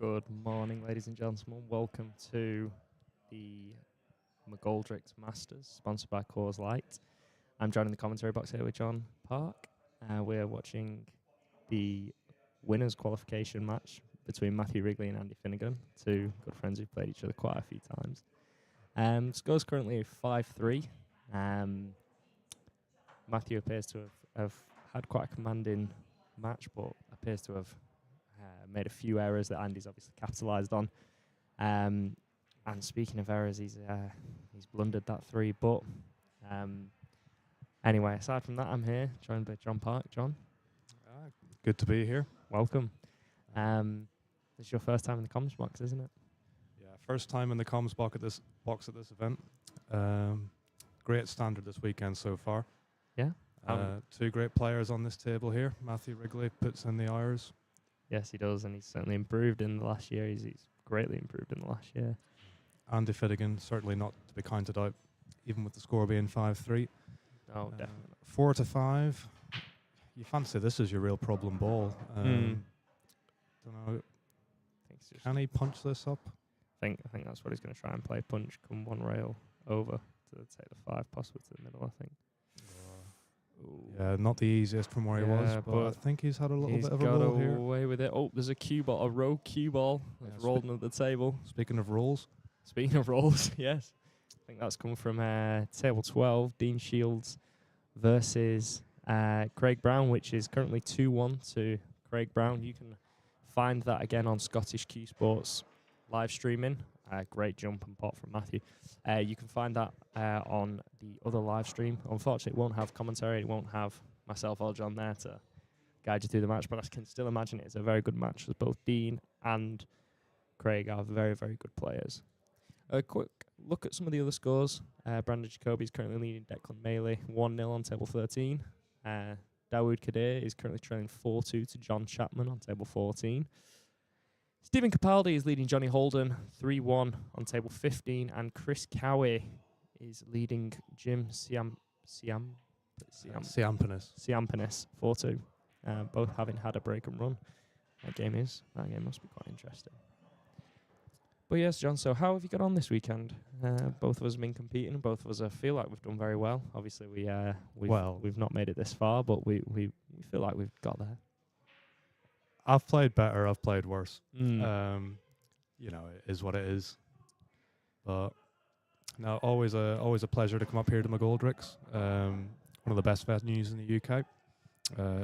Good morning, ladies and gentlemen. Welcome to the McGoldrick's Masters, sponsored by Coors Light. I'm joining the commentary box here with John Park. We're watching the winners' qualification match between Matthew Wrigley and Andy Finnegan, two good friends who've played each other quite a few times. Score's currently 5-3. Matthew appears to have had quite a commanding match, but appears to have made a few errors that Andy's obviously capitalised on. And speaking of errors, he's blundered that three. But anyway, aside from that, I'm here, joined by John Park. John? Good to be here. Welcome. This is your first time in the comms box, isn't it? Yeah, first time in the comms box at this event. Great standard this weekend so far. Yeah. Two great players on this table here. Matthew Wrigley puts in the hours. Yes, he does, and he's certainly improved in the last year. He's greatly improved in the last year. Andy Finnegan, certainly not to be counted out, even with the score being 5-3. Oh, definitely. 4-5. You fancy this is your real problem ball. Don't know. Can he punch this up? I think that's what he's going to try and play. Punch, come one rail over to take the 5, possibly to the middle, I think. Yeah, not the easiest from where he was, but I think he's had a little bit of a roll here. He's got away with it. Oh, there's a cue ball, a rogue cue ball that's rolled under the table. Speaking of rolls. Speaking of rolls, yes. I think that's come from table 12, Dean Shields versus Craig Brown, which is currently 2-1 to Craig Brown. You can find that again on Scottish Q Sports live streaming. Great jump and pot from Matthew. You can find that on the other live stream. Unfortunately, it won't have commentary. It won't have myself or John there to guide you through the match, but I can still imagine it's a very good match as both Dean and Craig are very, very good players. A quick look at some of the other scores. Brandon Jacoby is currently leading Declan Maley 1-0 on table 13. Dawood Kadir is currently trailing 4-2 to John Chapman on table 14. Stephen Capaldi is leading Johnny Holden 3-1 on table 15, and Chris Cowie is leading Jim Siampanis 4-2. Both having had a break and run. That game must be quite interesting. But yes, John, so how have you got on this weekend? Both of us have been competing, and both of us feel like we've done very well. Obviously, we've not made it this far, but we feel like we've got there. I've played better, I've played worse. Mm. It is what it is. But no, always a pleasure to come up here to McGoldrick's. One of the best venues in the UK.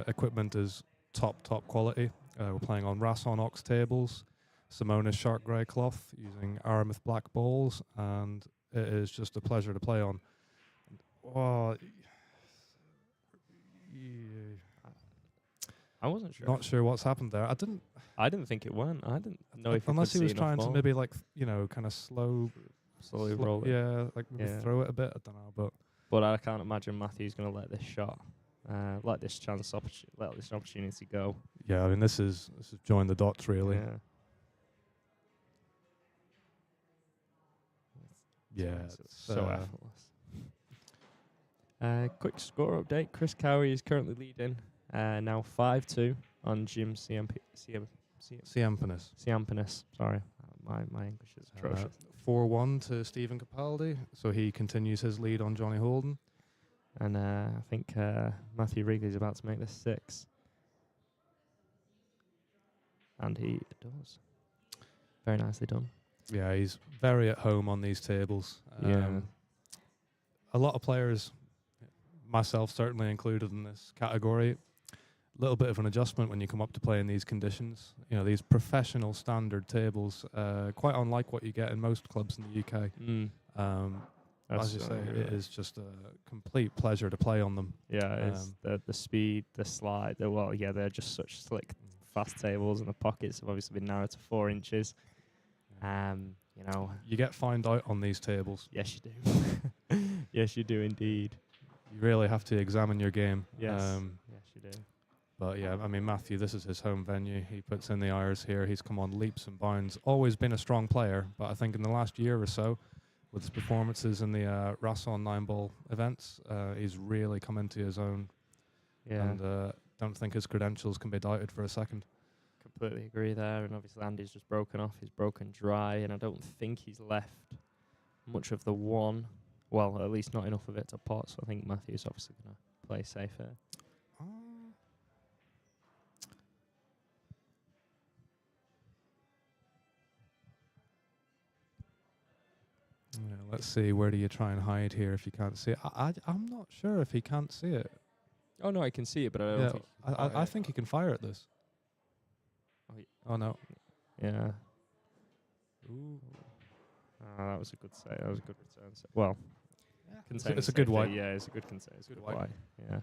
Equipment is top quality. We're playing on Rasson Ox Tables, Simonis shark grey cloth, using Aramith black balls, and it is just a pleasure to play on. Oh, I wasn't sure. Not sure what's happened there. I didn't think it went. I didn't know if unless he was trying ball. to maybe kind of slowly roll it. Yeah, maybe throw it a bit. I don't know, but I can't imagine Matthew's going to let this shot, let this opportunity go. Yeah, I mean this is join the dots really. Yeah, so effortless. Quick score update. Chris Cowie is currently leading. Now 5-2 on Jim Siampanis. Sorry, my English is atrocious. 4-1 to Stephen Capaldi, so he continues his lead on Johnny Holden. And I think Matthew Wrigley is about to make this 6. And he does. Very nicely done. Yeah, he's very at home on these tables. A lot of players, myself certainly included in this category, a little bit of an adjustment when you come up to play in these conditions. You know, these professional standard tables, quite unlike what you get in most clubs in the UK. As you say, it is just a complete pleasure to play on them. Yeah, it's the speed, the slide. They're just such slick, fast tables, and the pockets have obviously been narrowed to 4 inches. You get found out on these tables. Yes, you do. Yes, you do indeed. You really have to examine your game. Yes, yes, you do. But yeah, I mean, Matthew, this is his home venue. He puts in the hours here. He's come on leaps and bounds. Always been a strong player, but I think in the last year or so, with his performances in the Rasson 9-ball events, he's really come into his own. Yeah. And don't think his credentials can be doubted for a second. completely agree there. And obviously Andy's just broken off. He's broken dry, and I don't think he's left much of the one. Well, at least not enough of it to pot. So I think Matthew's obviously going to play safe here. Yeah, let's see. Where do you try and hide here if you can't see it? I'm not sure if he can't see it. Oh no, I can see it, but I don't Yeah, think. I think he can fire at this. Oh no. Yeah. Ooh. That was a good save. That was a good return. Well, It's a good white. Yeah, it's a good contain. It's a good white. Yeah.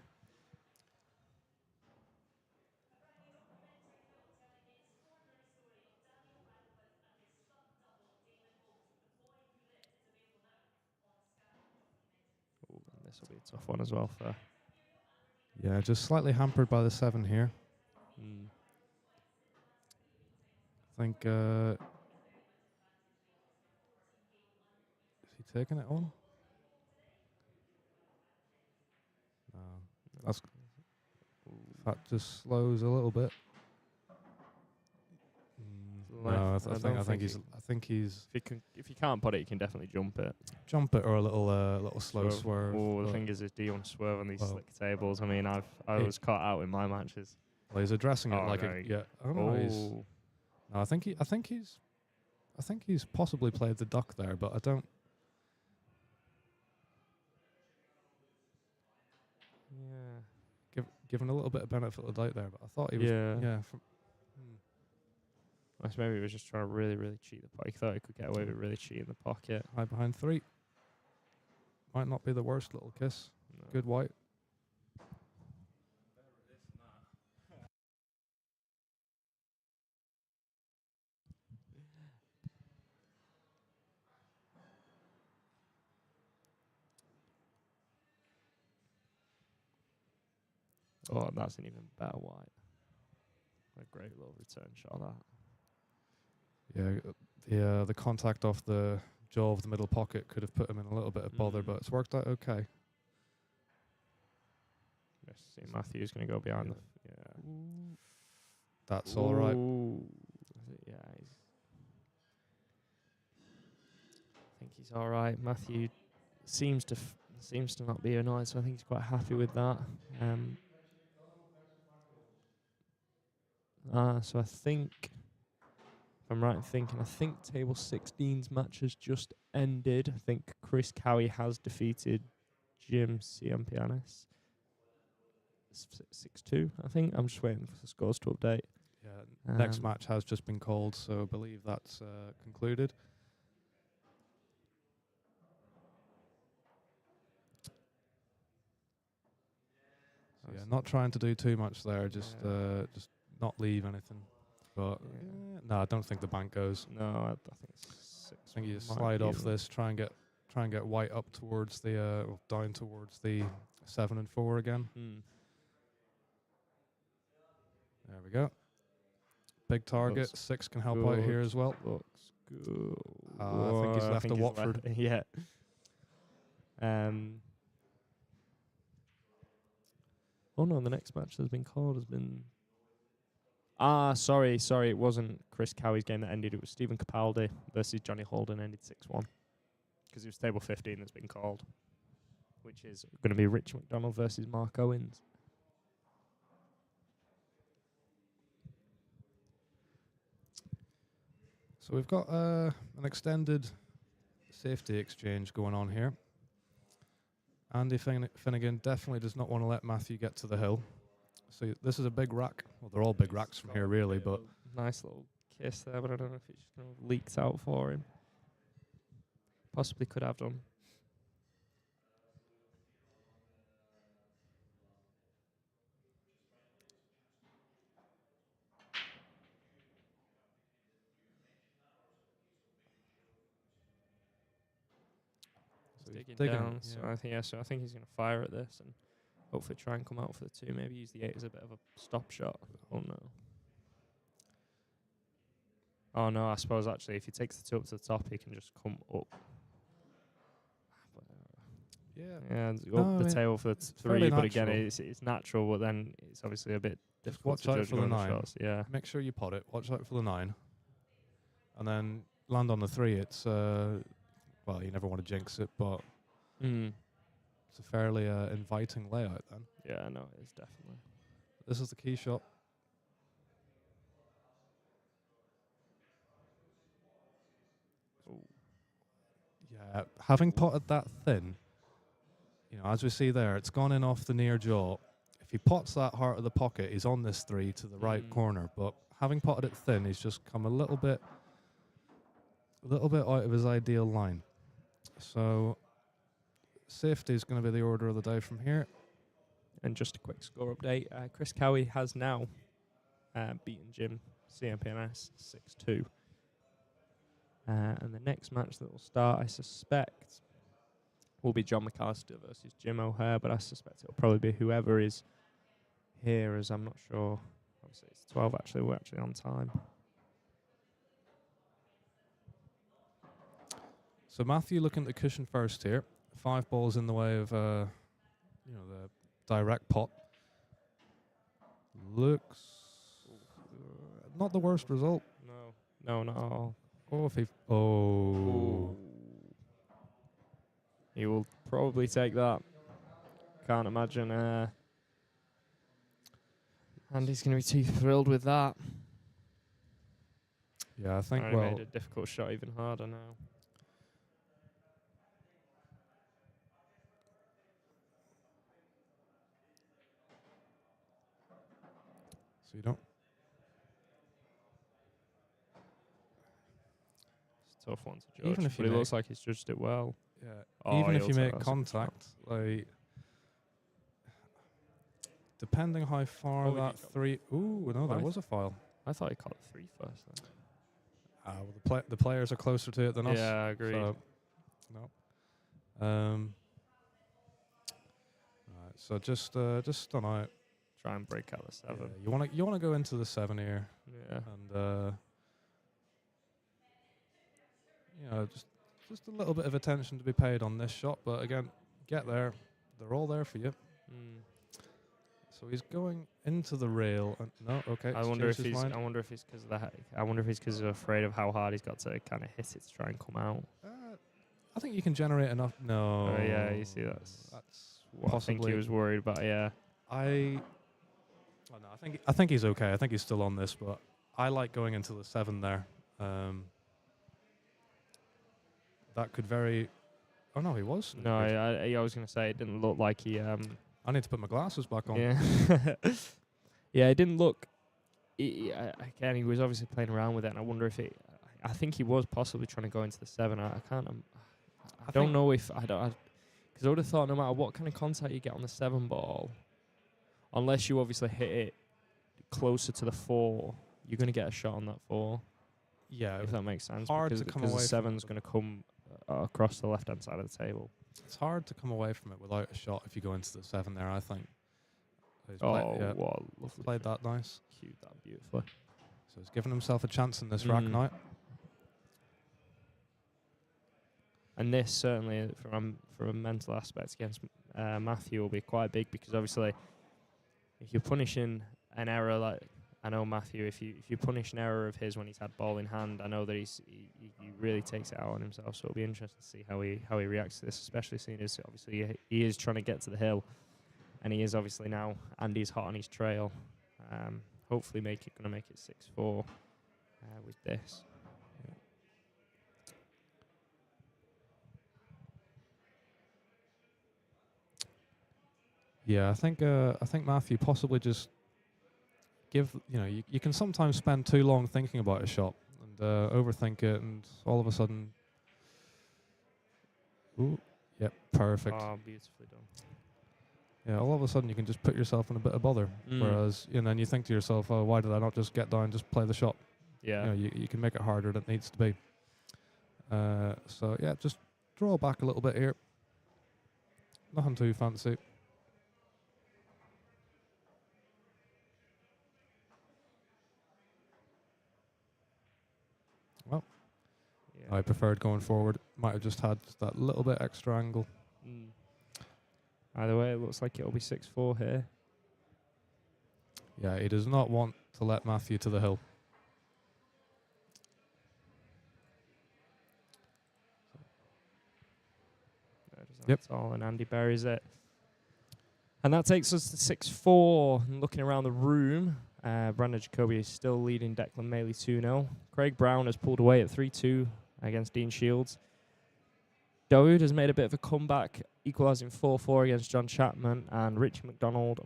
Ooh, this will be a tough one as well for. Yeah, just slightly hampered by the 7 here. I think. Is he taking it on? No. That's. That just slows a little bit. No, I think he's. If you can't put it, you can definitely jump it. Jump it or a little slow swerve. Oh, the thing is, do you want to swerve on these slick tables? I mean, I was caught out in my matches. Well, he's addressing it like yeah. Oh no, oh. No, I think he's possibly played the duck there, but I don't. Yeah. Given a little bit of benefit of the doubt there, but I thought he was. Yeah. Maybe he was just trying to really, really cheat the pocket. He thought he could get away with really cheating the pocket. High behind 3. Might not be the worst little kiss. No. Good white. Oh, that's an even better white. A great little return shot, that. Yeah, the contact off the jaw of the middle pocket could have put him in a little bit of bother, but it's worked out okay. Yes, see, Matthew's going to go behind the. Yeah. That's all right. Yeah, I think he's all right. Matthew seems to not be annoyed, so I think he's quite happy with that. So I think, if I'm right in thinking, I think table 16's match has just ended. I think Chris Cowie has defeated Jim Ciampianis 6-2, I think. I'm just waiting for the scores to update. Yeah, next match has just been called, so I believe that's concluded. So yeah, not trying to do too much there, just not leave anything. But no, I don't think the bank goes. No, I think it's 6. I think you just slide off this, try and get white up towards the down towards the 7 and 4 again. There we go. Big target. 6 can help out here as well. Looks good. I think he's left to Watford. Yeah. Oh no, the next match that's been called has been. Sorry, it wasn't Chris Cowie's game that ended. It was Stephen Capaldi versus Johnny Holden, ended 6-1. Because it was table 15 that's been called, which is going to be Rich McDonald versus Mark Owens. So we've got an extended safety exchange going on here. Andy Finnegan definitely does not want to let Matthew get to the hill. So this is a big rack. Well, they're all big racks from here, really, but nice little kiss there, but I don't know if it's just kind of leaked out for him. Possibly could have done. Digging down, so I think he's going to fire at this and hopefully try and come out for the 2. Maybe use the 8 as a bit of a stop shot. Oh no! Oh no! I suppose actually, if he takes the 2 up to the top, he can just come up. And go up the tail for the 3. But again, it's natural. But then it's obviously a bit difficult watch to out judge for the going 9. shots. Yeah. Make sure you pot it. Watch out for the 9. And then land on the 3. It's, well, you never want to jinx it, but it's a fairly inviting layout then. Yeah, no, it is definitely. This is the key shot. Ooh. Yeah, having potted that thin, you know, as we see there, it's gone in off the near jaw. If he pots that heart of the pocket, he's on this 3 to the right corner. But having potted it thin, he's just come a little bit out of his ideal line. So safety is going to be the order of the day from here. And just a quick score update. Chris Cowie has now beaten Jim CMPMS 6-2. And the next match that will start, I suspect, will be John McAllister versus Jim O'Hare, but I suspect it'll probably be whoever is here, as I'm not sure. Obviously, it's 12 actually. We're actually on time. So Matthew looking at the cushion first here. 5 balls in the way of, the direct pot. Looks not the worst result. No, not at all. Oh, if he... Oh. He will probably take that. Can't imagine. Andy's going to be too thrilled with that. Yeah, I think, Already made a difficult shot even harder now. So you don't... It's a tough one to judge. Even if but you it looks like he's judged it well. Yeah. Oh, Even if he'll you take make that as a contact, like... Depending how far Oh, that 3... Ooh, no, there Right. was a foul. I thought he caught the 3 first. Then. Well, the players are closer to it than us. Yeah, I agree. So, no. Right, so just stun out. Try and break out the 7. Yeah, you wanna go into the 7 here, Yeah. and just a little bit of attention to be paid on this shot. But again, get there. They're all there for you. So he's going into the rail. And no, okay. I wonder if he's because of that. I wonder if he's because afraid of how hard he's got to kind of hit it to try and come out. I think you can generate enough. No. Oh yeah, you see that's what I think possibly. he was worried about. Yeah. I think he's okay. I think he's still on this, but I like going into the 7 there. That could very. Oh no, he was. No, I was gonna say it didn't look like he. I need to put my glasses back on. Yeah. Yeah, it didn't look. Again, he was obviously playing around with it, and I wonder if it. I think he was possibly trying to go into the 7. I can't. I don't know if I don't. Because I would have thought no matter what kind of contact you get on the 7 ball, unless you obviously hit it closer to the 4, you're going to get a shot on that 4. Yeah, If that makes sense. hard because to come because away the from 7's going to come across the left-hand side of the table. it's hard to come away from it without a shot if you go into the 7 there, I think. He's What lovely. played that nice. Cued that beautifully. So he's given himself a chance in this rack night. And this certainly, from a mental aspect against Matthew, will be quite big because obviously, if you're punishing an error like I know Matthew, if you punish an error of his when he's had ball in hand, I know that he really takes it out on himself. So it'll be interesting to see how he reacts to this, especially seeing as obviously he is trying to get to the hill, and he is obviously now Andy's hot on his trail. Hopefully, gonna make it 6-4 with this. Yeah, I think Matthew possibly just you can sometimes spend too long thinking about a shot and overthink it, and all of a sudden, perfect. Oh, beautifully done. Yeah, all of a sudden you can just put yourself in a bit of bother. Whereas, then you think to yourself, oh, why did I not just get down, just play the shot? Yeah. You can make it harder than it needs to be. So yeah, just draw back a little bit here. Nothing too fancy. Well, Yeah. I preferred going forward. Might have just had that little bit extra angle. Either way, it looks like it'll be 6-4 here. Yeah, he does not want to let Matthew to the hill. Yep. That's all, and Andy buries it. And that takes us to 6-4. And looking around the room, Brandon Jacoby is still leading Declan Maley 2-0. Craig Brown has pulled away at 3-2 against Dean Shields. Dawood has made a bit of a comeback, equalising 4-4 against John Chapman, and Richie McDonald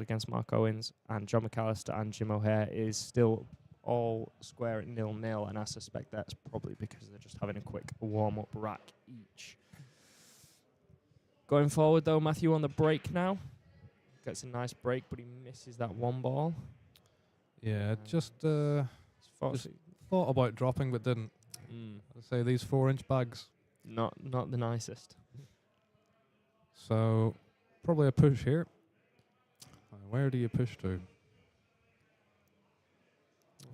against Mark Owens, and John McAllister and Jim O'Hare is still all square at 0-0, and I suspect that's probably because they're just having a quick warm-up rack each. Going forward, though, Matthew on the break now. Gets a nice break, but he misses that one ball. Yeah, just thought about dropping, but didn't. I'd say these 4-inch bags. Not the nicest. So, probably a push here. Where do you push to?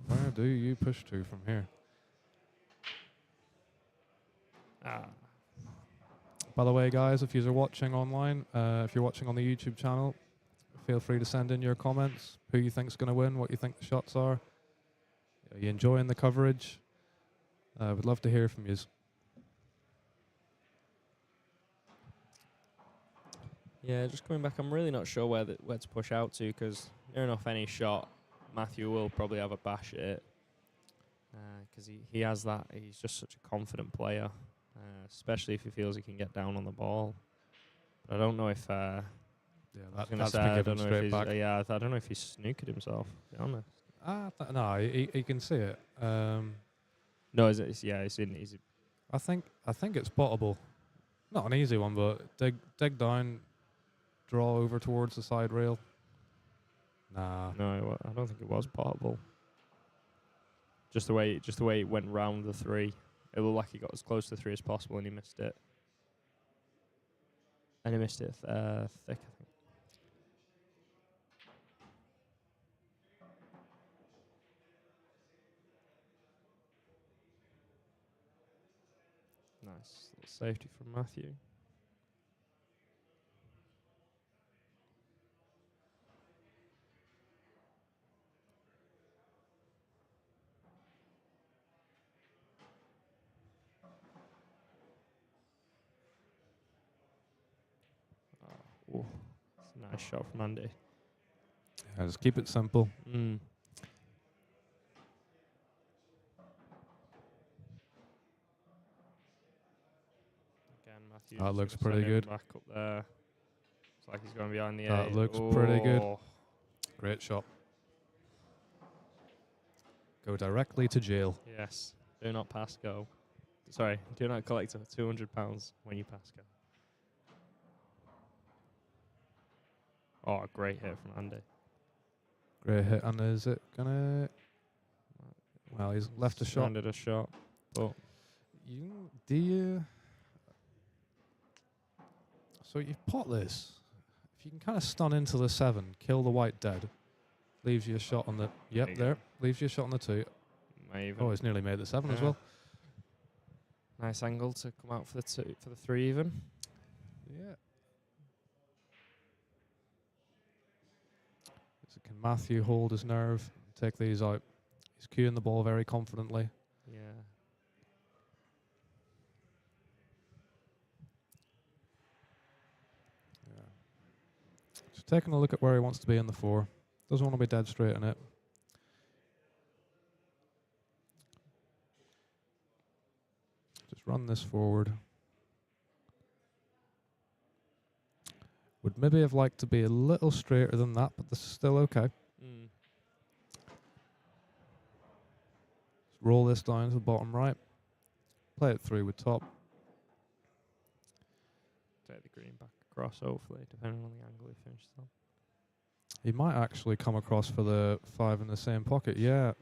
Where do you push to from here? By the way, guys, if you're watching online, if you're watching on the YouTube channel, feel free to send in your comments, who you think's going to win, what you think the shots are. Are you enjoying the coverage? We'd love to hear from you. Yeah, just coming back, I'm really not sure where to push out to, because near enough any shot, Matthew will probably have a bash at it. Because he has that, he's just such a confident player, especially if he feels he can get down on the ball. But I don't know if... yeah, that's been I given straight back. I don't know if he's snooked himself, to be honest. No, he can see it. No, it's in. I think it's bottable. Not an easy one, but dig down, draw over towards the side rail. Nah. No, I don't think it was potable. Just the way it went round the 3, it looked like he got as close to the 3 as possible, and he missed it. And he missed it thick, I think. Nice little safety from Matthew. Oh, that's a nice shot from Andy. Yeah, just keep it simple. Again, Matthew. That looks pretty good. Back up there. Looks like he's going behind the That 8. looks pretty good. Great shot. Go directly to jail. Yes. Do not pass go. Sorry, do not collect £200 when you pass go. Oh, a great hit from Andy. Great hit, and is it gonna... Well, he's left a shot. Landed a shot, but... So you pot this. If you can kind of stun into the 7, kill the white dead, leaves you a shot on the... Yep, there. Leaves you a shot on the 2. Oh, he's nearly made the 7 as well. Nice angle to come out for the 3 even. Yeah. So can Matthew hold his nerve, take these out? He's cueing the ball very confidently. Yeah. Just taking a look at where he wants to be in the 4. Doesn't want to be dead straight in it. Just run this forward. Would maybe have liked to be a little straighter than that, but this is still okay. Roll this down to the bottom right. Play it through with top. Take the green back across, hopefully, depending on the angle he finishes on. He might actually come across for the 5 in the same pocket. Yeah.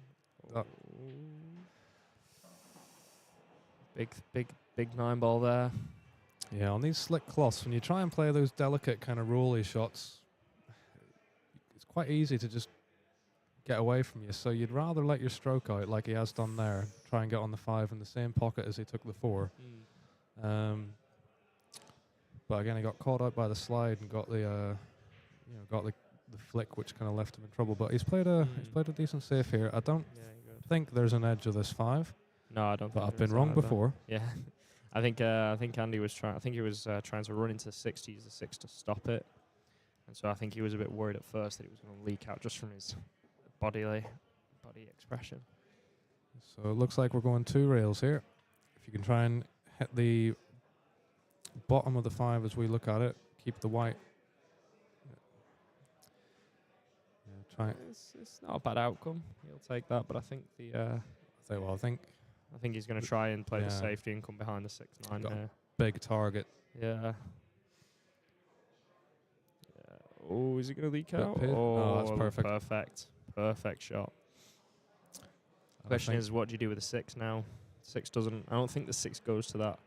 Big 9 ball there. Yeah, on these slick cloths, when you try and play those delicate kind of rolly shots, it's quite easy to just get away from you. So you'd rather let your stroke out like he has done there. Try and get on the 5 in the same pocket as he took the 4. But again, he got caught out by the slide and got the the flick, which kind of left him in trouble. But he's played a decent save here. I don't think there's an edge of this 5. No, I don't. But think I've been wrong before. Yeah, I think Andy was trying. I think he was trying to run into 6 to use the 6 to stop it, and so I think he was a bit worried at first that it was going to leak out just from his body expression. So it looks like we're going 2 rails here. If you can try and hit the bottom of the 5 as we look at it, keep the white. Yeah, try. It's not a bad outcome. He'll take that, but I think I think he's going to try and play the safety and come behind the 6-9 here. Big target. Yeah. Oh, is it going to leak out? Oh, that's perfect. Perfect shot. Question is, what do you do with the 6 now? 6 doesn't. I don't think the 6 goes to that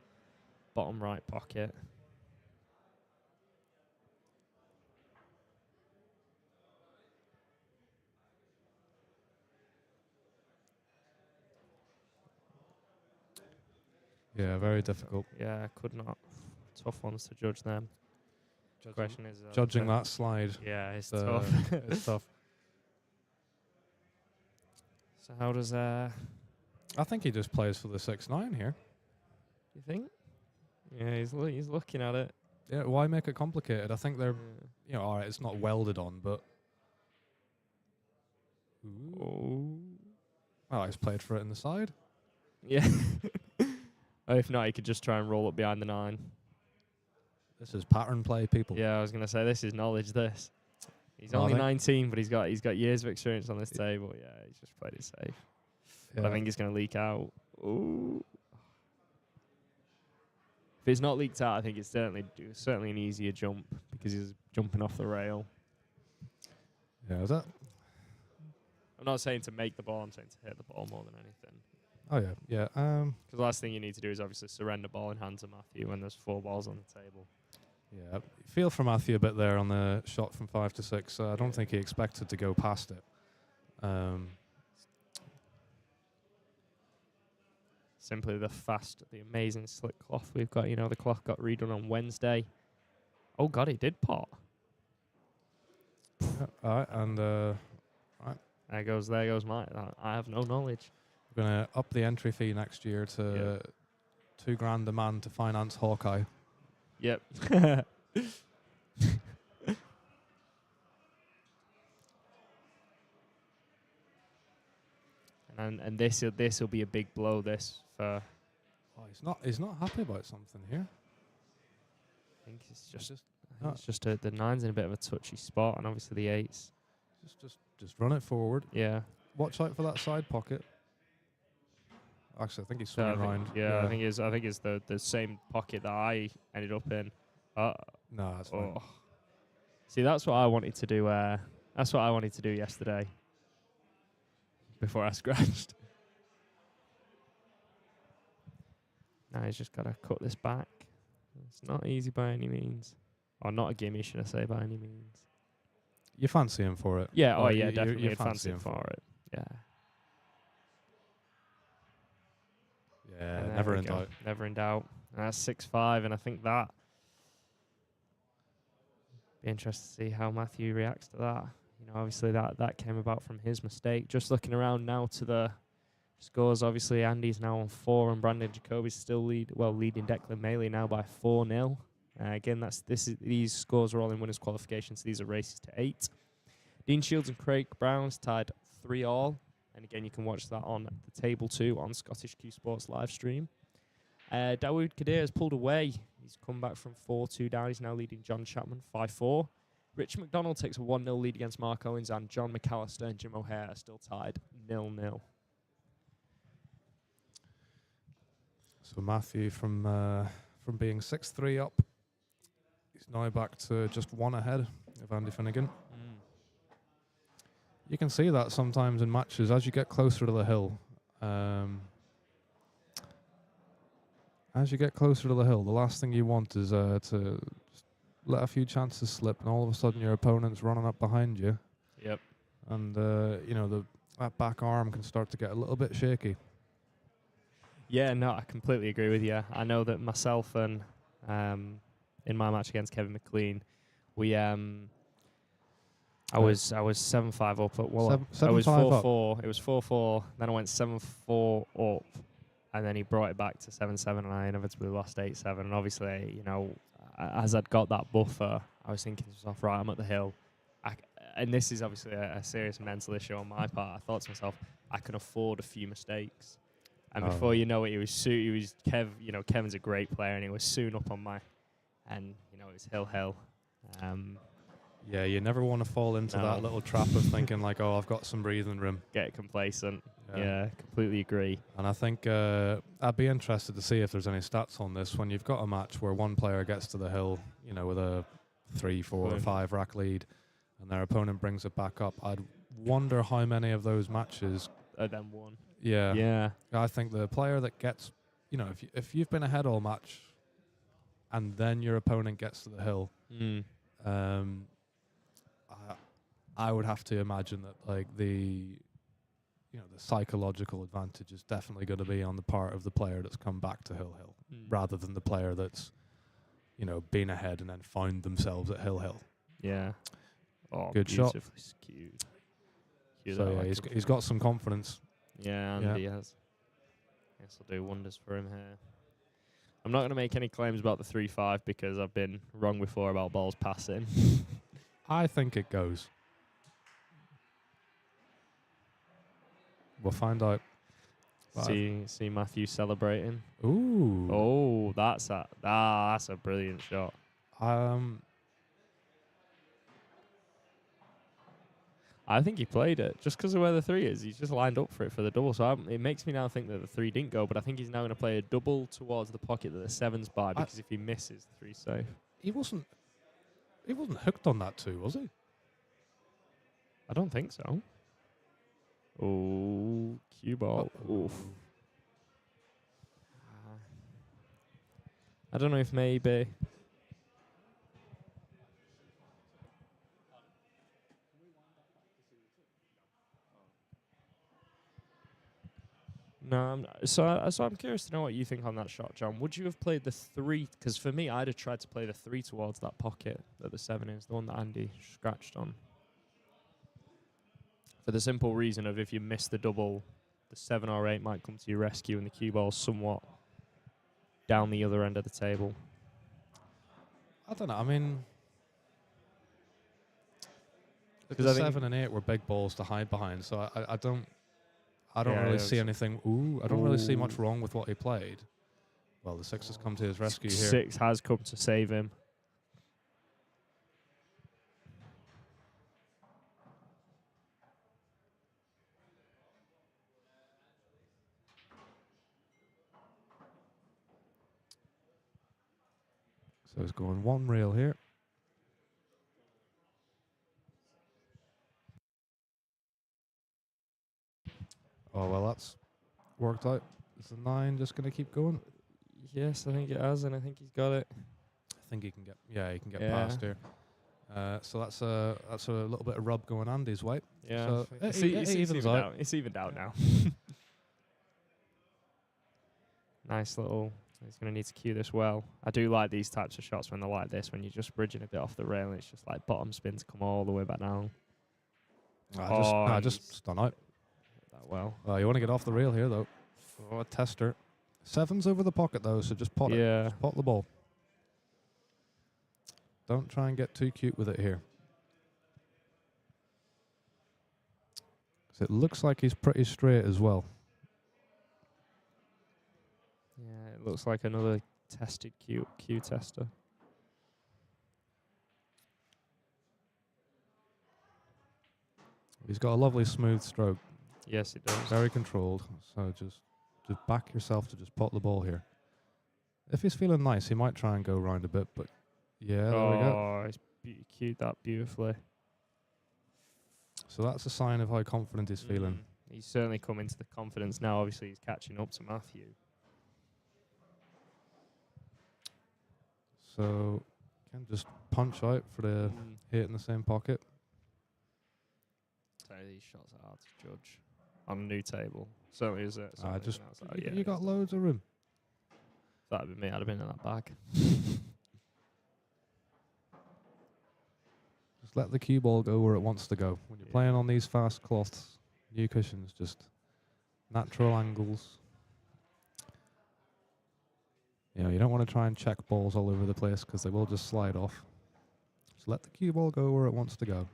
bottom right pocket. Yeah, very difficult. Yeah, could not. Tough ones to judge them. Question is judging that slide. Yeah, it's tough. It's tough. So how does I think he just plays for the 6-9 here. You think? Yeah, he's looking at it. Yeah, why make it complicated? I think they're all right, it's not welded on, but well, he's played for it in the side. Yeah. If not, he could just try and roll up behind the 9. This is pattern play, people. Yeah, I was gonna say this is knowledge. He's only 19, but he's got years of experience on this table. Yeah, he's just played it safe. But I think he's gonna leak out. Ooh. If it's not leaked out, I think it's certainly an easier jump because he's jumping off the rail. Yeah, is that? I'm not saying to make the ball. I'm saying to hit the ball more than anything. Oh yeah, yeah. Because the last thing you need to do is obviously surrender ball in hand to Matthew when there's 4 balls on the table. Yeah, feel for Matthew a bit there on the shot from 5 to 6. I don't think he expected to go past it. Simply the amazing slick cloth we've got. The cloth got redone on Wednesday. Oh God, he did pot. Yeah, all right, and right. There goes mine. I have no knowledge. We're gonna up the entry fee next year to $2,000 a man to finance Hawkeye. Yep. and this will be a big blow. This for. Oh, he's not happy about something here. I think it's just the 9's in a bit of a touchy spot, and obviously the 8's. Just run it forward. Yeah. Watch out for that side pocket. Actually, I think he's swinging around. Yeah, I think it's the same pocket that I ended up in. No, that's fine. See, that's what I wanted to do. That's what I wanted to do yesterday. Before I scratched. Now he's just got to cut this back. It's not easy by any means. Or not a gimme, should I say, by any means. You fancy him for it? Yeah, definitely. You fancy him for it. Yeah. Yeah, never in doubt. Never in doubt. And that's 6-5, and I think that be interested to see how Matthew reacts to that. Obviously that came about from his mistake. Just looking around now to the scores, obviously Andy's now on 4 and Brandon Jacoby's still leading Declan Maley now by 4-0. Again, these scores are all in winners' qualifications. These are races to 8. Dean Shields and Craig Brown's tied 3-all. And again, you can watch that on the table 2 on Scottish Q Sports live stream. Dawood Kadir has pulled away. He's come back from 4-2 down. He's now leading John Chapman 5-4. Rich McDonald takes a 1-0 lead against Mark Owens, and John McAllister and Jim O'Hare are still tied 0-0. So Matthew from being 6-3 up, he's now back to just 1 ahead of Andy Finnegan. You can see that sometimes in matches as you get closer to the hill. As you get closer to the hill, the last thing you want is to let a few chances slip, and all of a sudden your opponent's running up behind you. Yep. And that back arm can start to get a little bit shaky. Yeah, no, I completely agree with you. I know that myself and in my match against Kevin McLean, we I was 7-5 up at Wooler. I was 7-5 4-4. It was 4-4. Then I went 7-4 up, and then he brought it back to 7-7, and I inevitably lost 8-7. And obviously, you know, as I'd got that buffer, I was thinking to myself, right, I'm at the hill. And this is obviously a serious mental issue on my part. I thought to myself, I can afford a few mistakes. And before you know it, Kev. You know, Kevin's a great player, and he was soon up on my, and you know, it was hill. Yeah, you never want to fall into that little trap of thinking like, oh, I've got some breathing room. Get complacent. Yeah, completely agree. And I think I'd be interested to see if there's any stats on this. When you've got a match where one player gets to the hill, you know, with a 3, 4, or 5 rack lead, and their opponent brings it back up, I'd wonder how many of those matches are then won. Yeah. Yeah. I think the player that gets, you know, if you've been ahead all match, and then your opponent gets to the hill, I would have to imagine that like the psychological advantage is definitely going to be on the part of the player that's come back to hill, rather than the player that's, you know, been ahead and then found themselves at hill. Yeah. Oh, good shot. Skewed. So yeah, he's got some confidence. Yeah, and he has. Guess I'll do wonders for him here. I'm not going to make any claims about the 3-5 because I've been wrong before about balls passing. I think it goes. We'll find out. See Matthew celebrating. Ooh. Oh, that's a brilliant shot. I think he played it just because of where the 3 is. He's just lined up for it for the double. So it makes me now think that the 3 didn't go, but I think he's now going to play a double towards the pocket that the 7's by, because if he misses, the 3's safe. He wasn't hooked on that 2, was he? I don't think so. Oh, cue ball. Oof. I don't know if maybe. No, so I'm curious to know what you think on that shot, John. Would you have played the 3? Because for me, I'd have tried to play the 3 towards that pocket that the 7 is, the one that Andy scratched on. For the simple reason of if you miss the double, the 7 or 8 might come to your rescue, and the cue ball's somewhat down the other end of the table. I don't know. I mean, the 7 and 8 were big balls to hide behind, so I don't really see anything. I don't really see much wrong with what he played. Well, the 6 has come to his rescue here. 6 has come to save him. So he's going 1 reel here. Oh, well, that's worked out. Is the 9 just going to keep going? Yes, I think it has, and I think he's got it. I think he can get. Yeah, he can get past here. So that's a little bit of rub going Andy's way. Yeah, so it's evened out now. Nice little. He's going to need to cue this well. I do like these types of shots when they're like this, when you're just bridging a bit off the rail, and it's just like bottom spin to come all the way back down. Just stun out. That well. You want to get off the rail here, though. Oh, a tester. 7's over the pocket, though, so just pot it. Just pot the ball. Don't try and get too cute with it here. It looks like he's pretty straight as well. Yeah, it looks like another tested Q tester. He's got a lovely smooth stroke. Yes, it does. Very controlled. So just back yourself to just pot the ball here. If he's feeling nice, he might try and go round a bit, but yeah, there we go. Oh, he's cued that beautifully. So that's a sign of how confident he's feeling. He's certainly come into the confidence now. Obviously, he's catching up to Matthew. So can just punch out for the hit in the same pocket. So these shots are hard to judge on a new table. Certainly is it. You got loads of room. If that had been me, I'd have been in that bag. Just let the cue ball go where it wants to go. When you're playing on these fast cloths, new cushions, just natural angles. You know, you don't want to try and check balls all over the place because they will just slide off. Just let the cue ball go where it wants to go.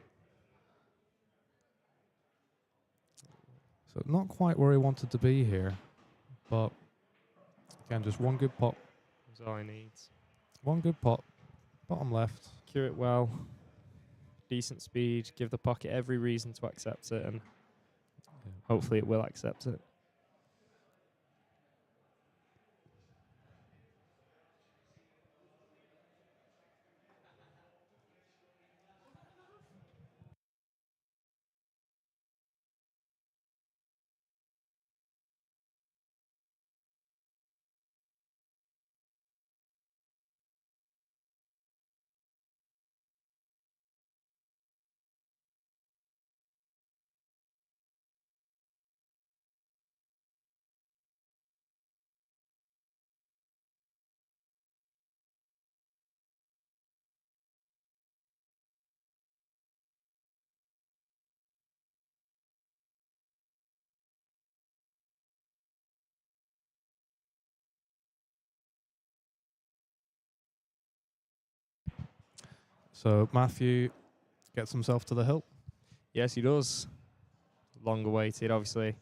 So not quite where he wanted to be here, but again, just one good pop. That's all he needs. One good pop. Bottom left. Cue it well. Decent speed. Give the pocket every reason to accept it, and hopefully it will accept it. So Matthew gets himself to the hill. Yes, he does. Long awaited, obviously.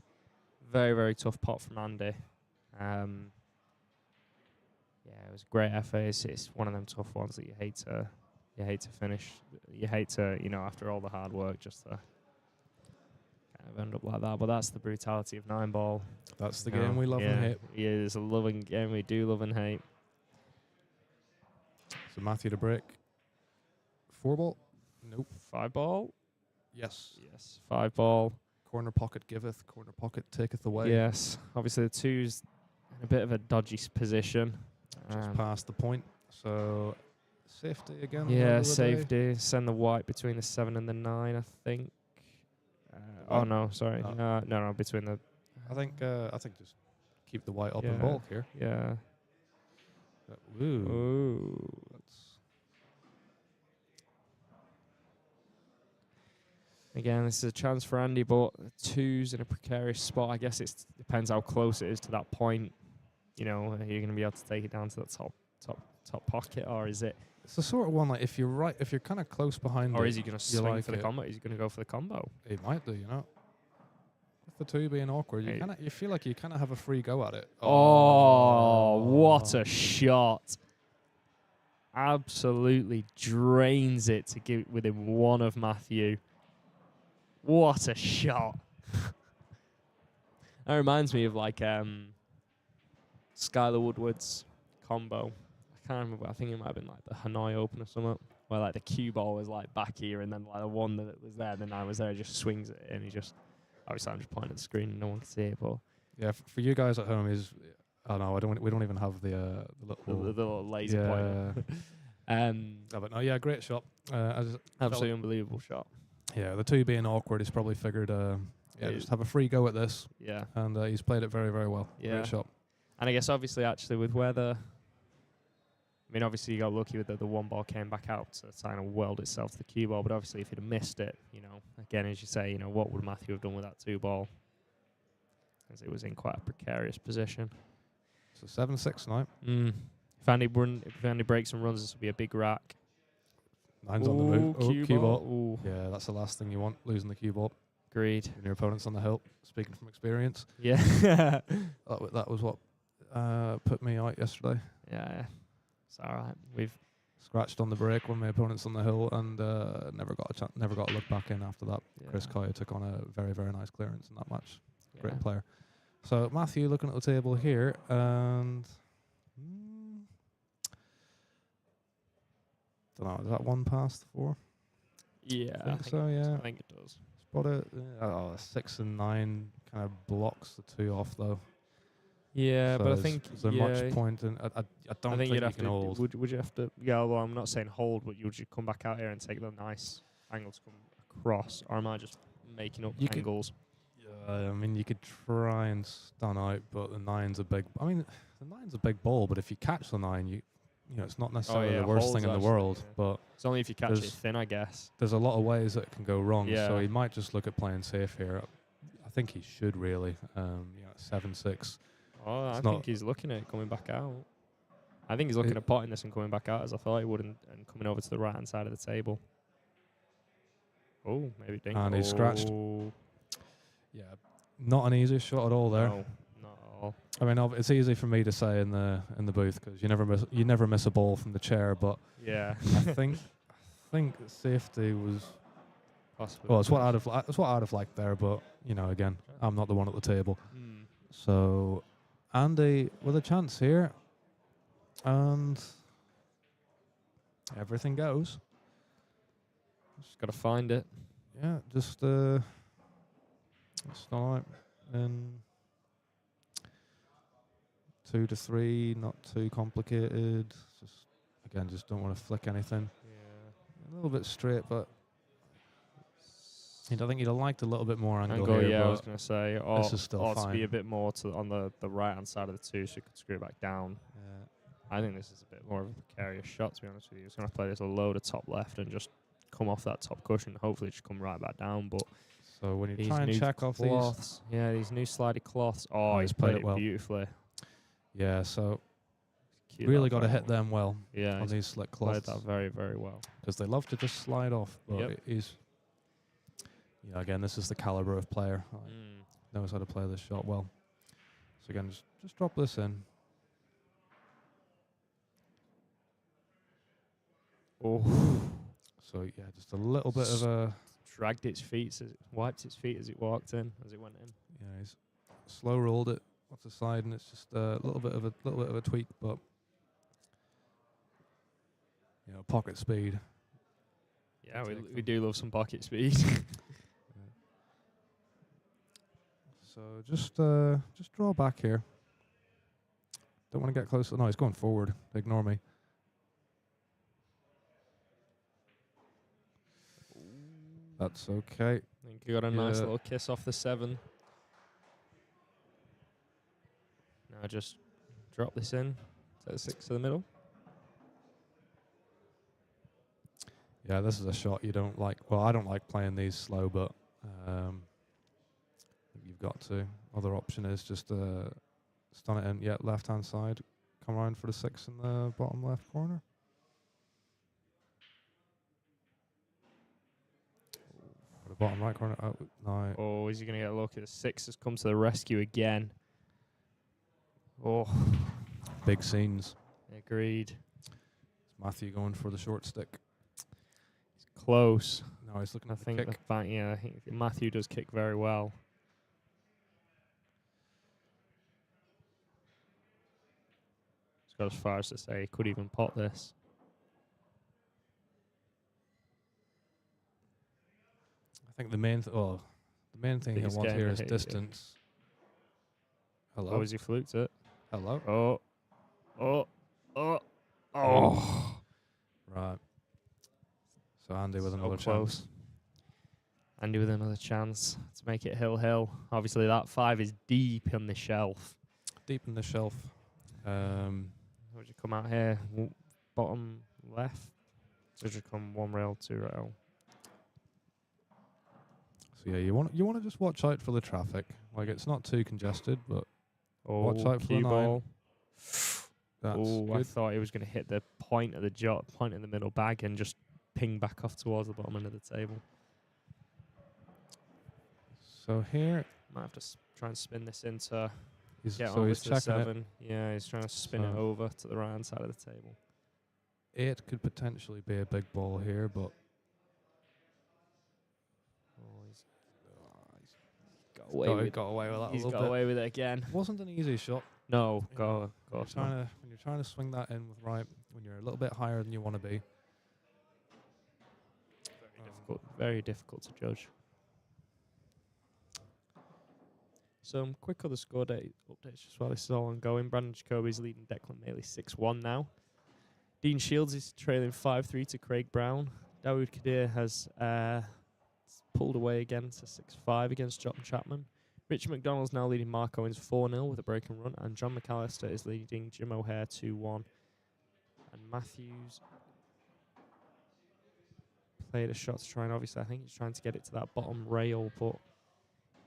Very, very tough pot from Andy. Yeah, it was a great effort. It's one of them tough ones that you hate to finish. You hate to, after all the hard work, just to kind of end up like that. But that's the brutality of 9-ball. That's the game we love and hate. Yeah, it's a loving game we do love and hate. So Matthew to break. 4-ball? Nope. 5-ball? Yes. Yes, 5-ball. Corner pocket giveth, corner pocket taketh away. Yes, obviously the 2's in a bit of a dodgy position. Just past the point. So safety again. Yeah, safety. Send the white between the 7 and the 9, I think. Oh no, sorry. No, between the. I think just keep the white up in bulk here. Yeah. Ooh. Again, this is a chance for Andy, but 2's in a precarious spot. I guess it depends how close it is to that point. Are you going to be able to take it down to the top pocket, or is it? It's the sort of one like if you're kind of close behind, or is he going to swing for the combo? Is he going to go for the combo? He might do, With the 2 being awkward, you feel like you kind of have a free go at it. Oh, what a shot! Absolutely drains it to give within 1 of Matthew. What a shot! That reminds me of Skylar Woodward's combo. I can't remember. I think it might have been the Hanoi Open or something, where the cue ball was back here, and then the one that was there, the 9 was there, just swings it, and he just. Obviously, I'm just pointing at the screen, and no one can see it. But yeah, for you guys at home, we don't even have the little laser pointer. But no, yeah, great shot. Absolutely unbelievable shot. Yeah, the 2 being awkward, he's probably figured, just have a free go at this. Yeah. And he's played it very, very well. Yeah. Great shot. And I guess, obviously, actually, with weather, obviously, you got lucky with the 1 ball came back out to kind of weld itself to the cue ball. But obviously, if he'd have missed it, again, as you say, what would Matthew have done with that 2 ball? As it was in quite a precarious position. So 7-6 now. If Andy breaks and runs, this will be a big rack. 9's on the move. Cue ball. Yeah, that's the last thing you want, losing the cue ball. Agreed. When your opponent's on the hill, speaking from experience. Yeah. that was what put me out yesterday. Yeah. It's all right. We've scratched on the break when my opponent's on the hill, and never got a look back in after that. Yeah. Chris Kaya took on a very, very nice clearance in that match. Yeah. Great player. So Matthew looking at the table here, and don't know, is that 1 past 4? Yeah, I think so. Yeah, I think it does. Spot it. 6 and 9 kind of blocks the 2 off though. Yeah, so but I think is there much point in? I don't think you'd have you can to hold. Would you have to? Yeah, well, I'm not saying hold, but would you come back out here and take the nice angle to come across, or am I just making up angles? You could try and stun out, but the 9's a big. The 9's a big ball, but if you catch the 9, it's not necessarily yeah, the worst holes thing in the actually, world, yeah. but It's only if you catch it There's- thin, I guess. there's a lot of ways that it can go wrong. So Yeah. he might just look at playing safe here. I think he should really. 7-6. Oh, It's I not- think he's looking at coming back out. I think he's looking at potting this and coming back out as I thought he would, and coming over to the right-hand side of the table. Oh, maybe dink. And he's scratched. Oh, Yeah, not an easy shot at all there. no, not at all. I mean, it's easy for me to say in the booth because you never miss a ball from the chair. But Yeah. I think safety was. Possibly. Well, it's what I'd have liked there, but again, I'm not the one at the table. Mm. So, Andy with a chance here, and everything goes. Just got to find it. Yeah, just start in 2 to 3, not too complicated. Just don't want to flick anything. Yeah. A little bit straight, but I think you'd have liked a little bit more angle Angle, here. yeah, I but was going to say. this is still Or to fine. be a bit more on the right-hand side of the two so you could screw it back down. I think this is a bit more of a precarious shot, to be honest with you. He's going to play this a load of top left and just come off that top cushion, hopefully just come right back down. But So when you these try and new check off these, cloths, yeah, these new slidey cloths. Oh, he's played it well. beautifully. yeah, so Cued really that got to very hit well. them well Yeah, on he's these slick played cloths that very, very well. because they love to just slide off. But Yep. he's, again, this is the caliber of player. Mm. Knows how to play this shot well. So again, just drop this in. Oh, So yeah, just a little bit of a dragged its feet, wiped its feet as it walked in, as it went in. he's slow rolled it off the side, and it's just a little bit of a tweak, but pocket speed. Yeah, Take we them. do love some pocket speed. So just draw back here. Don't want to get close. No, he's going forward. Ignore me. That's okay. I think you got a nice Yeah. little kiss off the 7. Now just drop this in to the 6 to the middle. Yeah, this is a shot you don't like. Well, I don't like playing these slow, but you've got to. Other option is just stun it in. Yeah, left-hand side. Come around for the 6 in the bottom left corner. For the bottom right corner. Oh, no. Oh, is he going to get a look at the 6? Has come to the rescue again. Oh, Big scenes. agreed. It's Matthew going for the short stick. Close. No, he's looking I at the think kick. I think Matthew does kick very well. He's got as far as to say he could even pot this. I think the main thing he He's wants getting here the is hit, yeah. distance. Hello. Oh, has he fluked it? Hello. Oh. Right. So Andy with So another close. chance. Andy with another chance to make it hill. Obviously, that 5 is deep on the shelf. Deep in the shelf. Would you come out here? Bottom left? Would you come 1 rail, 2 rail? So yeah, you want to just watch out for the traffic. Like it's not too congested, but Oh, watch out for the cue 9. ball. That's Oh, I good. thought he was going to hit the point of the point in the middle bag and just ping back off towards the bottom end of the table. So here Might have to try and spin this into he's get so over he's to the checking it. 7. Yeah, he's trying to spin it So- over to the right hand side of the table. 8 could potentially be a big ball here, but Oh, he's got away with got away with that He's a little got bit. away with it again. Wasn't an easy shot. No, You go know, of course when not. you're trying to swing that in with right when you're a little bit higher than you want to be. Very difficult to judge. Some quick other score updates just while this is all ongoing. Brandon Jacoby's leading Declan Maley 6-1 now. Dean Shields is trailing 5-3 to Craig Brown. Dawood Kadir has pulled away again to 6-5 against John Chapman. Richard McDonald's now leading Mark Owens 4-0 with a break and run. And John McAllister is leading Jim O'Hare 2-1. And Matthews played a shot to try and obviously I think he's trying to get it to that bottom rail, but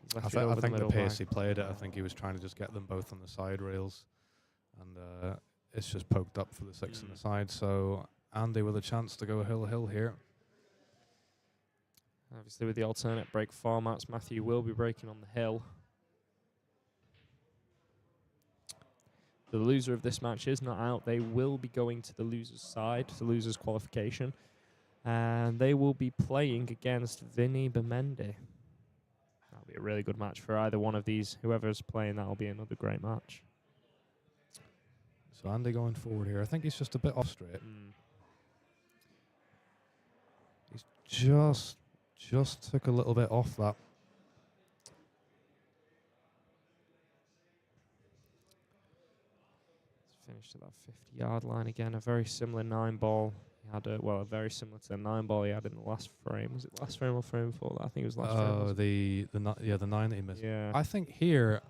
he's left it over I the think the middle pace line. he played it, I think he was trying to just get them both on the side rails, and it's just poked up for the 6 on the side. So Andy with a chance to go hill here. Obviously with the alternate break formats, Matthew will be breaking on the hill. The loser of this match is not out. They will be going to the loser's side, the loser's qualification. And they will be playing against Vinny Bemendi. That'll be a really good match for either one of these. Whoever's playing, that'll be another great match. So Andy going forward here. I think he's just a bit off straight. He's just took a little bit off that. Finished at that 50-yard line again. A very similar 9-ball. He had a very similar to the 9-ball he had in the last frame. Was it last frame or frame before that? I think it was last frame. Oh, the 9 that he missed. Yeah. I think here,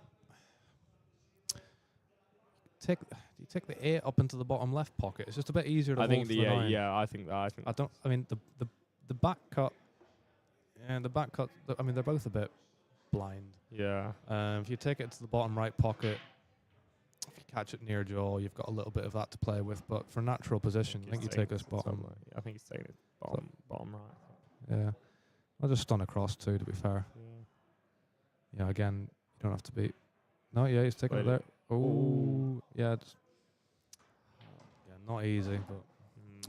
do you take the 8 up into the bottom left pocket? It's just a bit easier to I hold think for the 9. I think that. I mean the back cut and the back cut. I mean they're both a bit blind. Yeah. If you take it to the bottom right pocket, if you catch it near jaw, you've got a little bit of that to play with. But for natural position, I think you take this bottom. I think he's taking it bottom right. Yeah, I'll just stun across too. To be fair. Yeah. Again, you don't have to be. No, yeah, he's taking it there. Oh, yeah. Not easy, but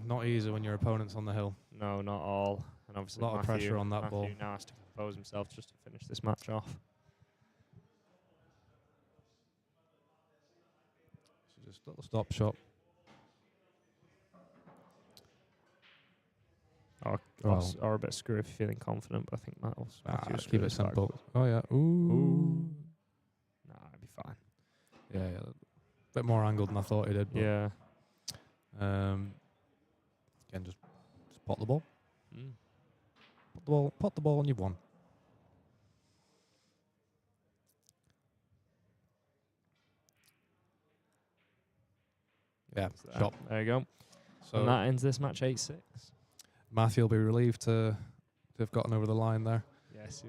not easy when your opponent's on the hill. No, not all. And obviously a lot of pressure on that Matthew ball. now has to compose himself just to finish this match off. So just a little stop shot. Or a bit screwy if you're feeling confident, but I think Matthew keep it simple. Oh, yeah. Ooh. Nah, it'd be fine. Yeah. A bit more angled than I thought he did. But Yeah. Again, just pot the ball. Mm. Pot the ball, and you've won. Yeah, shot. There you go. So And that ends this match 8-6. Matthew will be relieved to have gotten over the line there. Yes.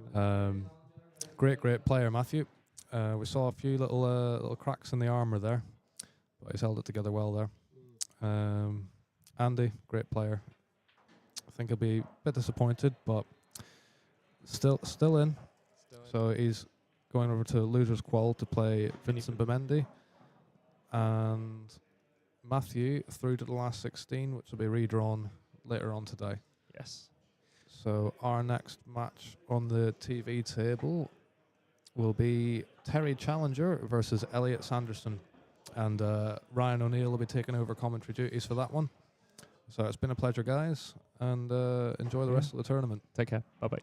Great player, Matthew. We saw a few little cracks in the armour there, but he's held it together well there. Andy, great player. I think he'll be a bit disappointed, but still in. So he's going over to Loser's Qual to play Vincent Bemendi. And Matthew through to the last 16, which will be redrawn later on today. Yes. So our next match on the TV table will be Terry Challenger versus Elliot Sanderson. And Ryan O'Neill will be taking over commentary duties for that one. So it's been a pleasure, guys, and enjoy the rest of the tournament. Take care. Bye-bye.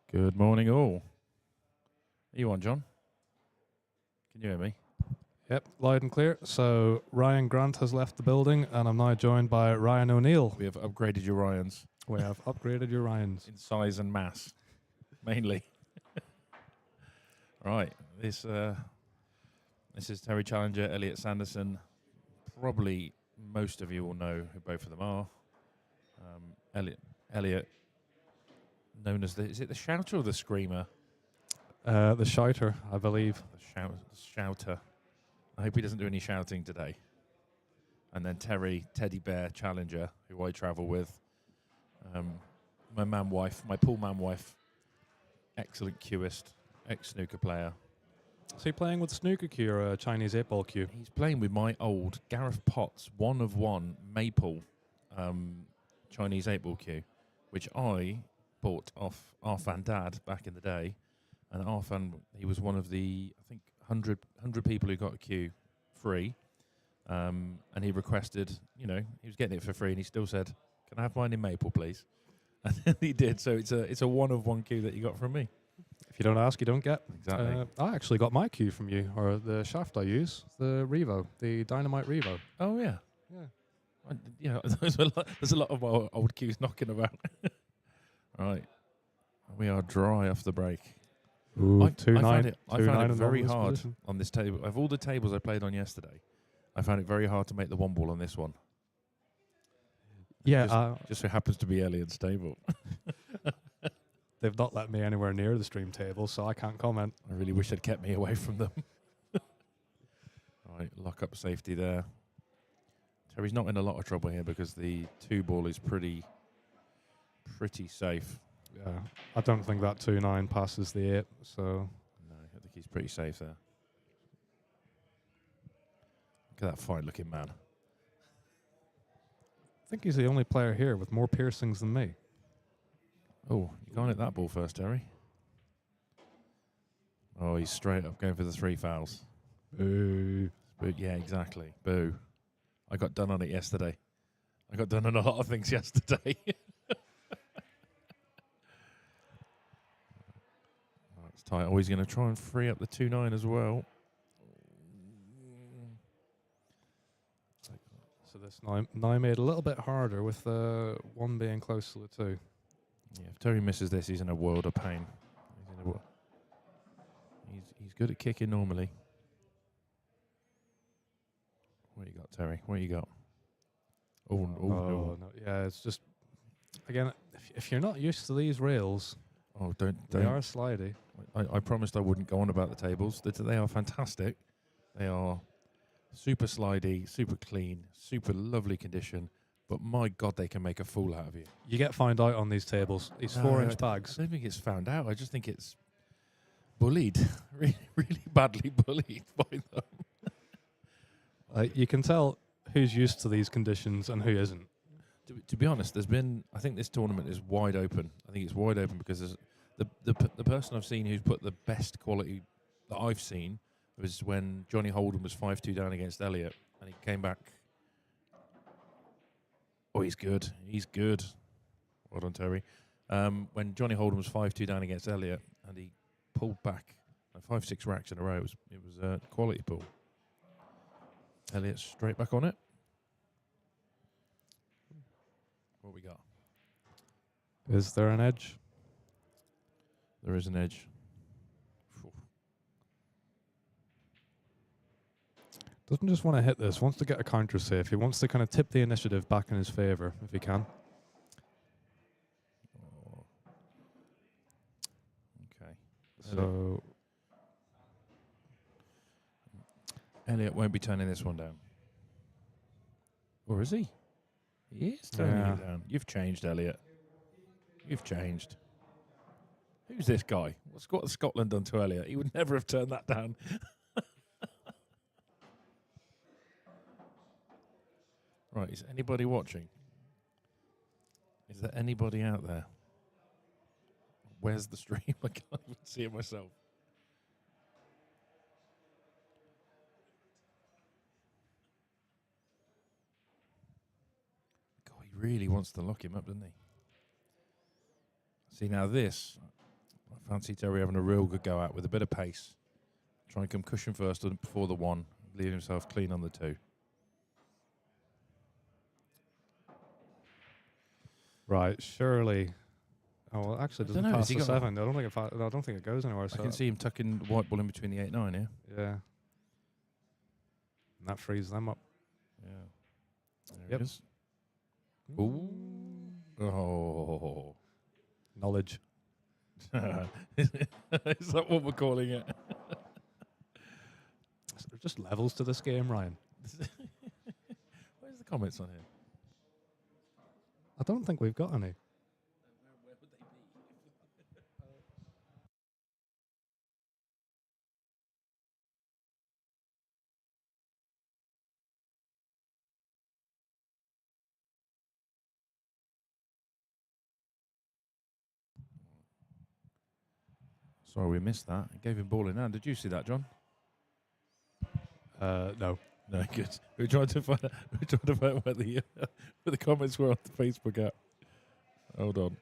Good morning, all. Are you on, John? Can you hear me? Yep, loud and clear. So Ryan Grant has left the building, and I'm now joined by Ryan O'Neill. We have upgraded your Ryans We have upgraded your Ryans. in size and mass, mainly. Right, this is Terry Challenger, Elliot Sanderson. Probably most of you will know who both of them are. Elliot, known as is it the Shouter or the Screamer? The Shouter, I believe. The Shouter. I hope he doesn't do any shouting today. And then Terry, Teddy Bear Challenger, who I travel with. My pool man wife, excellent cueist, ex-snooker player. Is he playing with snooker cue or a Chinese 8-ball cue? He's playing with my old Gareth Potts 1-of-1 maple Chinese 8-ball cue, which I bought off Arfan Dad back in the day. And Arfan, he was one of the, I think, 100 people who got a cue free. And he requested, he was getting it for free, and he still said, "Can I have mine in maple, please?" And then he did. So it's a 1-of-1 cue that you got from me. If you don't ask, you don't get. Exactly. I actually got my cue from you, or the shaft I use, the Revo, the Dynamite Revo. Oh, yeah. Yeah. There's a lot of old cues knocking about. Right. We are dry off the break. Ooh, I found it very in hard position. on this table. Of all the tables I played on yesterday, I found it very hard to make the one ball on this one. Yeah, Just so happens to be Elliot's table. they've not let me anywhere near the stream table, so I can't comment. I really wish they'd kept me away from them. Right, lock up safety there. Terry's not in a lot of trouble here because the 2-ball is pretty safe. Yeah, I don't think that 2-9 passes the 8, so... No, I think he's pretty safe there. Look at that fine-looking man. I think he's the only player here with more piercings than me. Oh, you can't hit that ball first, Terry. Oh, he's straight up going for the 3 fouls. Boo. But yeah, exactly. Boo. I got done on it yesterday. I got done on a lot of things yesterday. That's tight. Oh, he's going to try and free up the 2-9 as well. So this 9 made a little bit harder with 1 being close to the 2. Yeah, if Terry misses this, he's in a world of pain. He's good at kicking normally. What you got, Terry? What you got? No. Yeah, it's just, again, if you're not used to these rails, they are slidey. I promised I wouldn't go on about the tables. They are fantastic. They are super slidey, super clean, super lovely condition. But my God, they can make a fool out of you. You get found out on these tables. These 4-inch bags. I don't think it's found out. I just think it's bullied, really, really badly bullied by them. You can tell who's used to these conditions and who isn't. To be honest, I think this tournament is wide open. I think it's wide open because the person I've seen who's put the best quality that I've seen was when Johnny Holden was 5-2 down against Elliot, and he came back. Oh, he's good. He's good. Well done, Terry. When Johnny Holden was 5-2 down against Elliot, and he pulled back 5-6 racks in a row. It was a quality pull. Elliot straight back on it. What we got? Is there an edge? There is an edge. Doesn't just want to hit this. Wants to get a counter safe. He wants to kind of tip the initiative back in his favour, if he can. Oh. Okay. So Elliot won't be turning this one down. Or is he? He is turning it down. You've changed, Elliot. You've changed. Who's this guy? What has Scotland done to Elliot? He would never have turned that down. Right, is anybody watching? Is there anybody out there? Where's the stream? I can't even see it myself. God, he really wants to lock him up, doesn't he? See, now this, I fancy Terry having a real good go out with a bit of pace. Try and come cushion first before the 1, leave himself clean on the 2. Right, surely. Oh, well, actually, it I doesn't dunno, pass has he the got 7. I don't think it goes anywhere. I So can see him tucking the white ball in between the 8-9 here. yeah. And that frees them up. Yeah. There Yep. it is. Ooh. Oh. Knowledge. Is that what we're calling it? There's just levels to this game, Ryan. Where's the comments on here? I don't think we've got any. Where would they be? Sorry, we missed that. He gave him ball in hand. Did you see that, John? No. No, good. We're trying to find out where the comments were on the Facebook app. Hold on.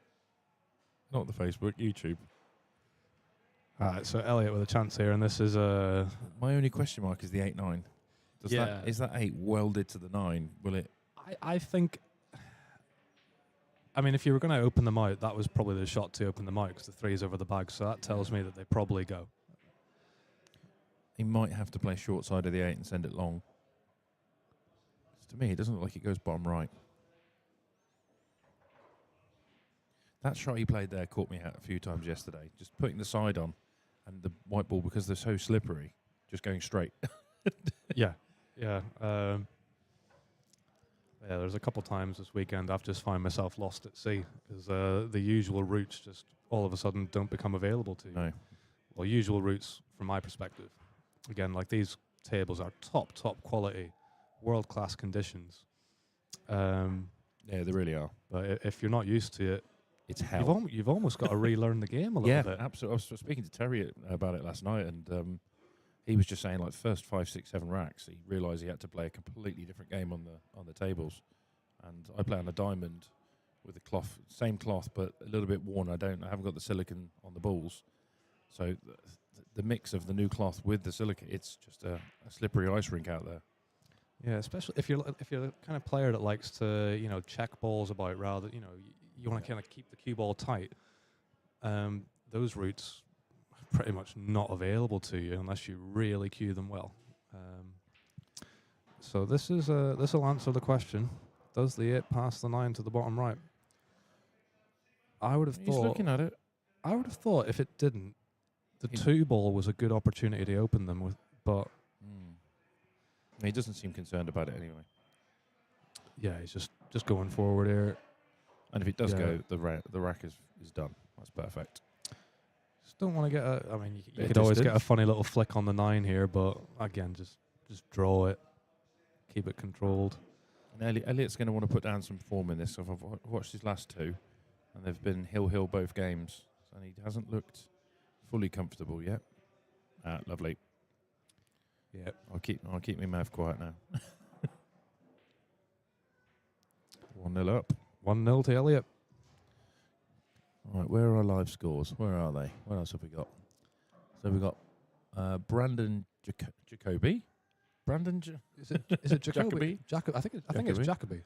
Not the Facebook, YouTube. All right, so Elliot with a chance here, and this is My only question mark is the 8-9. Yeah. Is that 8 welded to the 9? Will it? I think. I mean, if you were going to open them out, that was probably the shot to open them out because the 3's over the bag. So that tells me that they probably go. He might have to play short side of the 8 and send it long. 'Cause to me, it doesn't look like it goes bottom right. That shot he played there caught me out a few times yesterday. Just putting the side on and the white ball, because they're so slippery, just going straight. Yeah. Yeah, there's a couple times this weekend I've just found myself lost at sea because the usual routes just all of a sudden don't become available to you. No. Well, usual routes from my perspective. Again, like these tables are top quality, world-class conditions. Yeah, they really are. But if you're not used to it, It's hell. you've almost got to relearn the game a little Yeah, bit. absolutely. I was speaking to Terry about it last night, and he was just saying, like, first 5, 6, 7 racks, he realised he had to play a completely different game on the tables. And I play on a diamond with the cloth, same cloth, but a little bit worn. I haven't got the silicon on the balls, so the mix of the new cloth with the silicon, it's just a slippery ice rink out there. Yeah, especially if you're the kind of player that likes to check balls about rather you want to kind of keep the cue ball tight. Those routes are pretty much not available to you unless you really cue them well. So this will answer the question: does the 8 pass the 9 to the bottom right? I would have He's thought. looking at it. I would have thought if it didn't, the 2 ball was a good opportunity to open them with, but. He doesn't seem concerned about it anyway. Yeah, he's just going forward here. And if it does Yeah. go, the rack is done. That's perfect. Just don't want to get a. I mean, you Bit could always get a distance. funny little flick on the 9 here, but again, just draw it, keep it controlled. And Elliot's going to want to put down some form in this. So I've watched his last 2, and they've been hill both games, and he hasn't looked fully comfortable yet. Lovely. Yeah, I'll keep my mouth quiet now. 1-0 up. 1-0 to Elliot. All right, where are our live scores? Where are they? What else have we got? So we've got Brandon Jacoby. Is it Jacoby? I think it's Jacoby.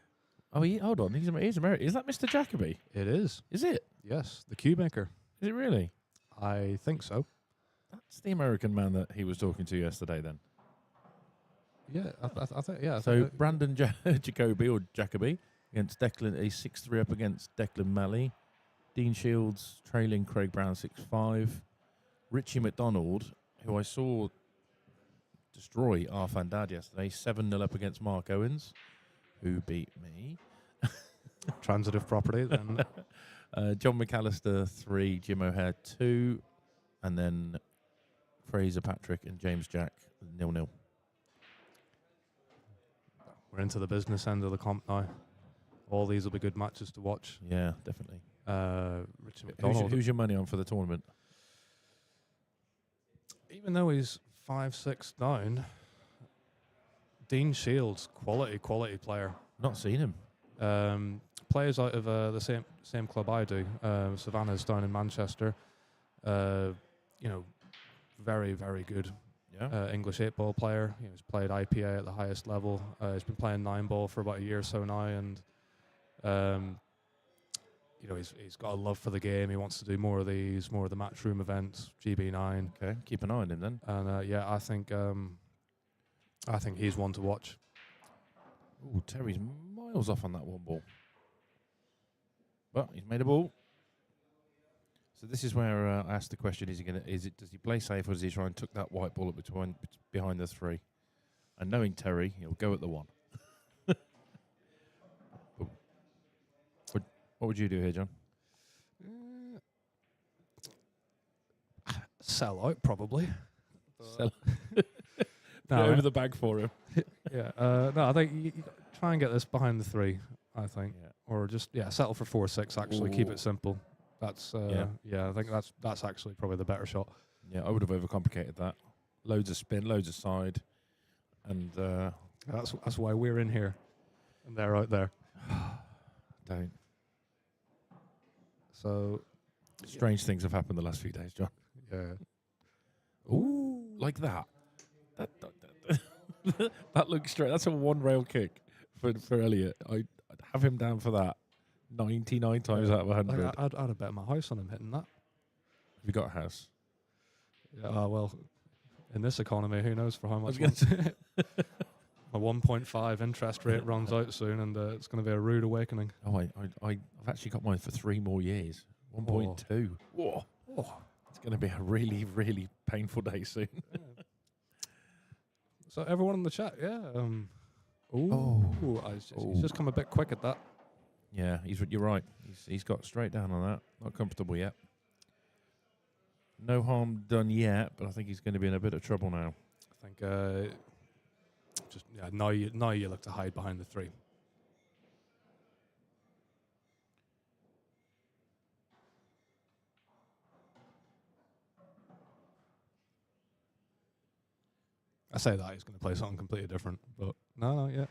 Oh, hold on. He's American. Is that Mr. Jacoby? It is. Is it? Yes, the cue maker. Is it really? I think so. That's the American man that he was talking to yesterday then. Yeah, I think. Yeah. So Brandon Jacoby or Jacoby against Declan. He's 6-3 up against Declan Malley. Dean Shields trailing Craig Brown 6-5. Richie McDonald, who I saw destroy Arfan Dad yesterday, 7-0 up against Mark Owens, who beat me. transitive property. Then John McAllister 3, Jim O'Hare 2, and then Fraser Patrick and James Jack 0-0. we're into the business end of the comp now. All these will be good matches to watch. Yeah, definitely. Richard McDonald, Who's your money on for the tournament? even though he's 5-6 down, Dean Shields, quality player. Not seen him. Players out of the same club I do. Savannah's down in Manchester. You know, very, very good Yeah. English 8-ball player. He's played IPA at the highest level. He's been playing 9-ball for about a year or so now, and you know, he's got a love for the game. He wants to do more of these, more of the matchroom events, GB9. Okay. Keep an eye on him then. And yeah, I think he's one to watch. Ooh, Terry's miles off on that one ball. But he's made a ball. So this is where I asked the question: does he play safe, or does he try and tuck that white ball up behind the 3? And knowing Terry, he'll go at the 1. What would you do here, John? Sell out, probably. Sell No, over the bag for him. yeah. No, I think you try and get this behind the 3. I think, Yeah. or just settle for 4-6. Actually, keep Ooh. it simple. That's I think that's actually probably the better shot. Yeah, I would have overcomplicated that. Loads of spin, loads of side, and That's why we're in here, and they're out there. don't. So Strange things have happened the last few days, John. yeah, Ooh, like that. That looks straight. That's a 1-rail kick for Elliot. I'd have him down for that 99 times out of 100. like I'd have bet my house on him hitting that. Have you got a house? Yeah, well, in this economy, who knows for how much? was My 1.5 interest rate runs out soon, and it's going to be a rude awakening. Oh, I've actually got mine for 3 more years. 1.2. Whoa. Oh. It's going to be a really, really painful day soon. So everyone in the chat, yeah. He's just come a bit quick at that. Yeah, you're right. He's got straight down on that. Not comfortable yet. No harm done yet, but I think he's going to be in a bit of trouble now. I think now you look to hide behind the 3. I say that he's going to play something completely different, but no, yeah,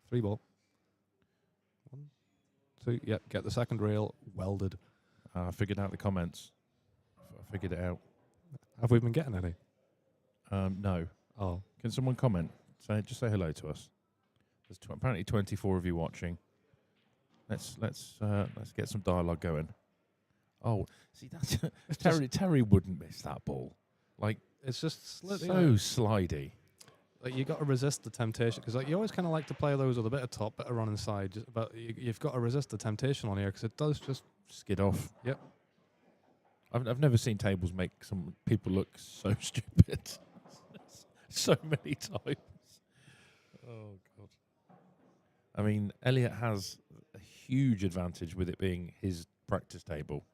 3 ball. 1, 2, yeah, get the second rail welded. I figured out the comments. I figured it out. Have we been getting any? No. Oh, Can someone comment? Just say hello to us. There's apparently 24 of you watching. Let's get some dialogue going. Oh, see, that's Terry wouldn't miss that ball. Like, it's just so slidey. Like, you got to resist the temptation, because like you always kind of like to play those with a bit of top, bit of run inside, but you've got to resist the temptation on here, because it does just Skid off. Yep. I've never seen tables make some people look so stupid so many times. Oh God. I mean, Elliot has a huge advantage with it being his practice table,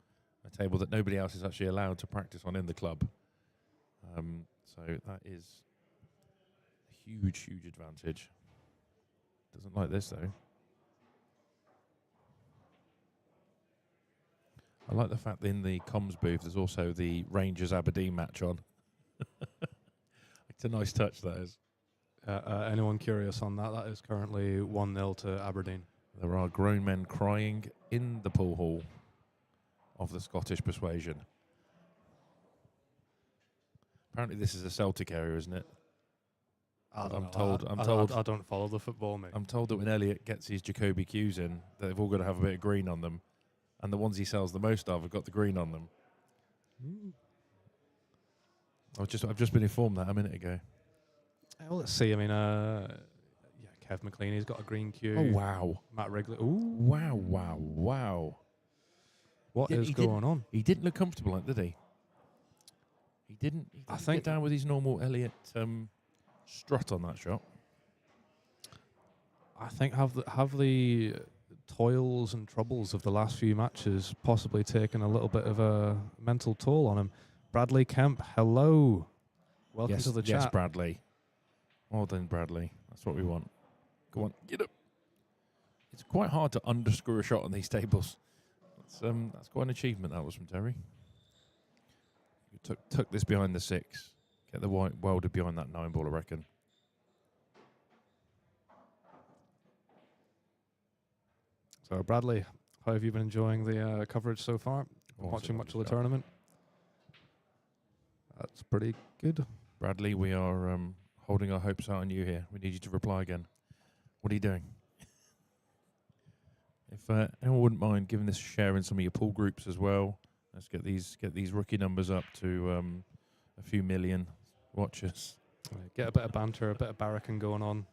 a table that nobody else is actually allowed to practice on in the club. So that is a huge, huge advantage. Doesn't like this though. I like the fact that in the comms booth there's also the Rangers Aberdeen match on. It's a nice touch, that is. anyone curious on that? That is currently 1-0 to Aberdeen. There are grown men crying in the pool hall of the Scottish persuasion. Apparently this is a Celtic area, isn't it? I I'm told. I don't follow the football, mate. I'm told that when Elliot gets his Jacoby Qs in, they've all got to have a bit of green on them. And the ones he sells the most of have got the green on them. I've just been informed that a minute ago. Well, let's see. I mean, Kev McLeany's got a green cue. Oh, wow. Matt Wrigley. Ooh. Wow. What is going on? He didn't look comfortable, did he? He didn't get down with his normal Elliot strut on that shot. I think have the toils and troubles of the last few matches possibly taken a little bit of a mental toll on him. Bradley Kemp, hello. Welcome to the chat. Yes, Bradley. Well done, Bradley. That's what we want. Go on, get up. It's quite hard to underscore a shot on these tables. That's quite an achievement, that was from Terry. You tuck this behind the 6. Get the white welded behind that 9 ball, I reckon. So, Bradley, how have you been enjoying the coverage so far? Watching much of the tournament? That's pretty good. Bradley, we are holding our hopes out on you here. We need you to reply again. What are you doing? If anyone wouldn't mind giving this a share in some of your pool groups as well, let's get these rookie numbers up to a few million watchers. Get a bit of banter, a bit of barracking going on.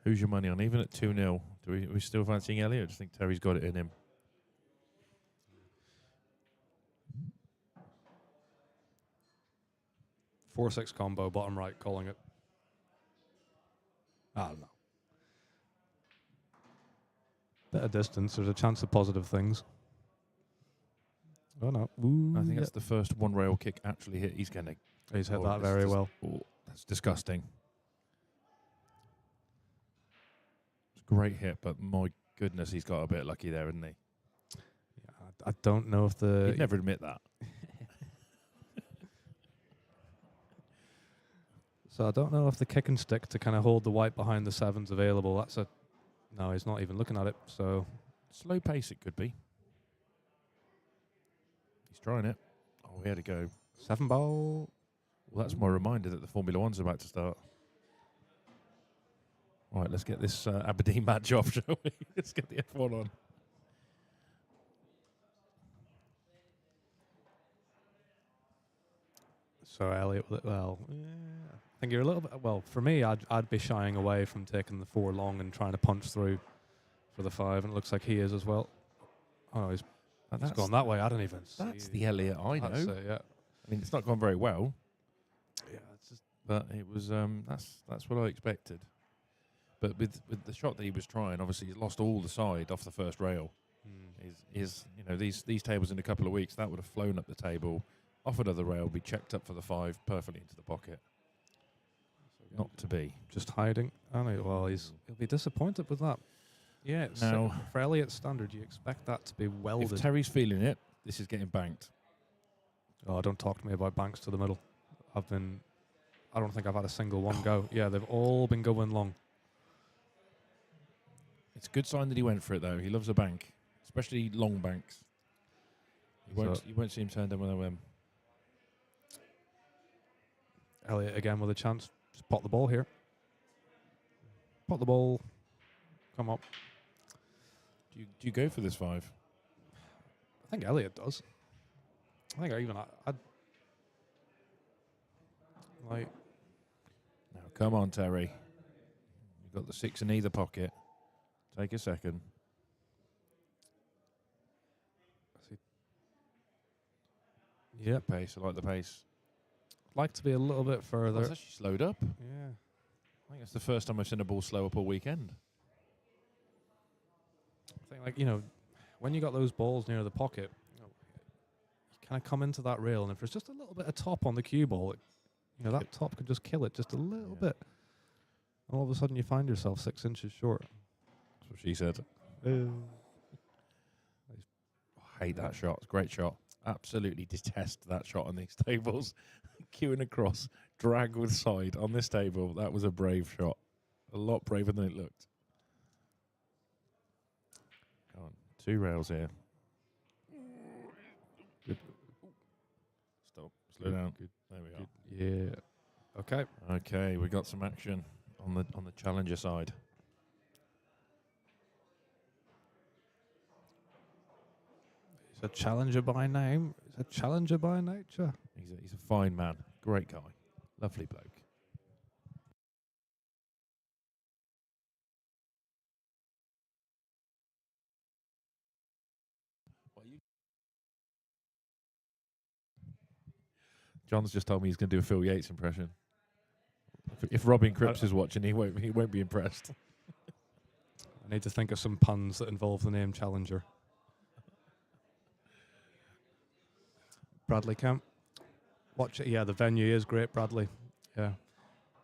Who's your money on? Even at 2-0, are we still fancying Elliot? I just think Terry's got it in him. 4-6 combo, bottom right, calling it. I don't know. Bit of distance. There's a chance of positive things. Oh no! Ooh, I think that's the first one rail kick actually hit. He's hit that very well. Oh, that's disgusting. It's a great hit, but my goodness, he's got a bit lucky there, isn't he? Yeah, I don't know if the... He'd never admit that. So I don't know if the kick and stick to kind of hold the white behind the seven's available. That's a... No, he's not even looking at it, so... Slow pace it could be. He's trying it. Oh, he had to go. 7 ball. Well, that's my reminder that the Formula One's about to start. All right, let's get this Aberdeen match off, shall we? Let's get the F1 on. So Elliot, well, yeah, I think you're a little bit... Well, for me, I'd be shying away from taking the 4 long and trying to punch through for the 5, and it looks like he is as well. Oh, he's gone that way. I don't even see. That's the Elliot I know. Yeah. I mean, it's not gone very well. Yeah, it's just... But it was that's what I expected. But with the shot that he was trying, obviously he's lost all the side off the first rail. Is you know, these tables in a couple of weeks, that would have flown up the table, off another rail, be checked up for the 5, perfectly into the pocket. Not to be. Just hiding. I know. Well, he'll be disappointed with that. Yeah. Now, for Elliot's standard, you expect that to be welded. If Terry's feeling it, this is getting banked. Oh, don't talk to me about banks to the middle. I don't think I've had a single one go. Yeah, they've all been going long. It's a good sign that he went for it, though. He loves a bank, especially long banks. You won't see him turn down one of them. Elliot again with a chance. Just pot the ball here. Pot the ball. Come up. Do you go for this 5? I think Elliot does. I think I'd like... Now, come on, Terry. You've got the 6 in either pocket. Take a second. Yeah, Pace. I like the pace. I'd like to be a little bit further. It's actually slowed up. Yeah. I think it's the first time I've seen a ball slow up all weekend. I think, like, you know, when you got those balls near the pocket, you kind of come into that rail, and if there's just a little bit of top on the cue ball, that top could just kill it just a little bit. And all of a sudden you find yourself 6 inches short. That's what she said. I hate that shot. It's a great shot. Absolutely detest that shot on these tables. Queuing across, drag with side on this table. That was a brave shot. A lot braver than it looked. Come on, 2 rails here. Good. Stop. Slow down. Good. There we are. Yeah. Okay. Okay, we got some action on the challenger side. He's a challenger by name. He's a challenger by nature. He's a fine man. Great guy. Lovely bloke. John's just told me he's going to do a Phil Yates impression. If Robin Cripps is watching, he won't be impressed. I need to think of some puns that involve the name Challenger. Bradley Camp. Watch it. Yeah, the venue is great, Bradley. Yeah.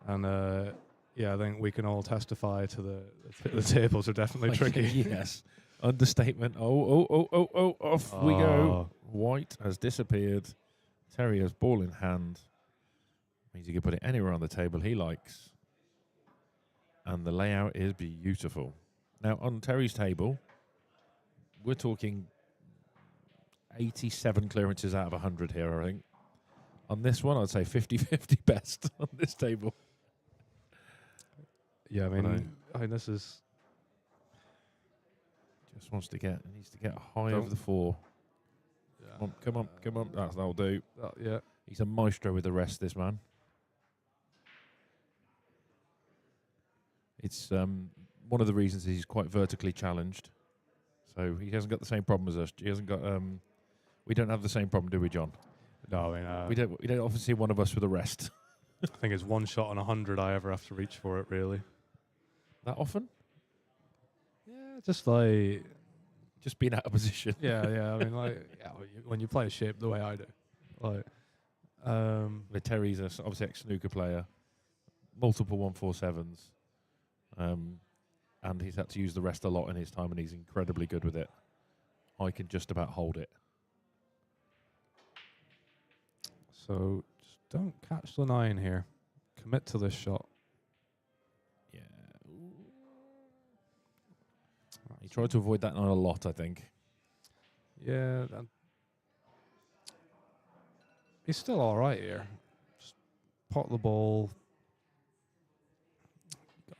And, I think we can all testify to the tables are definitely tricky. Yes. Understatement. Oh, off we go. White has disappeared. Terry has ball in hand. Means he can put it anywhere on the table he likes. And the layout is beautiful. Now, on Terry's table, we're talking 87 clearances out of 100 here, I think. On this one, I'd say 50-50 best on this table. Yeah, I mean, this is... Just wants to get, needs to get high Don't- over the 4. Yeah. Come on. That'll do. Yeah. He's a maestro with the rest, this man. It's one of the reasons he's quite vertically challenged. So he hasn't got the same problem as us. He hasn't got. We don't have the same problem, do we, John? No, I mean... We don't often see one of us with a rest. I think it's 1 shot on 100 I ever have to reach for it, really. That often? Yeah, just like... Just being out of position. yeah. I mean, like, yeah, when you play a shape the way I do. Like... Terry's obviously ex-snooker player. Multiple 147s. And he's had to use the rest a lot in his time, and he's incredibly good with it. I can just about hold it. So just don't catch the 9 here. Commit to this shot. Yeah. He tried to avoid that 9 a lot, I think. Yeah. He's still all right here. Just pot the ball.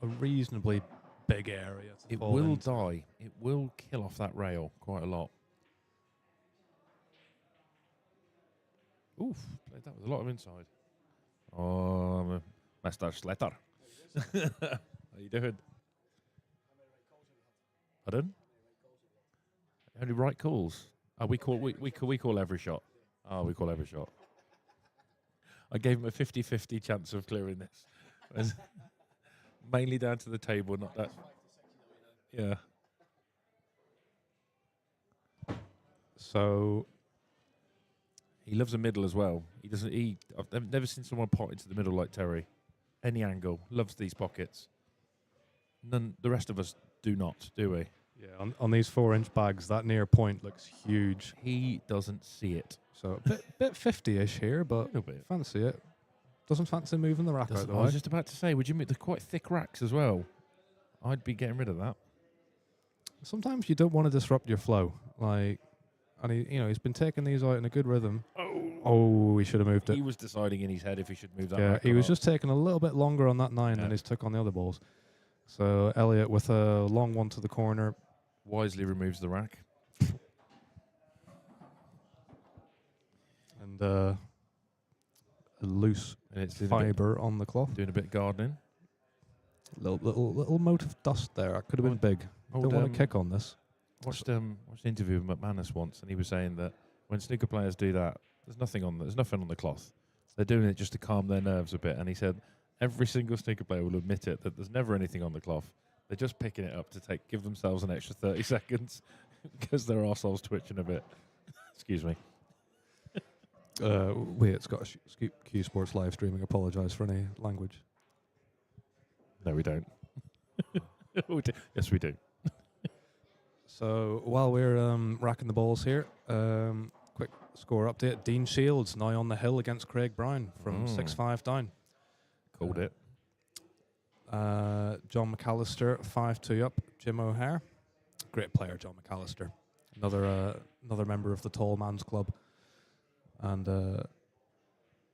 Got a reasonably big area to It fall will into. die. It will kill off that rail quite a lot. Oof, played that with a lot of inside. Oh, Mr. Sletter. How you doing? Pardon? Only right calls. Oh, we call every shot. Oh, we call every shot. I gave him a 50-50 chance of clearing this. Mainly down to the table, not that. Yeah. So He loves a middle as well. He doesn't. I've never seen someone pot into the middle like Terry. Any angle, loves these pockets. None. The rest of us do not, do we? yeah, on these 4-inch bags, that near point looks huge. He doesn't see it. So a bit 50-ish here, A but little bit. fancy it. Doesn't fancy moving the rack out the I way. was just about to say, would you make the quite thick racks as well? I'd be getting rid of that. Sometimes you don't want to disrupt your flow. Like, and he's been taking these out in a good rhythm. Oh, he should have moved it. He was deciding in his head if he should move that. Yeah, rack he or was not. just taking a little bit longer on that 9 than Yeah. he's took on the other balls. So Elliot with a long one to the corner. Wisely removes the rack. And a loose And it's doing fibre on the cloth. a bit of gardening. Little mote of dust there. That could have been big. Don't want to kick on this. Watched an interview with McManus once, and he was saying that when snooker players do that, there's nothing on the cloth. They're doing it just to calm their nerves a bit. And he said every single snooker player will admit it that there's never anything on the cloth. They're just picking it up to give themselves an extra 30 seconds because their arseholes twitching a bit. Excuse me. Wait, Scottish Q Sports live streaming. Apologise for any language. No, we don't. Yes, we do. So while we're racking the balls here, quick score update. Dean Shields now on the hill against Craig Brown from 6-5 down. Called it. John McAllister 5-2 up. Jim O'Hare, great player. John McAllister, another member of the Tall Man's Club. And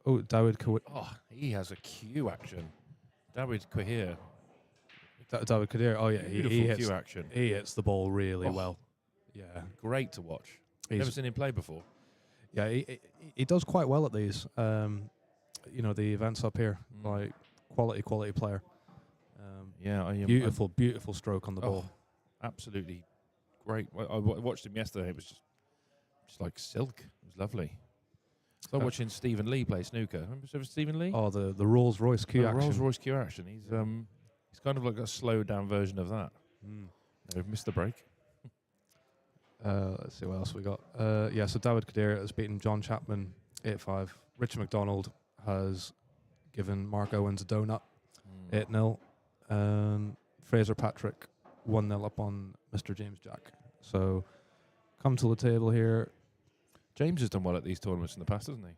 Dawid Kawir. Oh, he has a Q action. Dawid Kawir. Dawid Kadir. Oh yeah, he hits. Q action. He hits the ball really Oh. well. Yeah, Great to watch. he's, Never seen him play before. yeah, he does quite well at these. The events up here, like quality player. Yeah, I am. Beautiful stroke on the ball. Absolutely great. I watched him yesterday. It was just like silk. It was lovely. It's like watching Stephen Lee play snooker. Remember Stephen Lee? Oh, the Rolls Royce Q action. Rolls Royce Q action. He's kind of like a slowed down version of that. No, missed the break. Let's see what else we got. So Dawid Kadir has beaten John Chapman 8-5. Richard McDonald has given Mark Owens a donut 8-0. And Fraser Patrick 1-0 up on Mr. James Jack. So come to the table here. James has done well at these tournaments in the past, hasn't he?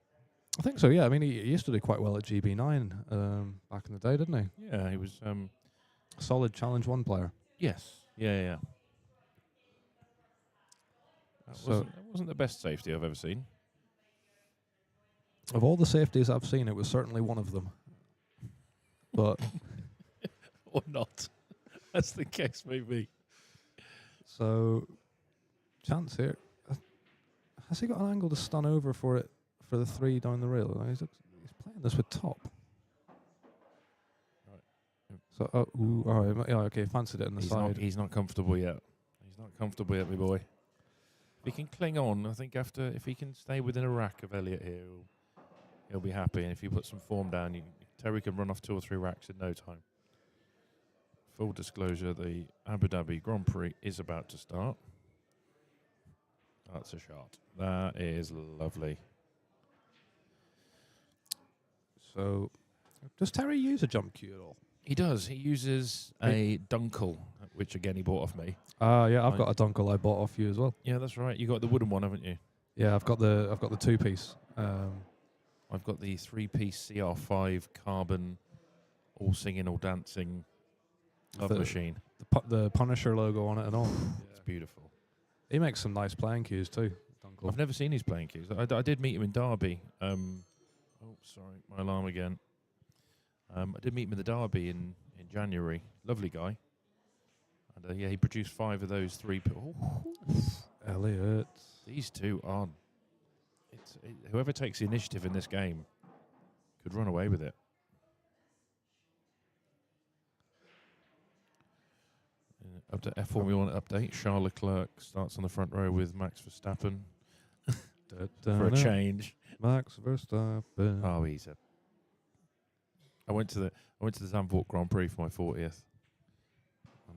I think so, yeah. I mean, he used to do quite well at GB9 back in the day, didn't he? Yeah, he was. Solid Challenge 1 player. Yes. Yeah. That wasn't the best safety I've ever seen. Of all the safeties I've seen, it was certainly one of them. But Or not. That's the case, maybe. so, chance here. Has he got an angle to stun over for it for the 3 down the rail? He's playing this with top. Right. So, all right, yeah, okay, fancied it in the side. He's not comfortable yet. He's not comfortable yet, my boy. If he can cling on, I think if he can stay within a rack of Elliot here, he'll be happy. And if you put some form down, Terry can run off 2 or 3 racks in no time. Full disclosure, the Abu Dhabi Grand Prix is about to start. That's a shot. That is lovely. So, does Terry use a jump cue at all? He does. He uses a dunkel, which again he bought off me. Yeah, I've got a dunkel I bought off you as well. Yeah, that's right. You got the wooden one, haven't you? Yeah, I've got the 2-piece. I've got the 3-piece CR5 carbon, all singing, all dancing, love machine. The Punisher logo on it and all. It's beautiful. He makes some nice playing cues too. Dunkel. I've never seen his playing cues. I did meet him in Derby. Oh, sorry, my alarm again. I did meet him in the Derby in January. Lovely guy. And yeah, he produced 5 of those 3. Elliot. These two are. Whoever takes the initiative in this game could run away with it. Formula 1 update. Charles Leclerc starts on the front row with Max Verstappen for a change. Max Verstappen. Oh, I went to the Zandvoort Grand Prix for my 40th,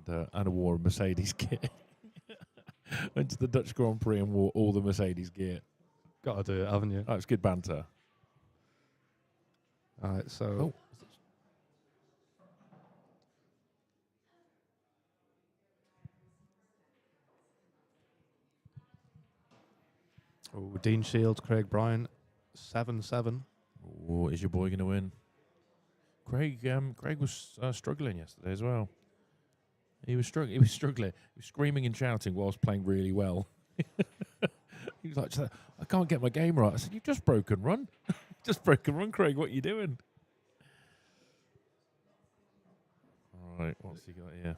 and Anna wore a Mercedes kit. Went to the Dutch Grand Prix and wore all the Mercedes gear. Got to do it, haven't you? That was good banter. All right, so. Oh. Dean Shields, Craig Bryan, 7-7. Oh, is your boy going to win? Craig was struggling yesterday as well. He was struggling. He was screaming and shouting whilst playing really well. He was like, I can't get my game right. I said, you've just broken run. Just broken run, Craig. What are you doing? All right, what's he got here?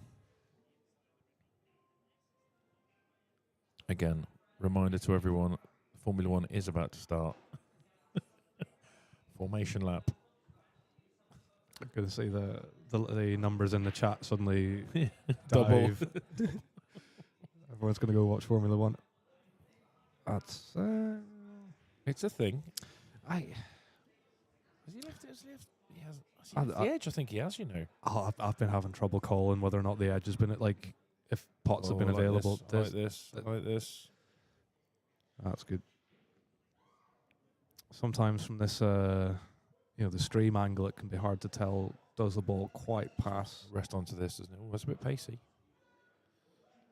Again, reminder to everyone, Formula 1 is about to start. Formation lap. I'm going to see the numbers in the chat suddenly Double. dive. Everyone's going to go watch Formula 1. That's It's a thing. I. Has he left? He has. Has he left the edge? I think he has. You know. I've been having trouble calling whether or not the edge has been if pots have been available. Like this. That's good. Sometimes from this, the stream angle, it can be hard to tell. Does the ball quite pass? Rest onto this, isn't it? Oh, that's a bit pacey.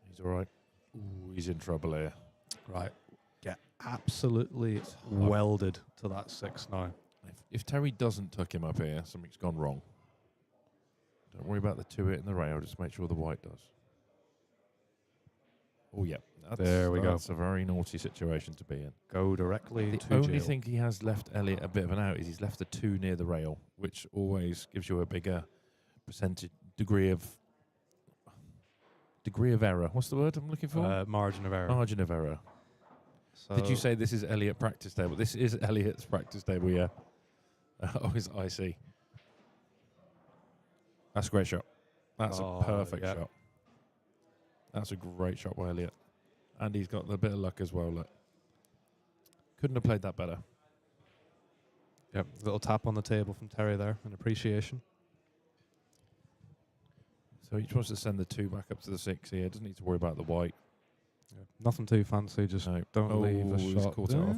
He's all right. Ooh, he's in trouble here. Right. Get absolutely welded to that 6 now. If Terry doesn't tuck him up here, something's gone wrong. Don't worry about the 2-hit and the rail. Just make sure the white does. Oh, yeah. There we go. That's a very naughty situation to be in. Go directly to The only jail. thing he has left Elliot a bit of an out is he's left the 2 near the rail, which always gives you a bigger degree of error. What's the word I'm looking for? Margin of error. Margin of error. So Did you say this is Elliot practice table? This is Elliot's practice table, yeah. It's icy. That's a great shot. That's a perfect shot. That's a great shot by Elliot. And he's got a bit of luck as well. Look. Couldn't have played that better. Yep, little tap on the table from Terry there, an appreciation. So he just wants to send the 2 back up to the 6 here. Doesn't need to worry about the white. Yeah, nothing too fancy, just don't leave a he's shot. caught it off.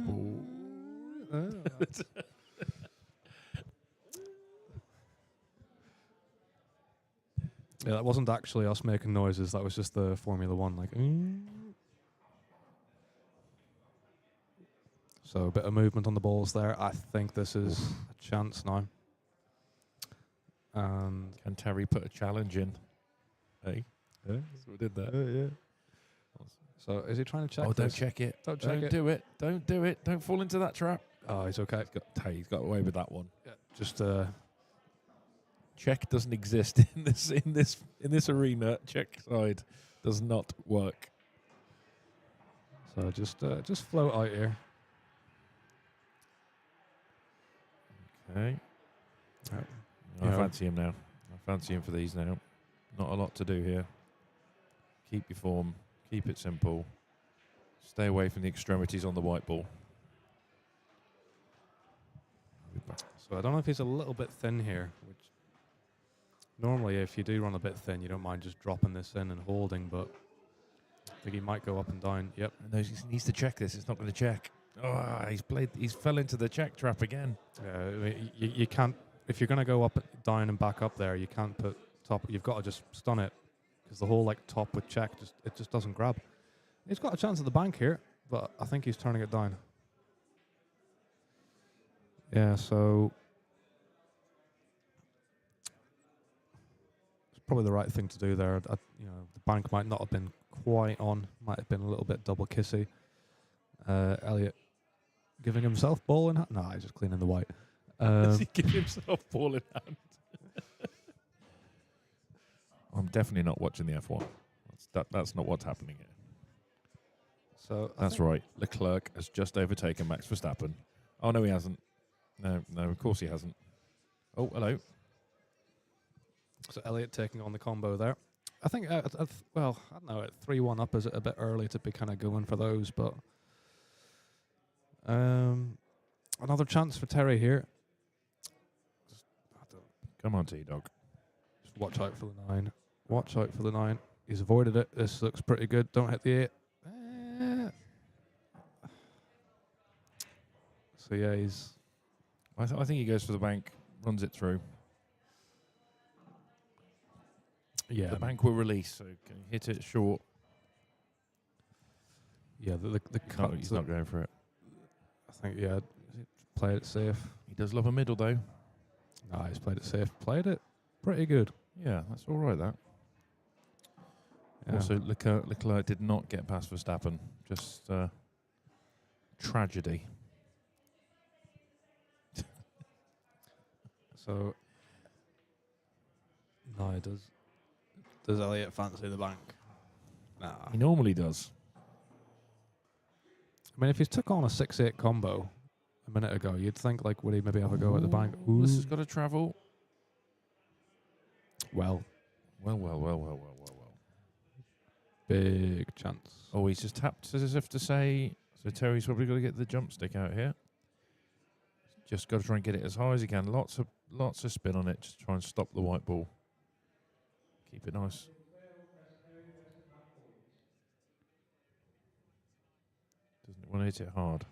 Yeah, that wasn't actually us making noises. That was just the Formula 1, like. So a bit of movement on the balls there. I think this is a chance now. And Can Terry put a challenge in? Hey, yeah, so we did that. yeah. So is he trying to check? Oh, don't this? check it. Don't check it. do it. Don't do it. Don't fall into that trap. Oh, he's okay. He's got away with that one. Yeah, just Check doesn't exist in this arena. Check side does not work. so just float out here. Okay. Right. I You know. fancy him now. I fancy him for these now. Not a lot to do here. Keep your form. Keep it simple. Stay away from the extremities on the white ball. So I don't know if he's a little bit thin here, which normally if you do run a bit thin, you don't mind just dropping this in and holding, but I think he might go up and down. Yep. No, he needs to check this. It's not going to check. Oh, he's fell into the check trap again. I mean, you can't, if you're going to go up, down and back up there, you can't put top, you've got to just stun it, because the whole like top with check, it just doesn't grab. He's got a chance at the bank here, but I think he's turning it down. Yeah, so it's probably the right thing to do there. The bank might not have been quite on, might have been a little bit double kissy. Elliot giving himself ball in hand. No, he's just cleaning the white. Does he give himself ball in hand? I'm definitely not watching the F1. That's not what's happening here. So that's right. Leclerc has just overtaken Max Verstappen. Oh, no, he hasn't. No, of course he hasn't. Oh, hello. So Elliot taking on the combo there. I think, I don't know, at 3-1 up is it a bit early to be kind of going for those, but another chance for Terry here. Come on, T-Dog. Just watch out for the 9. Watch out for the 9. He's avoided it. This looks pretty good. Don't hit the 8. So yeah, he's... I think he goes for the bank, runs it through. Yeah, the bank will release, so can you hit it short? Yeah, the cut. He's not going for it. I think, yeah, played it safe. He does love a middle, though. No, he's played it safe. Played it pretty good. Yeah, that's all right, that. Yeah. Also, Leclerc did not get past Verstappen. Just tragedy. So, no, does Elliot fancy the bank? Nah. He normally does. I mean, if he's took on a 6-8 combo a minute ago, you'd think, like, would he maybe have a go at the bank? Ooh. This has got to travel. Well. Big chance. Oh, he's just tapped as if to say, so Terry's probably got to get the jump stick out here. Just got to try and get it as high as he can. Lots of spin on it. Just try and stop the white ball. Keep it nice. Doesn't want to hit it hard.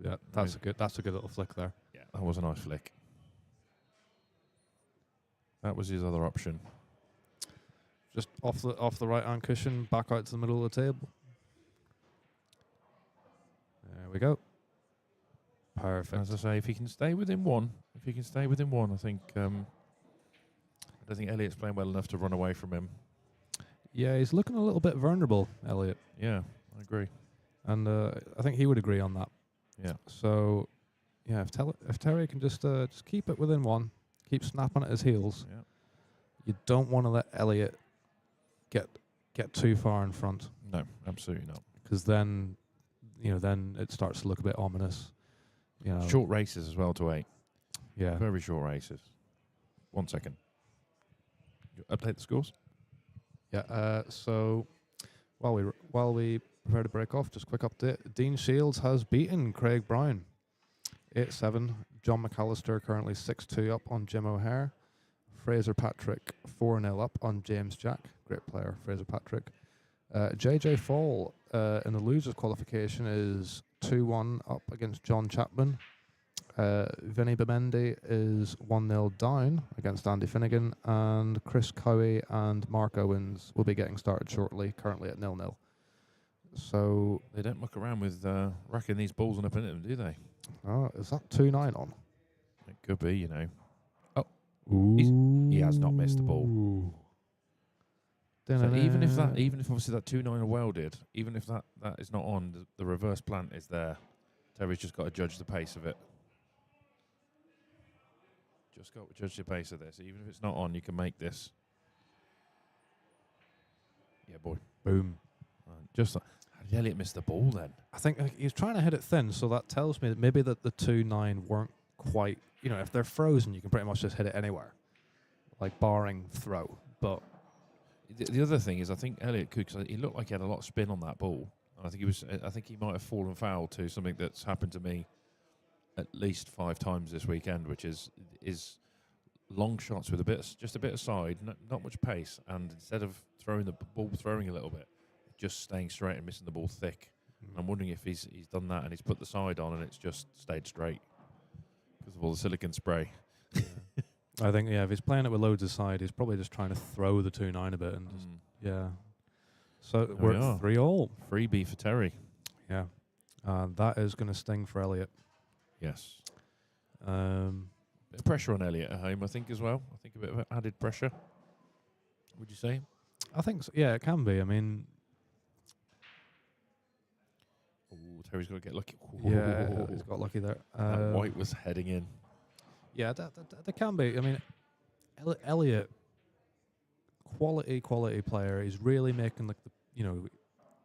Yeah, that's a good little flick there. Yeah, that was a nice flick. That was his other option. Just off the right hand cushion, back out to the middle of the table. There we go. Perfect. As I say, if he can stay within one, I think I don't think Elliot's playing well enough to run away from him. Yeah, he's looking a little bit vulnerable, Elliot. Yeah, I agree. And I think he would agree on that. Yeah. So, yeah, if Terry can just keep it within one, keep snapping at his heels, Yeah. you don't want to let Elliot get too far in front. No, absolutely not. Because then it starts to look a bit ominous. Short races as well to 8. Yeah. Very short races. 1 second. Update the scores. Yeah. So while we prepare to break off, just quick update. Dean Shields has beaten Craig Brown 8-7. John McAllister currently 6-2 up on Jim O'Hare. Fraser Patrick 4-0 up on James Jack. Great player, Fraser Patrick. JJ Fall in the losers qualification is 2-1 up against John Chapman. Vinny Bemendi is 1-0 down against Andy Finnegan, and Chris Cowie and Mark Owens will be getting started shortly, currently at 0-0. So They don't muck around with racking these balls on up in them, do they? is that 2-9 on? It could be, you know. Ooh. He has not missed the ball. So even if obviously that 2-9 are welded, even if that is not on, the reverse plant is there Terry's just got to judge the pace of it. Just got to judge the pace of this. Even if it's not on, you can make this. Yeah, boy. Boom. Just like, how did Elliot miss the ball then? I think he was trying to hit it thin, so that tells me that maybe that the 2-9 weren't quite. If they're frozen, you can pretty much just hit it anywhere, like barring throw. But the other thing is, I think Elliot Cooks, he looked like he had a lot of spin on that ball. And I think he might have fallen foul to something that's happened to me at least 5 times this weekend, which is long shots with just a bit of side, not much pace, and instead of throwing the ball a little bit, just staying straight and missing the ball thick. I'm wondering if he's done that and he's put the side on and it's just stayed straight because of all the silicon spray. Yeah. I think if he's playing it with loads of side, he's probably just trying to throw the 2-9 a bit and just So There we're we are. at 3-all. Freebie for Terry. Yeah, that is going to sting for Elliot. Yes. Bit Bit of pressure on Elliot at home, I think, as well. I think a bit of added pressure. Would you say? I think so. Yeah, it can be. I mean, Terry's got to get lucky. yeah, he's got lucky there. That white was heading in. Yeah, that can be. I mean, Elliot, quality player. He's really making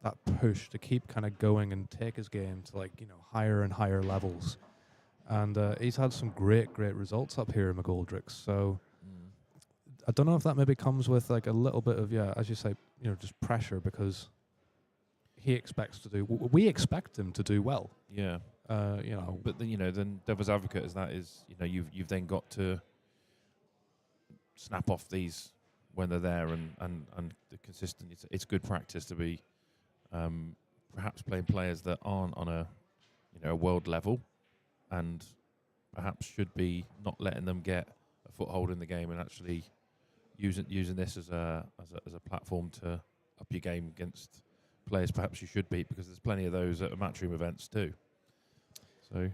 that push to keep kind of going and take his game to higher and higher levels. And he's had some great results up here in McGoldrick's. So I don't know if that maybe comes with a little bit of, as you say, just pressure because he expects to do. We expect him to do well. Yeah. But then devil's advocate is you've then got to snap off these when they're there and the consistent. It's good practice to be perhaps playing players that aren't on a world level, and perhaps should be not letting them get a foothold in the game and actually using this as a platform to up your game against players perhaps you should beat, because there's plenty of those at matchroom events too. So,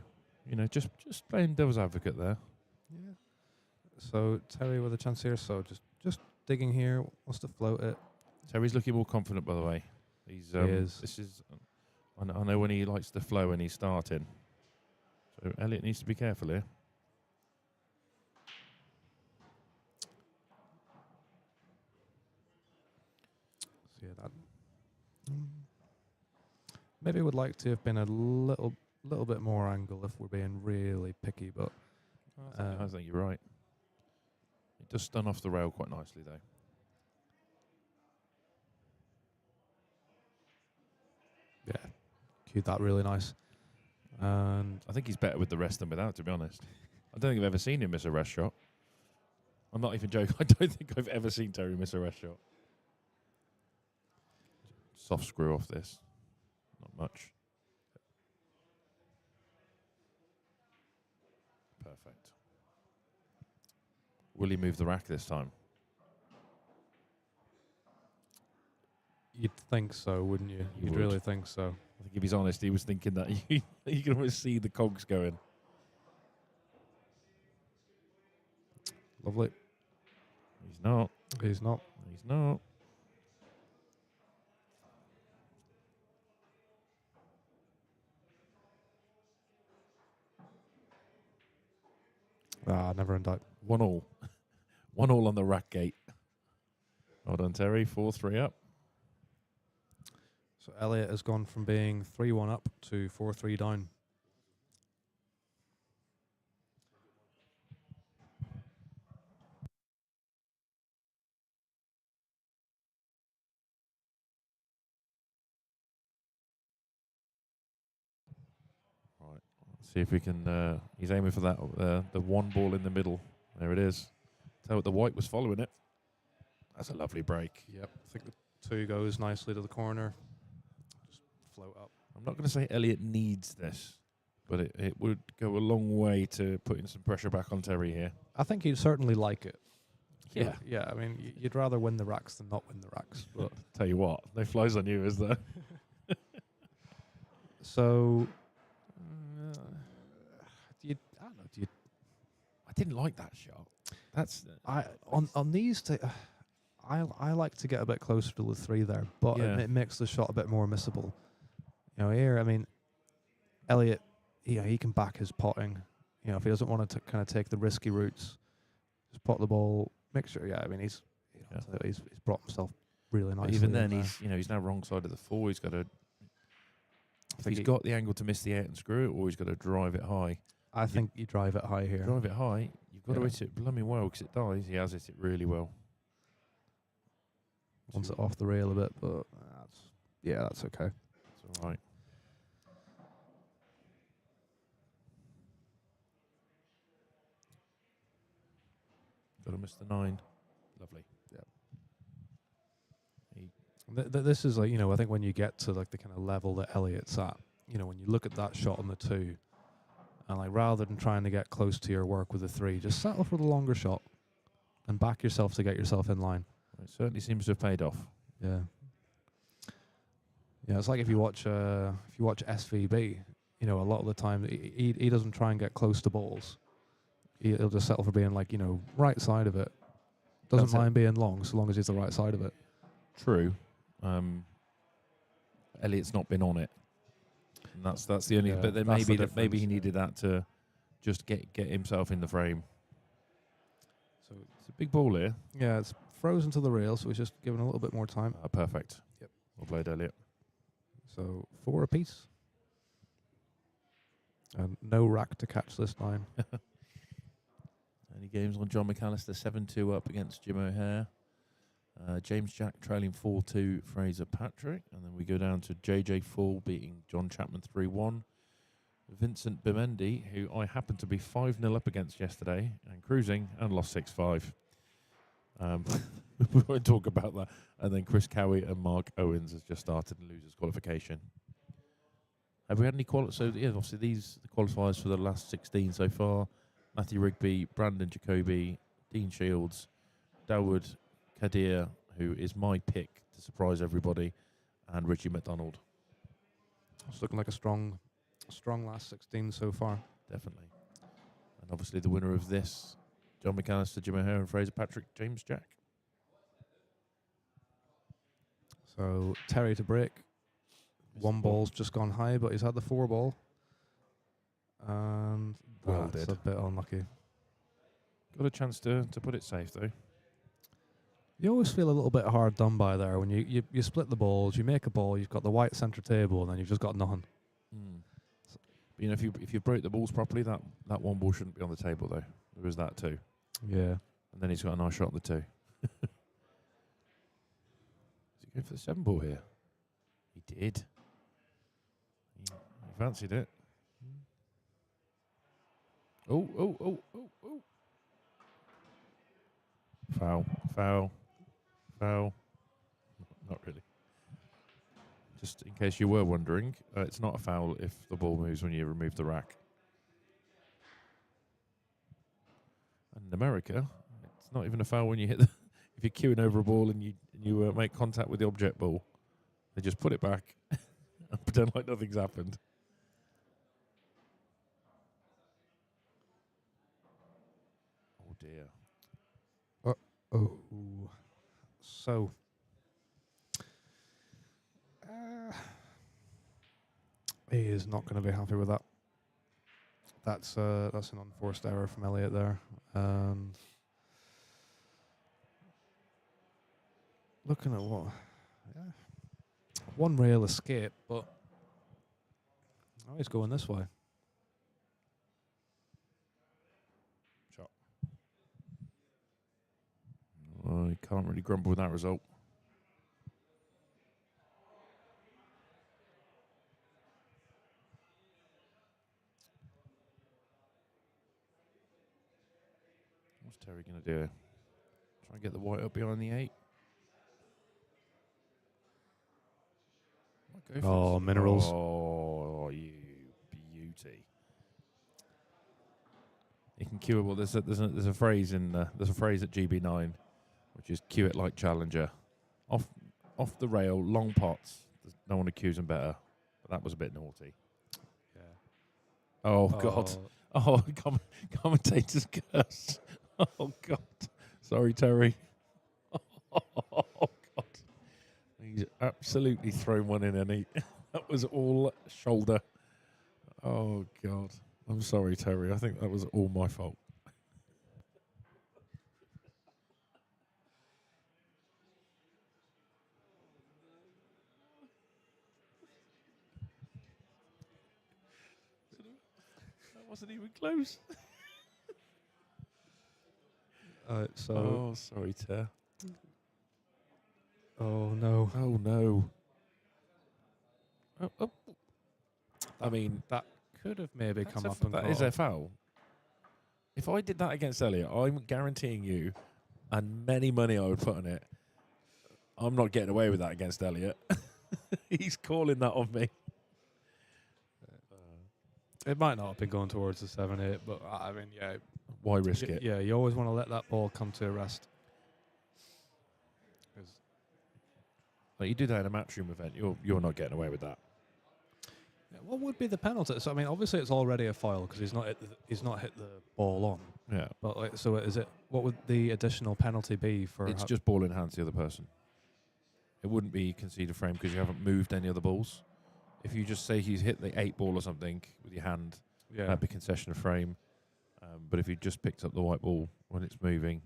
just playing devil's advocate there. Yeah. So Terry with a chance here. So just digging here, wants to float it. Terry's looking more confident, by the way. He's He is. This is. I know when he likes to flow when he's starting. So Elliot needs to be careful here. So yeah, that. Maybe would like to have been a little bit more angle if we're being really picky, but I think you're right. It does stun off the rail quite nicely, though. yeah, cued that really nice. And I think he's better with the rest than without, to be honest. I don't think I've ever seen him miss a rest shot. I'm not even joking. I don't think I've ever seen Terry miss a rest shot. Soft screw off this. Not much. Perfect. Will he move the rack this time? you'd think so, wouldn't you? You You'd would. really think so. I think if he's honest, he was thinking that you can almost see the cogs going. Lovely. He's not. He's not. He's not. Never in doubt. 1-1. 1-1 on the rack gate. Well done, Terry. 4-3 up. So Elliot has gone from being 3-1 up to 4-3 down. Right. Let's see if we can. He's aiming for that. The one ball in the middle. There it is. Tell what the white was following it. That's a lovely break. Yep. I think the two goes nicely to the corner. Just float up. I'm not going to say Elliot needs this, but it would go a long way to putting some pressure back on Terry here. I think he'd certainly like it. Yeah. Yeah, I mean, you'd rather win the racks than not win the racks. But Tell you what, no flies on you, is there? so, I didn't like that shot. That's on these I like to get a bit closer to the three there, but Yeah. it makes the shot a bit more missable. You know, here, I mean, Elliot he can back his potting. You know, if he doesn't want to kind of take the risky routes, just pot the ball. Make sure, I mean, he's brought himself really nicely. But even then, he's now wrong side of the 4. He's got to. If he's got the angle to miss the 8 and screw it, or he's got to drive it high. I think you drive it high here. Drive it high. You've got to hit it blooming well because it dies. He has hit it really well. Wants it off the rail a bit, but that's okay. It's all right. Got to miss the 9. Lovely. This is like, I think when you get to like the kind of level that Elliott's at, when you look at that shot on the 2, and like rather than trying to get close to your work with the 3, just settle for the longer shot and back yourself to get yourself in line. It certainly seems to have paid off. Yeah. Yeah, it's like if you watch SVB, a lot of the time he doesn't try and get close to balls. He'll just settle for being like, right side of it. Doesn't mind being long so long as he's the right side of it. True. Elliott's not been on it. And that's the only. But then maybe he needed that to just get himself in the frame. So it's a big ball here. Yeah, it's frozen to the rail, so he's just given a little bit more time. Perfect. Yep. Well played, Elliott. So 4 apiece. And no rack to catch this time. Any games on John McAllister, 7-2 up against Jim O'Hare. James Jack trailing 4-2 Fraser Patrick. And then we go down to JJ Full beating John Chapman 3-1. Vincent Bimendi, who I happened to be 5-0 up against yesterday and cruising and lost 6-5. We won't talk about that. And then Chris Cowie and Mark Owens has just started in losers qualification. Have we had any obviously these the qualifiers for the last 16 so far. Matthew Rigby, Brandon Jacoby, Dean Shields, Dawood Kadir, who is my pick to surprise everybody, and Richie McDonald. It's looking like a strong last 16 so far. Definitely. And obviously the winner of this, John McAllister, Jim O'Hare and Fraser Patrick, James Jack. So Terry to break. One ball's just gone high, but he's had the 4 ball. And that's a bit unlucky. Got a chance to put it safe though. You always feel a little bit hard done by there when you split the balls, you make a ball, you've got the white centre table, and then you've just got nothing. But if you broke the balls properly, that one ball shouldn't be on the table though. There is that too. Yeah. And then he's got a nice shot on the 2. Is he going for the 7 ball here? He did. He fancied it. Oh. Foul. Not really. Just in case you were wondering, it's not a foul if the ball moves when you remove the rack. And in America, it's not even a foul when you hit if you're queuing over a ball and you make contact with the object ball. They just put it back and pretend like nothing's happened. Oh dear. Oh. So. He is not going to be happy with that. That's an unforced error from Elliott there. And looking at what? Yeah. One rail escape, but now he's going this way. Shot. Well, you can't really grumble with that result. What's Terry going to do? Try and get the white up behind the 8. Oh, minerals. Oh, you beauty. You can cue it. Well, there's a phrase at GB9, which is cue it like challenger. Off the rail, long pots. There's no one accues them better. But that was a bit naughty. Yeah. Oh God. Oh, commentator's curse. Oh God. Sorry, Terry. Oh God. He's absolutely thrown one in, and that was all shoulder. Oh, God. I'm sorry, Terry. I think that was all my fault. That wasn't even close. So. Oh, sorry, Ter. Oh no. Oh, no. Oh. I mean, that could have maybe come up and that caught is a up. foul. If I did that against Elliot, I'm guaranteeing you, and many money I would put on it, I'm not getting away with that against Elliot. He's calling that of me. It might not have been going towards the 7-8, but I mean, yeah. Why risk it? Yeah, you always want to let that ball come to a rest. Like, you do that in a matchroom event, you're not getting away with that. Yeah, what would be the penalty? So I mean, obviously it's already a foul because he's not hit the ball on. Yeah. But like, so is it? What would the additional penalty be for? It's just ball in hands the other person. It wouldn't be conceded frame because you haven't moved any other balls. If you just say he's hit the 8 ball or something with your hand, that'd be concession of frame. But if you just picked up the white ball when it's moving,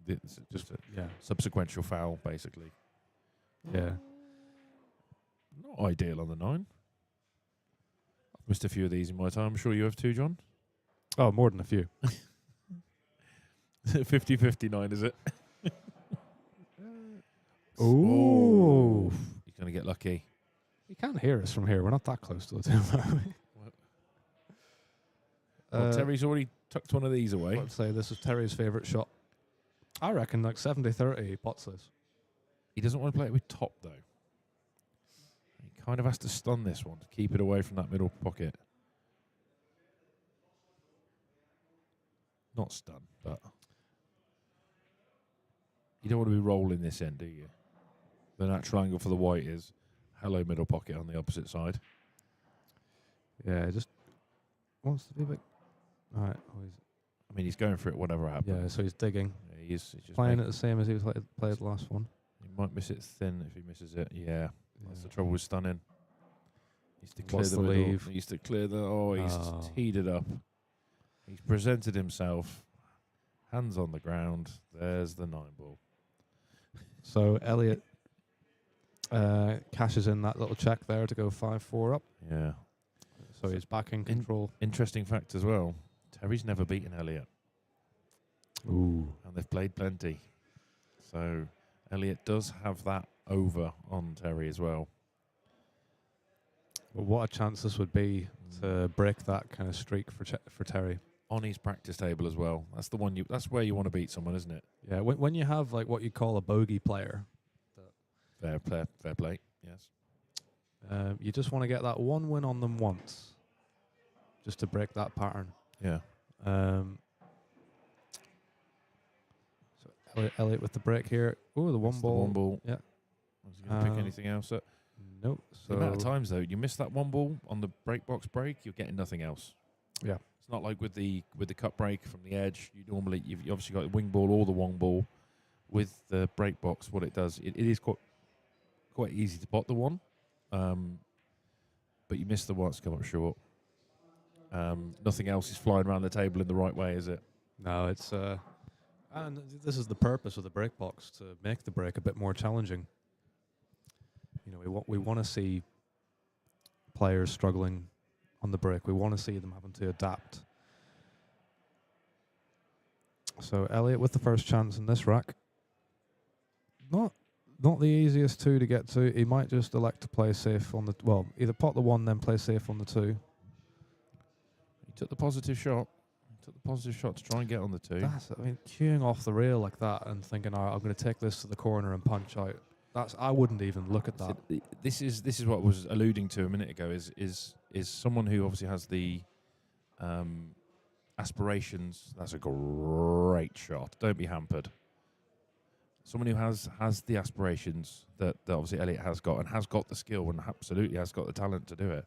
it's just a subsequential foul, basically. Yeah. Not ideal on the 9. I've missed a few of these in my time. I'm sure you have too, John. Oh, more than a few. 50-59, is it? Ooh. He's going to get lucky. You can't hear us from here. We're not that close to the team, are we? Well, Terry's already tucked one of these away. I'd say this is Terry's favourite shot. I reckon like 70-30 pots this. He doesn't want to play it with top, though. He kind of has to stun this one to keep it away from that middle pocket. Not stun, but you don't want to be rolling this end, do you? The natural angle for the white is hello middle pocket on the opposite side. Yeah, just wants to be big. All right. I mean, he's going for it whatever happens. Yeah, so he's digging. Yeah, he's just playing it the same as he was played the last one. He might miss it thin if he misses it. Yeah, that's the trouble with stunning. He's to clear What's the the middle. leave? He's to clear the. He's teed it up. He's presented himself. Hands on the ground. There's the 9 ball. So Elliot cashes in that little check there to go 5-4 up. Yeah. So he's back in control. Interesting fact as well. Terry's never beaten Elliot. Ooh. And they've played plenty. So Elliot does have that over on Terry as well. Well, what a chance this would be to break that kind of streak for Terry. On his practice table as well. That's the one. That's where you want to beat someone, isn't it? Yeah. When you have like what you call a bogey player. Fair play. Yes. You just want to get that one win on them once, just to break that pattern. Yeah. So Elliot with the break here. Oh, the one ball. The one ball. Yeah. Was he going to pick anything else up? Nope. So the amount of times though, you miss that one ball on the break box break, you're getting nothing else. Yeah. It's not like with the cut break from the edge. You've obviously got the wing ball or the wong ball. With the break box, what it does, it is quite easy to pot the one, but you miss the one to come up short. Nothing else is flying around the table in the right way, is it? No, it's and this is the purpose of the break box, to make the break a bit more challenging. You know, we want to see players struggling on the break. We want to see them having to adapt. So Elliot with the first chance in this rack. Not the easiest 2 to get to. He might just elect to play safe on the either pot the 1 then play safe on the 2. He took the positive shot. To try and get on the 2. Queuing off the rail like that and thinking, all right, I'm going to take this to the corner and punch out. I wouldn't even look at that. This is what I was alluding to a minute ago. Is someone who obviously has the aspirations. That's a great shot. Don't be hampered. Someone who has the aspirations that obviously Elliot has got, and has got the skill, and absolutely has got the talent to do it.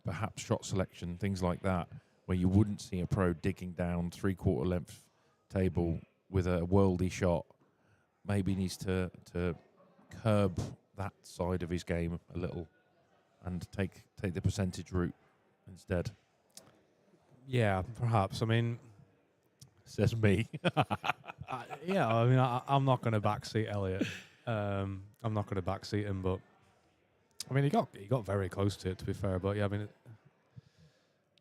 Perhaps shot selection, things like that, where you wouldn't see a pro digging down 3/4 length table with a worldy shot. Maybe needs to curb that side of his game a little, and take the percentage route instead. Yeah, perhaps. I mean, Says me. yeah. I mean, I'm not going to backseat Elliot. I'm not going to backseat him, but I mean, he got very close to it. To be fair, but yeah, I mean,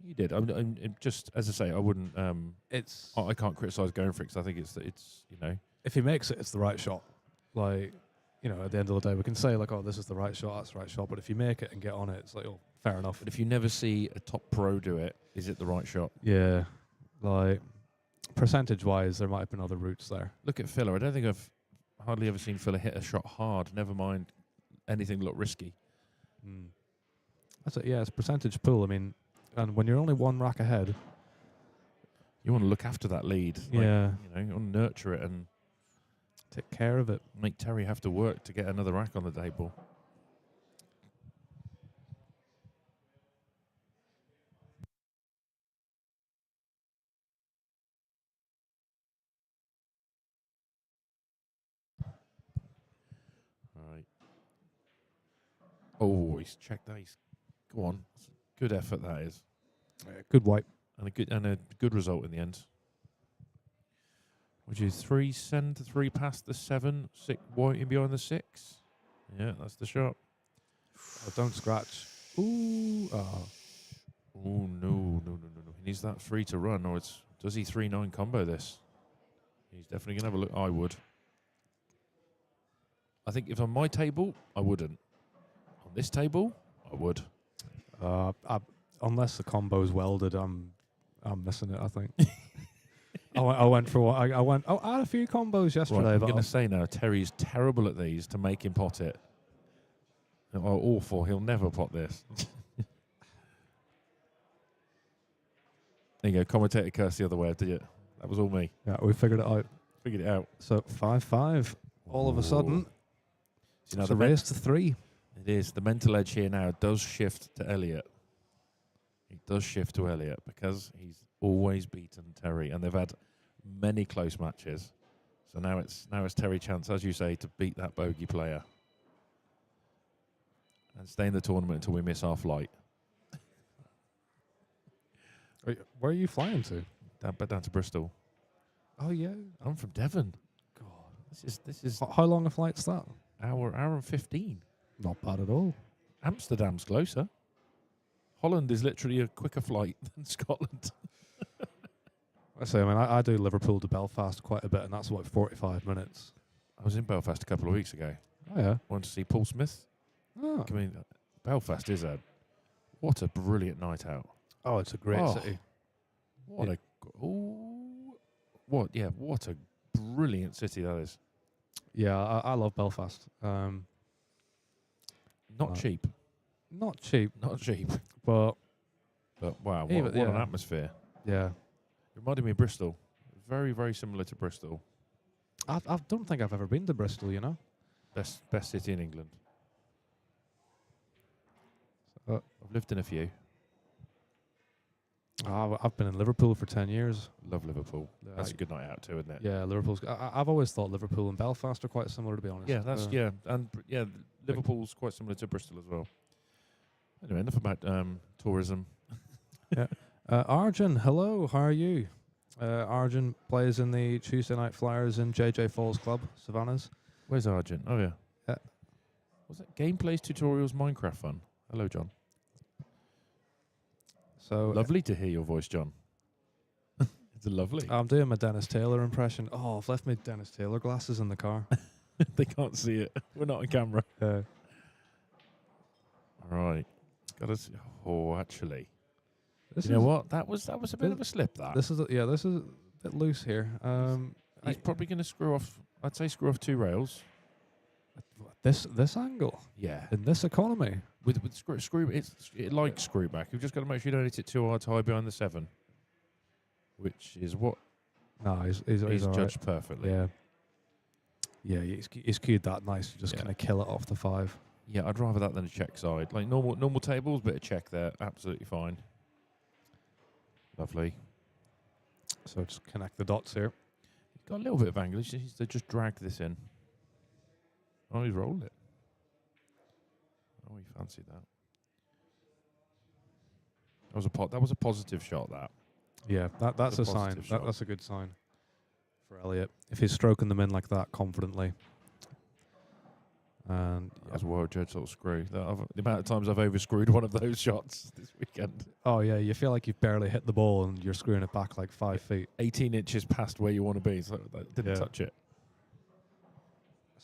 You did. I'm just as I say, I wouldn't. it's I can't criticise going for it because I think it's you know. if he makes it, it's the right shot. Like, you know, at the end of the day, we can say like, oh, this is the right shot, that's the right shot. But if you make it and get on it, it's like, oh, fair enough. But if you never see a top pro do it, is it the right shot? Yeah, like percentage-wise, there might have been other routes there. Look at Filler. I don't think I've hardly ever seen Filler hit a shot hard. Never mind anything look risky. That's it. Yeah, it's percentage pool. I mean, and when you're only one rack ahead, You want to look after that lead. Like, yeah, you know, you want to nurture it and take care of it. make Terry have to work to get another rack on the table. All right. Oh, he's checked that. Go on. Good effort that is. Good wipe. And a good result in the end. Which is 3 send, 3 past the 7, 6 white in behind the 6. Yeah, that's the shot. Oh, don't scratch. Ooh. Oh. Oh no. He needs that 3 to run, or does he 3-9 combo this? He's definitely gonna have a look. I would. I think if on my table, I wouldn't. On this table, I would. Unless the combo's welded, I'm missing it, I think. I went for what I went. Oh, I had a few combos yesterday. Right, I'm but going to say now, Terry's terrible at these to make him pot it. Oh, awful. He'll never pot this. There you go. Commentator cursed the other way, did you? That was all me. Yeah, we figured it out. Figured it out. So 5-5. All of a sudden, So now it's a race to 3. It is. The mental edge here now does shift to Elliot. It does shift to Elliot because he's always beaten Terry, and they've had many close matches. So now it's Terry chance, as you say, to beat that bogey player and stay in the tournament until we miss our flight. Where are you flying to? Down to Bristol. Oh yeah. I'm from Devon. God, This is how long a flight's that? hour and 15. Not bad at all. Amsterdam's closer. Holland is literally a quicker flight than Scotland. I say, I mean, I do Liverpool to Belfast quite a bit, and that's like 45 minutes. I was in Belfast a couple of weeks ago. Oh yeah. Wanted to see Paul Smith. Oh, I mean, Belfast is what a brilliant night out. oh it's a great city. What what a brilliant city that is. Yeah, I love Belfast. Not cheap, Not cheap, but but wow, Yeah, what but an yeah. atmosphere. yeah. Reminded me of Bristol. Very, very similar to Bristol. I don't think I've ever been to Bristol, you know. Best city in England. Uh, I've lived in a few. I've been in Liverpool for 10 years. Love Liverpool. That's a good night out too, isn't it? Yeah, Liverpool's. I've always thought Liverpool and Belfast are quite similar, to be honest. Yeah, Liverpool's quite similar to Bristol as well. Anyway, enough about tourism. Arjun, hello, how are you? Arjun plays in the Tuesday Night Flyers in JJ Falls Club, Savannah's. Where's Argent? Oh yeah. Yeah. Was it Gameplays Tutorials Minecraft Fun? Hello, John. So Lovely to hear your voice, John. It's lovely. I'm doing my Dennis Taylor impression. Oh, I've left my Dennis Taylor glasses in the car. They can't see it. We're not on camera. Yeah. All right. Got us. Oh, actually, This you know is- what? That was a bit of a slip. This is this is a bit loose here. He's probably going to screw off. I'd say screw off 2 rails. This angle Yeah. in this economy. With screw, it likes screw back. You've just got to make sure you don't hit it too hard to high behind the 7, which is what No, he's he's all right. judged perfectly. Yeah. Yeah, he's cued that nice. You just Yeah. kind of kill it off the 5. Yeah, I'd rather that than a check side. Like normal tables, bit of check there, absolutely fine. Lovely. So just connect the dots here. He's got a little bit of angle. He's just dragged this in. Oh, he's rolled it. Oh, he fancied that. That was a positive shot. That. Yeah, that's a sign. positive shot. That's a good sign for Elliot. If he's stroking them in like that confidently. And As a world judge, sort of screw. The amount of times I've overscrewed one of those shots this weekend. oh yeah, you feel like you've barely hit the ball and you're screwing it back like 5 feet. 18 inches past where you want to be, so that didn't touch it.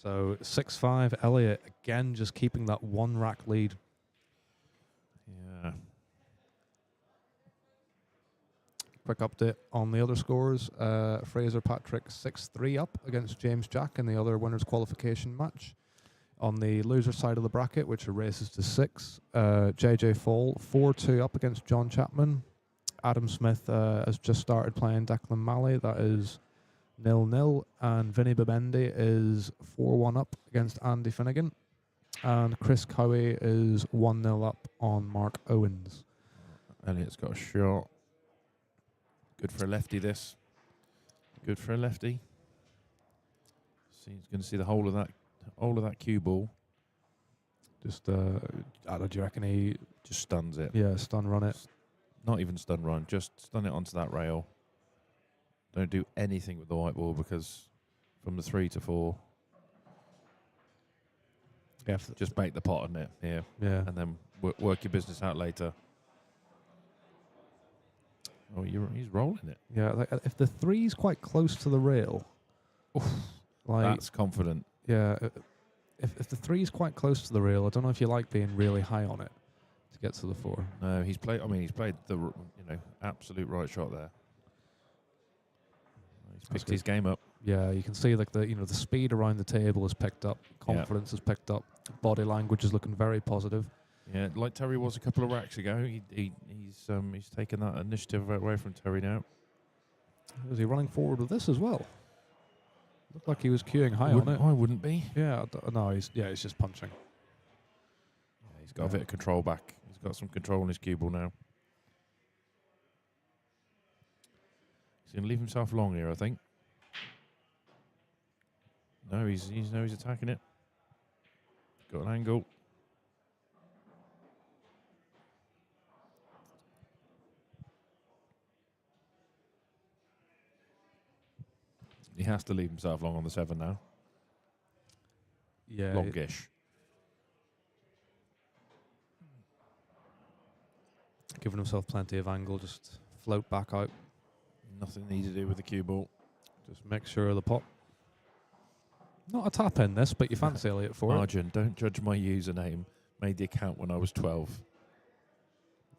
So 6-5, Elliot again just keeping that one rack lead. Yeah. Quick update on the other scores. Fraser Patrick 6-3 up against James Jack in the other winners qualification match. On the loser side of the bracket, which are races to 6, JJ Fall 4-2 up against John Chapman. Adam Smith has just started playing Declan Malley. That is 0-0. And Vinny Babendi is 4-1 up against Andy Finnegan. And Chris Cowie is 1-0 up on Mark Owens. Elliot's got a shot. Good for a lefty, this. Good for a lefty. See, he's going to see the whole of that cue ball. Just, do you reckon he... Just stuns it. Yeah, stun run it. Not even stun run, just stun it onto that rail. Don't do anything with the white ball because from the 3 to 4, just bake the pot on it here. Yeah. And then work your business out later. Oh, he's rolling it. Yeah, like if the 3's quite close to the rail... like that's confident. Yeah, if the 3's quite close to the rail, I don't know if you like being really high on it to get to the 4. No, he's played the absolute right shot there. He's picked his game up. Yeah, you can see like the speed around the table has picked up, confidence has picked up, body language is looking very positive. Yeah, like Terry was a couple of racks ago. He's taken that initiative away from Terry now. Is he running forward with this as well? Looked like he was queuing high on it. I wouldn't be. Yeah, no, he's just punching. Yeah, he's got a bit of control back. He's got some control on his cue ball now. He's going to leave himself long here, I think. No, he's attacking it. Got an angle. He has to leave himself long on the 7 now. Yeah. Longish. Giving himself plenty of angle, just float back out. Nothing need to do with the cue ball. Just make sure of the pot. Not a tap in this, but you fancy Elliot for it. Arjun, don't judge my username. Made the account when I was 12.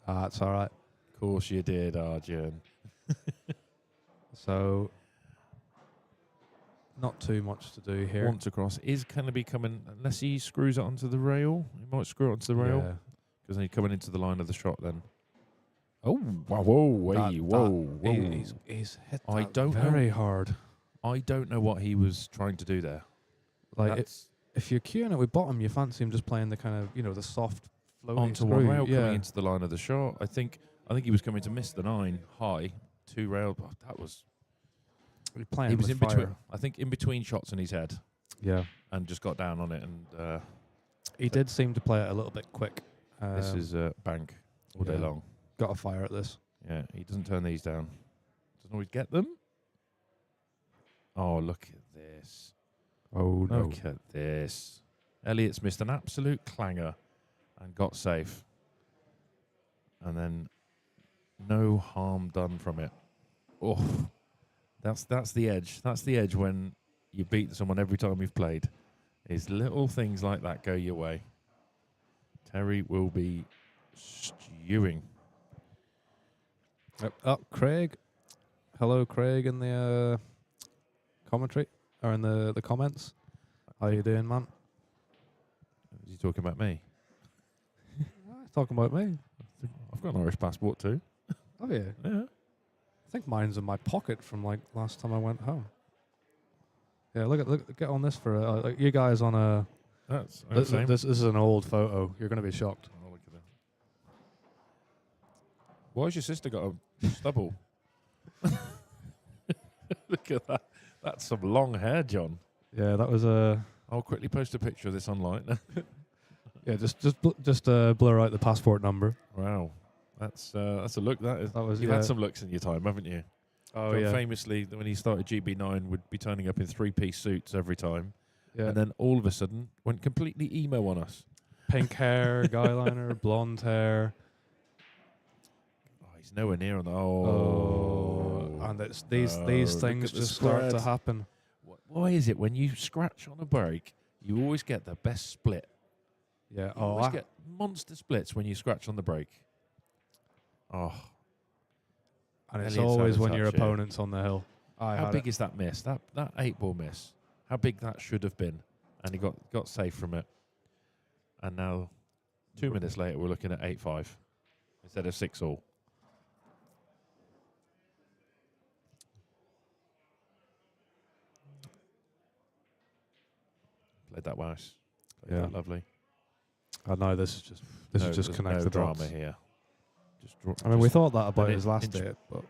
That's all right. Of course you did, Arjun. So, not too much to do here. Once across is going to be coming, unless he screws it onto the rail. He might screw it onto the rail. Because then he's coming into the line of the shot then. Oh, wow, whoa. He's hit I that don't very know. hard. I don't know what he was trying to do there. Like, if you're queuing it with bottom, you fancy him just playing the kind of, the soft floating onto screw. one rail coming into the line of the shot. I think he was coming to miss the 9 high, 2 rail. Oh, that was... Playing He was with in fire. between. I think in between shots in his head. Yeah. And just got down on it. And He did seem to play it a little bit quick. this is bank all day long. Got a fire at this. Yeah, he doesn't turn these down. Doesn't always get them. Oh, look at this. Oh, no. Look at this. Elliot's missed an absolute clanger and got safe. And then no harm done from it. Oh, that's the edge. That's the edge when you beat someone every time you've played. Is little things like that go your way. Terry will be stewing. Craig. Hello, Craig, in the commentary or in the comments. How you doing, man? Is he talking about me? Talking about me. I've got an Irish passport too. Oh yeah. Yeah. I think mine's in my pocket from like last time I went home. Yeah, look, get on this for you guys on a. That's This is an old photo. You're going to be shocked. Oh, look at that. Why has your sister got a stubble? Look at that. That's some long hair, John. Yeah, that was a. I'll quickly post a picture of this online. Yeah, just blur out the passport number. Wow. That's a look. That is. That was, You've yeah. had some looks in your time, haven't you? Oh, John yeah. Famously, when he started GB9, would be turning up in 3-piece suits every time, Yeah. and then all of a sudden went completely emo on us. Pink hair, guy liner, blonde hair. Oh, he's nowhere near on the. And it's these no, these look things at the just start to spread. happen. Why is it when you scratch on a break, you always get the best split? Yeah. You always get monster splits when you scratch on the break. Oh, and it's Elliot's always had a when your touch here. opponent's on the hill. how big is that miss? That 8-ball miss. How big that should have been, and he got safe from it. And now, 2 minutes later, we're looking at 8-5 instead of 6-all. Played that nice. Played Yeah. that lovely. I know this is just There's connect no the drama dots. here. I mean, we thought that about an his last inch- date, but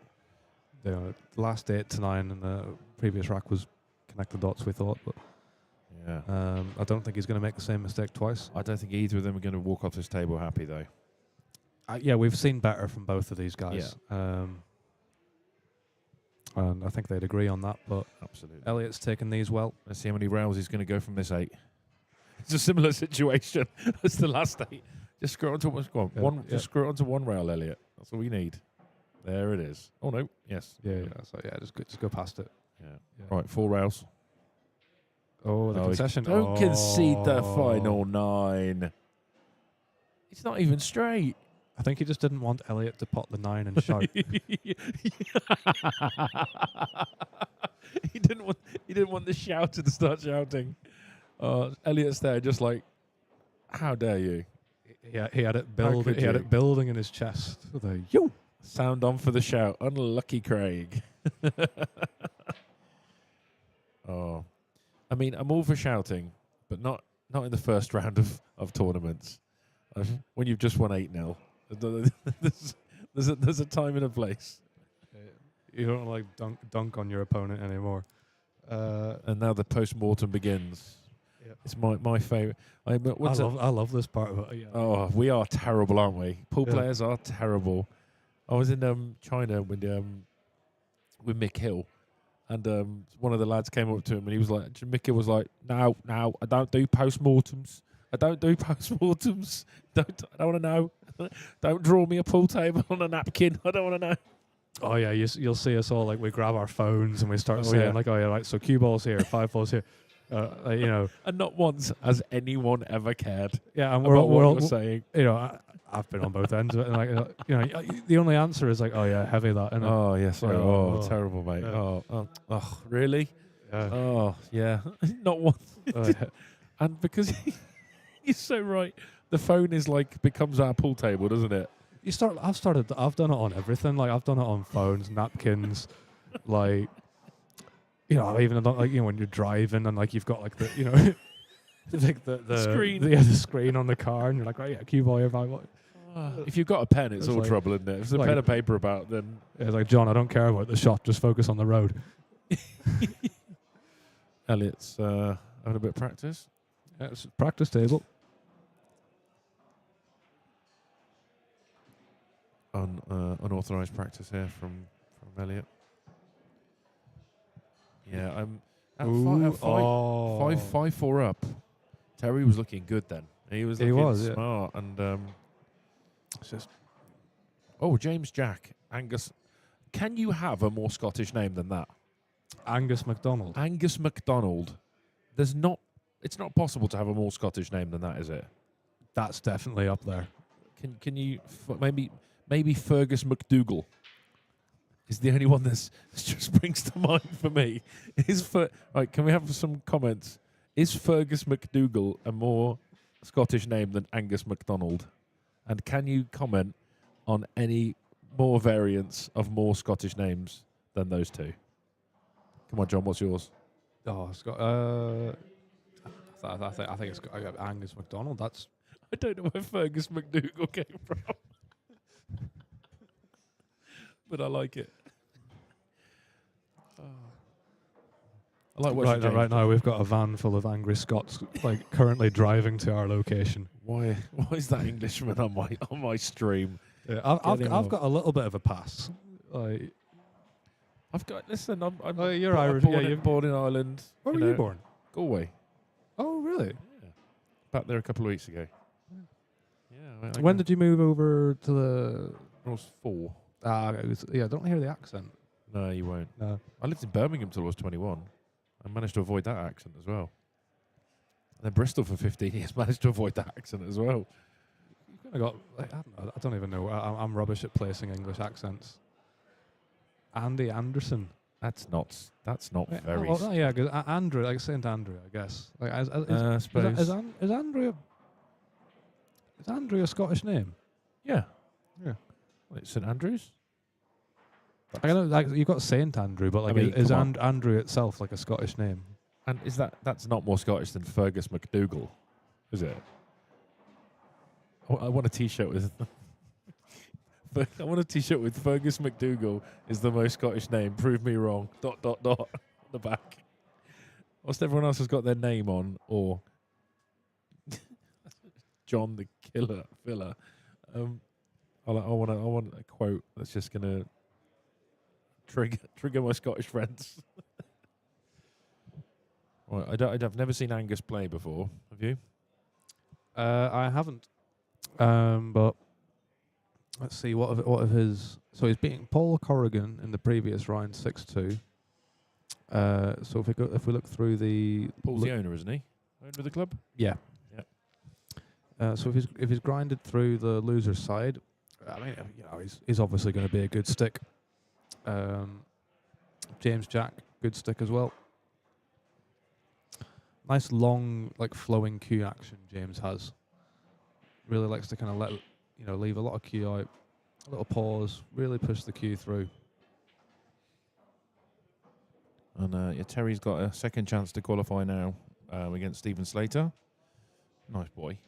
the last 8 to 9 and the previous rack was connect the dots. We thought, but Yeah. I don't think he's going to make the same mistake twice. I don't think either of them are going to walk off this table happy, though. Yeah, we've seen better from both of these guys. And I think they'd agree on that. But Absolutely. Elliot's taken these well. Let's see how many rails he's going to go from this 8. It's a similar situation as the last 8. Just screw it onto one. Just screw it onto one rail, Elliot. That's all we need. There it is. Oh no. Yes. Yeah. So yeah, just go past it. Yeah. Yeah. Right. 4 rails. Oh, the concession. Don't concede the final 9. It's not even straight. I think he just didn't want Elliot to pot the 9 and shout. He didn't want the shouter to start shouting. Elliot's there, just like, how dare you? Yeah, he had it How could He had you? it building in his chest. With a yo. Sound on for the shout. Unlucky Craig. Oh, I mean, I'm all for shouting, but not in the first round of tournaments. When you've just won 8-0, there's a time and a place. You don't like dunk on your opponent anymore. And now the post-mortem begins. Yeah. It's my favourite. I love this part of it. Yeah. Oh, we are terrible, aren't we? Pool Yeah. players are terrible. I was in China with Mick Hill, and one of the lads came up to him and he was like, Mick Hill was like, no, I don't do post-mortems. I don't want to know. Don't draw me a pool table on a napkin. I don't want to know. Oh yeah, you'll see us all like we grab our phones and we start saying yeah. like, oh yeah, right. So cue balls here, 5 balls here. You know. And not once has anyone ever cared. Yeah, and We're we're all you're saying. you know. I've been on both ends of it, and like you know, the only answer is like, oh yeah, heavy that. And Oh yeah, sorry. Oh, Terrible, mate. yeah. Oh, really? yeah. Oh yeah, not once. Yeah. And because you're so right, the phone is like becomes our pool table, doesn't it? I've done it on everything. Like I've done it on phones, napkins, like you know, I've even done like, you know, when you're driving and like you've got like the, you know, like the screen. the screen on the car, and you're like, oh yeah, cue ball here, 5 ball. If you've got a pen, it's It's all like- trouble, isn't it? If there's a like- pen and paper about, then It's like, John, I don't care about the shot, just focus on the road. Elliot's having a bit of practice. Yeah, it's a practice table. Unauthorized practice here from Elliot. Yeah, I'm at Ooh, 5-4 up. Terry was looking good then. He was looking yeah. smart, and It's just James Jack Angus. Can you have a more Scottish name than that? Angus MacDonald. Angus MacDonald. It's not possible to have a more Scottish name than that, is it? That's definitely up there. Can you maybe Fergus McDougall is the only one that just springs to mind for me. Right? Can we have some comments? Is Fergus McDougall a more Scottish name than Angus MacDonald? And can you comment on any more variants of more Scottish names than those two? Come on, John. What's yours? Oh, it's got. I think it's got Angus MacDonald. That's I don't know where Fergus McDougall came from, but I like it. I like watching James. right now. We've got a van full of angry Scots, like currently driving to our location. Why is that Englishman on my stream? Yeah, Get him I've off. got a little bit of a pass. Like, I've got. Listen, I'm oh, you're born, Irish. Born, Yeah, in, you're, born in Ireland. where were you born? Galway. Oh, really? Yeah. Back there a couple of weeks ago. Yeah. When did you move over to the? I was 4. It was, yeah, I don't hear the accent. No, you won't. No. I lived in Birmingham till I was 21. I managed to avoid that accent as well. And then Bristol for 15 years, managed to avoid that accent as well. I got. Like, I don't even know. I'm rubbish at placing English accents. Andy Anderson. That's not very. Oh, yeah, because Andrew, like Saint Andrew, I guess. Like, I suppose. Is Andrew a Scottish name? Yeah. Yeah. Like St Andrews. I know, like you got Saint Andrew, but like, I mean, is come on. Andrew itself like a Scottish name? And is that's not more Scottish than Fergus McDougall, is it? I want a T-shirt with. I want a T-shirt with Fergus McDougall is the most Scottish name. Prove me wrong. ... on the back. Whilst everyone else has got their name on, or John the Killer Filler. I want a quote that's just gonna trigger my Scottish friends. Well, I've never seen Angus play before. Have you? I haven't. But let's see what of his. So he's beating Paul Corrigan in the previous round 6-2. So if we look through the Paul's the owner, isn't he? Owner of the club. Yeah. Yep. So if he's grinded through the loser's side, I mean, he's obviously going to be a good stick. James Jack, good stick as well. Nice long, like flowing cue action James has. Really likes to kind of leave a lot of cue out, a little pause, really push the cue through. And Terry's got a second chance to qualify now against Stephen Slater. Nice boy.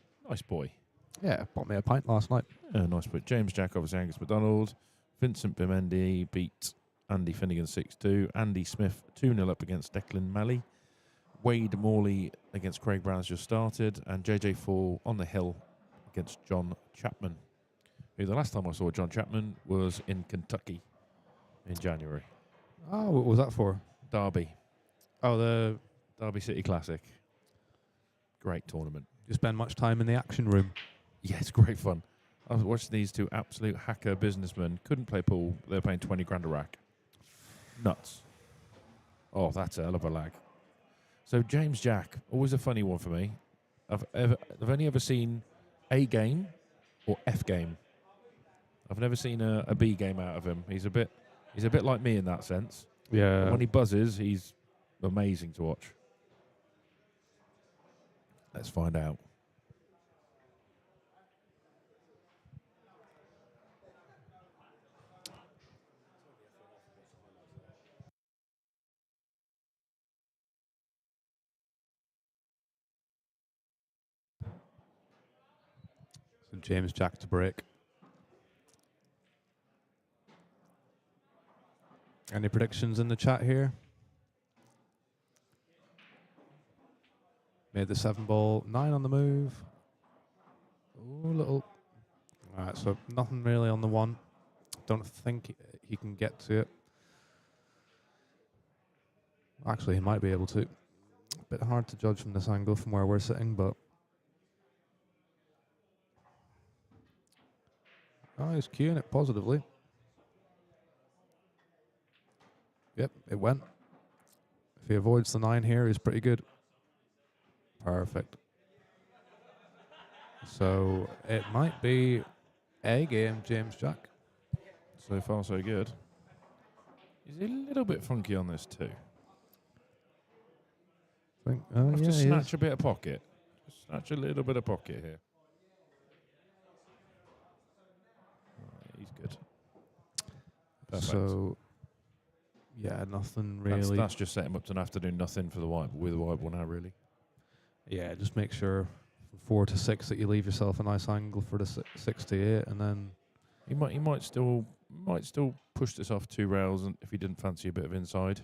Yeah, bought me a pint last night. Yeah, nice boy. James Jack, obviously Angus MacDonald. Vincent Bimendi beat Andy Finnegan 6-2. Andy Smith 2-0 up against Declan Malley. Wade Morley against Craig Brown's just started. And JJ Fall on the hill against John Chapman. Who the last time I saw John Chapman was in Kentucky in January. Oh, what was that for? Derby. Oh, the Derby City Classic. Great tournament. you spend much time in the action room. Yeah, it's great fun. I was watching these two absolute hacker businessmen. Couldn't play pool. They were paying 20 grand a rack. Nuts. Oh, that's a hell of a lag. So James Jack, always a funny one for me. I've only ever seen A game or F game. I've never seen a B game out of him. He's a bit like me in that sense. Yeah. And when he buzzes, he's amazing to watch. Let's find out. So James Jack to break. Any predictions in the chat here? Made the 7 ball, 9 on the move. Ooh, little. Alright, so nothing really on the 1. Don't think he can get to it. Actually, he might be able to. Bit hard to judge from this angle from where we're sitting, but. Oh, he's cueing it positively. Yep, it went. If he avoids the 9 here, he's pretty good. Perfect. So it might be A game, James Jack. So far, so good. He's a little bit funky on this too. Have to snatch a bit of pocket. Just snatch a little bit of pocket here. He's good. Perfect. So, yeah, nothing really. That's just set him up to have to do nothing for the white with the white ball now, really. Yeah, just make sure from 4 to 6 that you leave yourself a nice angle for the 6 to 8, and then He might still push this off 2 rails, and if he didn't fancy a bit of inside,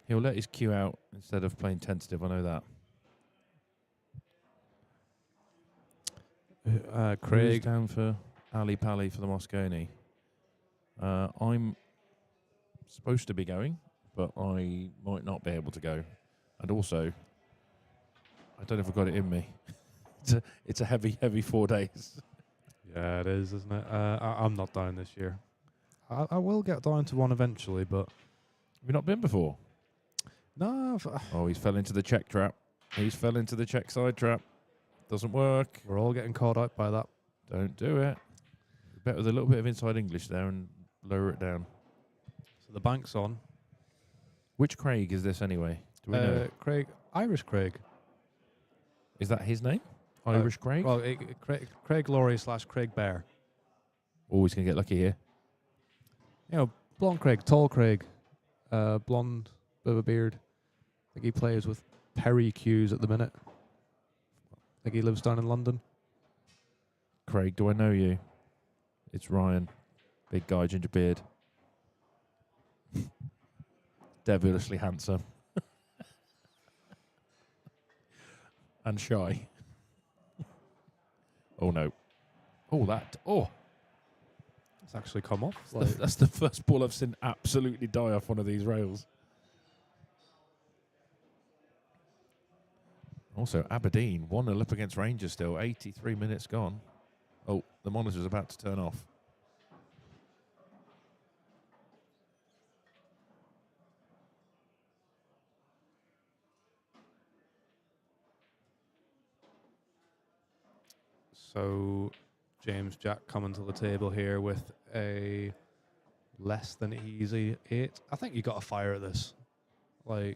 he'll let his cue out instead of playing tentative. I know that. Who's Craig. down for Ali Pally for the Moscone. I'm supposed to be going, but I might not be able to go. And also, I don't know if I've got it in me. It's a heavy 4 days. Yeah, it is, isn't it? I'm not down this year. I will get down to one eventually, but Have you not been before? no, Oh, he's fell into the check trap. He's fell into the check side trap. Doesn't work. we're all getting caught out by that. Don't do it. Better with a little bit of inside English there and lower it down. So the bank's on. Which Craig is this anyway? Do we know? Craig, Irish Craig. Is that his name? Irish Craig? Well, Craig Laurie / Craig Bear. Always going to get lucky here. You know, blonde Craig, tall Craig, blonde, bit of a beard. I think he plays with Perry Hughes at the minute. I think he lives down in London. Craig, do I know you? It's Ryan. Big guy, ginger beard. Devilishly handsome. And shy. Oh no. Oh, It's actually come off. that's the first ball I've seen absolutely die off one of these rails. Also, Aberdeen 1-0 up against Rangers still. 83 minutes gone. Oh, the monitor's about to turn off. So James Jack coming to the table here with a less than easy 8. I think you got to fire at this. I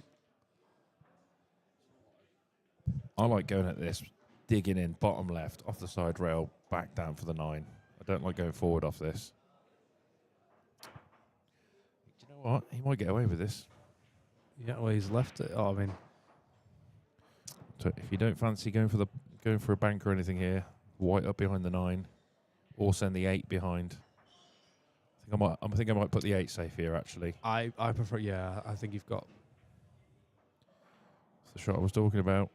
like going at this, digging in, bottom left, off the side rail, back down for the 9. I don't like going forward off this. Do you know what? He might get away with this. Yeah, well, he's left it. Oh, I mean, So if you don't fancy going for a bank or anything here, white up behind the 9, or send the 8 behind. I think I might put the 8 safe here. Actually, I prefer. Yeah, I think you've got. it's the shot I was talking about.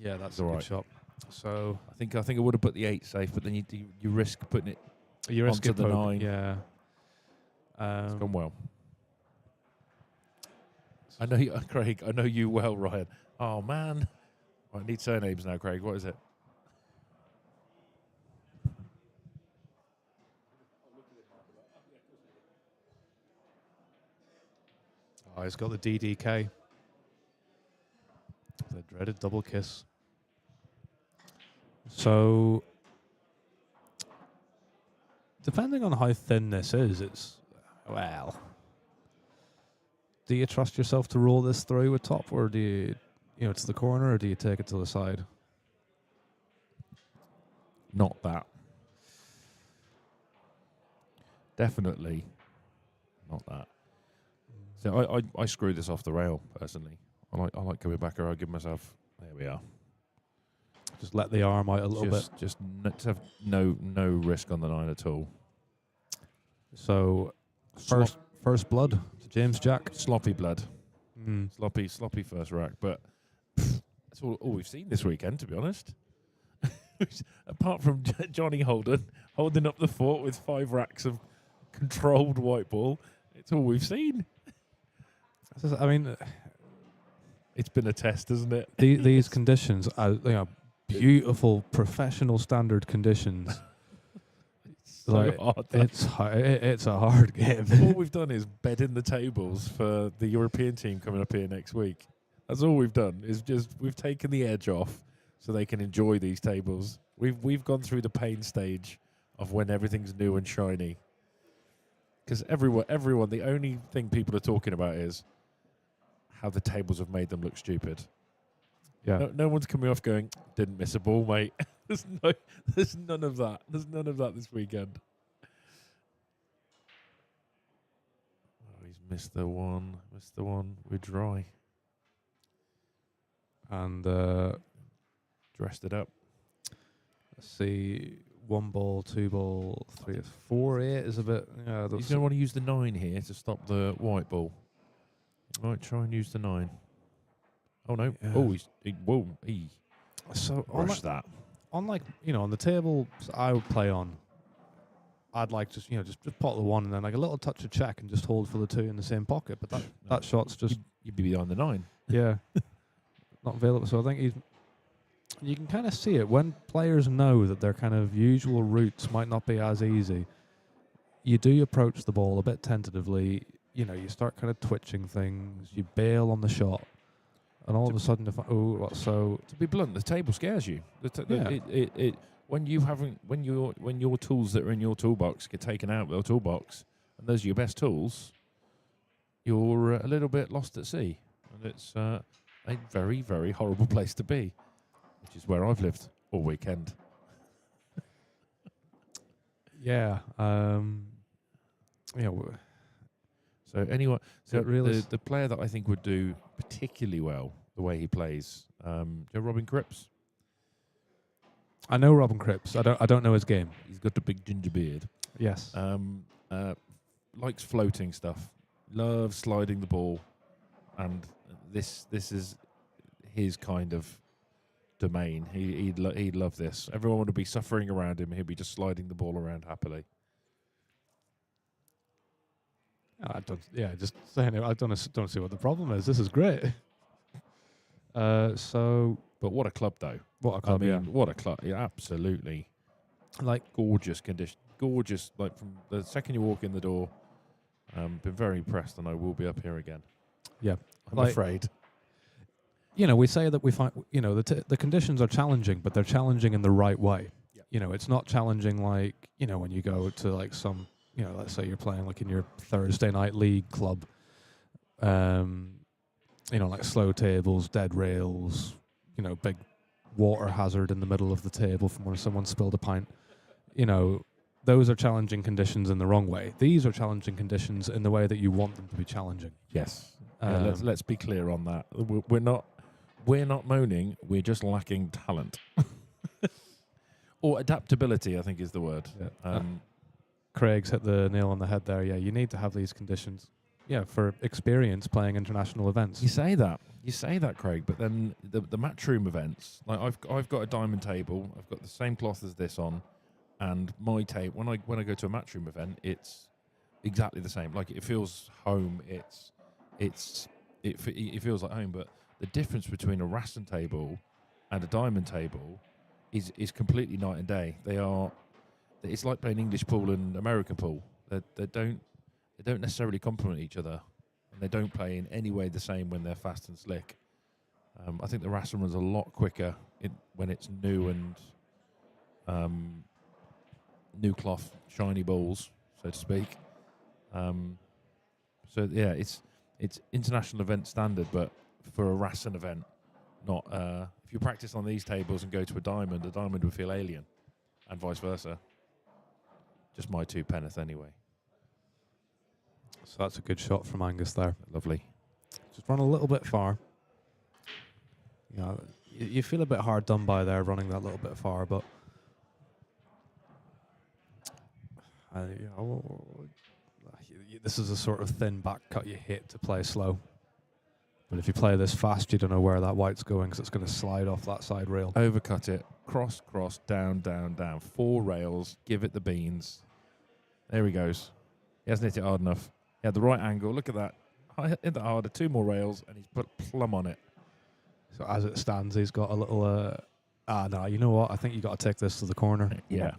Yeah, that's It's a all good right. shot. So I think I would have put the 8 safe, but then you risk putting it. you risk Onto it the poke, 9. Yeah. It's gone well. I know you, Craig. I know you well, Ryan. Oh man, I need surnames now, Craig. What is it? Oh, he's got the DDK. The dreaded double kiss. So, depending on how thin this is, it's, well, do you trust yourself to roll this through with top, or do you to the corner, or do you take it to the side? Not that. Definitely not that. So I screw this off the rail personally. I like coming back, or I give myself. There we are. Just let the arm out a little bit. Just to have no risk on the 9 at all. So, first blood to James Jack. Sloppy blood. Mm. Sloppy first rack, but that's all we've seen this weekend, to be honest. Apart from Johnny Holden holding up the fort with 5 racks of controlled white ball, it's all we've seen. I mean, It's been a test, isn't it? these conditions are beautiful professional standard conditions. So hard. It's a hard game. All we've done is bed in the tables for the European team coming up here next week. That's all we've done. Is just we've taken the edge off so they can enjoy these tables. We've gone through the pain stage of when everything's new and shiny. Because everyone, the only thing people are talking about is how the tables have made them look stupid. Yeah. No one's coming off going, didn't miss a ball, mate. There's none of that. There's none of that this weekend. Oh, he's missed the one. We're dry. And Dressed it up. let's see, 1 ball, 2 ball, 3, 4, 8 is a bit. Yeah, He's going to want to use the 9 here to stop the white ball. Might try and use the 9. Oh no! Yeah. Oh, he so brushed that. on like on the tables I would play on, I'd like just pot the one and then like a little touch of check and just hold for the two in the same pocket. But that shot's just you'd be behind the 9. yeah, not available. So I think you can kind of see it when players know that their kind of usual routes might not be as easy. You do approach the ball a bit tentatively. You start kind of twitching things. You bail on the shot, and all of a sudden, to be blunt, the table scares you. When your tools that are in your toolbox get taken out of your toolbox, and those are your best tools, you're a little bit lost at sea, and it's a very, very horrible place to be, which is where I've lived all weekend. yeah. So anyway, really the player that I think would do particularly well the way he plays, Robin Cripps. I know Robin Cripps. I don't know his game. He's got the big ginger beard. Yes. Likes floating stuff. Loves sliding the ball, and this is his kind of domain. He'd love this. Everyone would be suffering around him. He'd be just sliding the ball around happily. Just saying it. I don't see what the problem is. This is great. But what a club, though. What a club, what a club. Yeah, absolutely. Like, gorgeous condition. Gorgeous, like, from the second you walk in the door. Been very impressed, and I will be up here again. Yeah. I'm afraid. We say that we find, the conditions are challenging, but they're challenging in the right way. Yeah. It's not challenging like, when you go to, like, some, let's say you're playing, like, in your Thursday night league club, like slow tables, dead rails, big water hazard in the middle of the table from where someone spilled a pint. Those are challenging conditions in the wrong way. These are challenging conditions in the way that you want them to be challenging. Yes. Let's be clear on that. We're not moaning. We're just lacking talent. Or adaptability, I think is the word. Yeah. Craig's hit the nail on the head there. Yeah, you need to have these conditions. Yeah, for experience playing international events. You say that, Craig. But then the matchroom events, like I've got a diamond table. I've got the same cloth as this on, and my tape. When I go to a matchroom event, it's exactly the same. Like it feels home. It feels like home. But the difference between a Rasson table and a diamond table is completely night and day. It's like playing English pool and American pool. They don't necessarily complement each other, and they don't play in any way the same when they're fast and slick. I think the Rasson runs a lot quicker when it's new and new cloth, shiny balls, so to speak. It's international event standard, but for a Rasson event, not if you practice on these tables and go to a diamond would feel alien, and vice versa. Just my 2 penneth anyway. So that's a good shot from Angus there. Lovely. Just run a little bit far. You feel a bit hard done by there running that little bit far, but this is a sort of thin back cut you hit to play slow. But if you play this fast, you don't know where that white's going because it's going to slide off that side rail. Overcut it. Cross, down, down, down. 4 rails. Give it the beans. There he goes. He hasn't hit it hard enough. He had the right angle. Look at that. I hit that harder. 2 more rails, and he's put plumb on it. So as it stands, he's got a little... no, you know what? I think you got to take this to the corner. Yeah.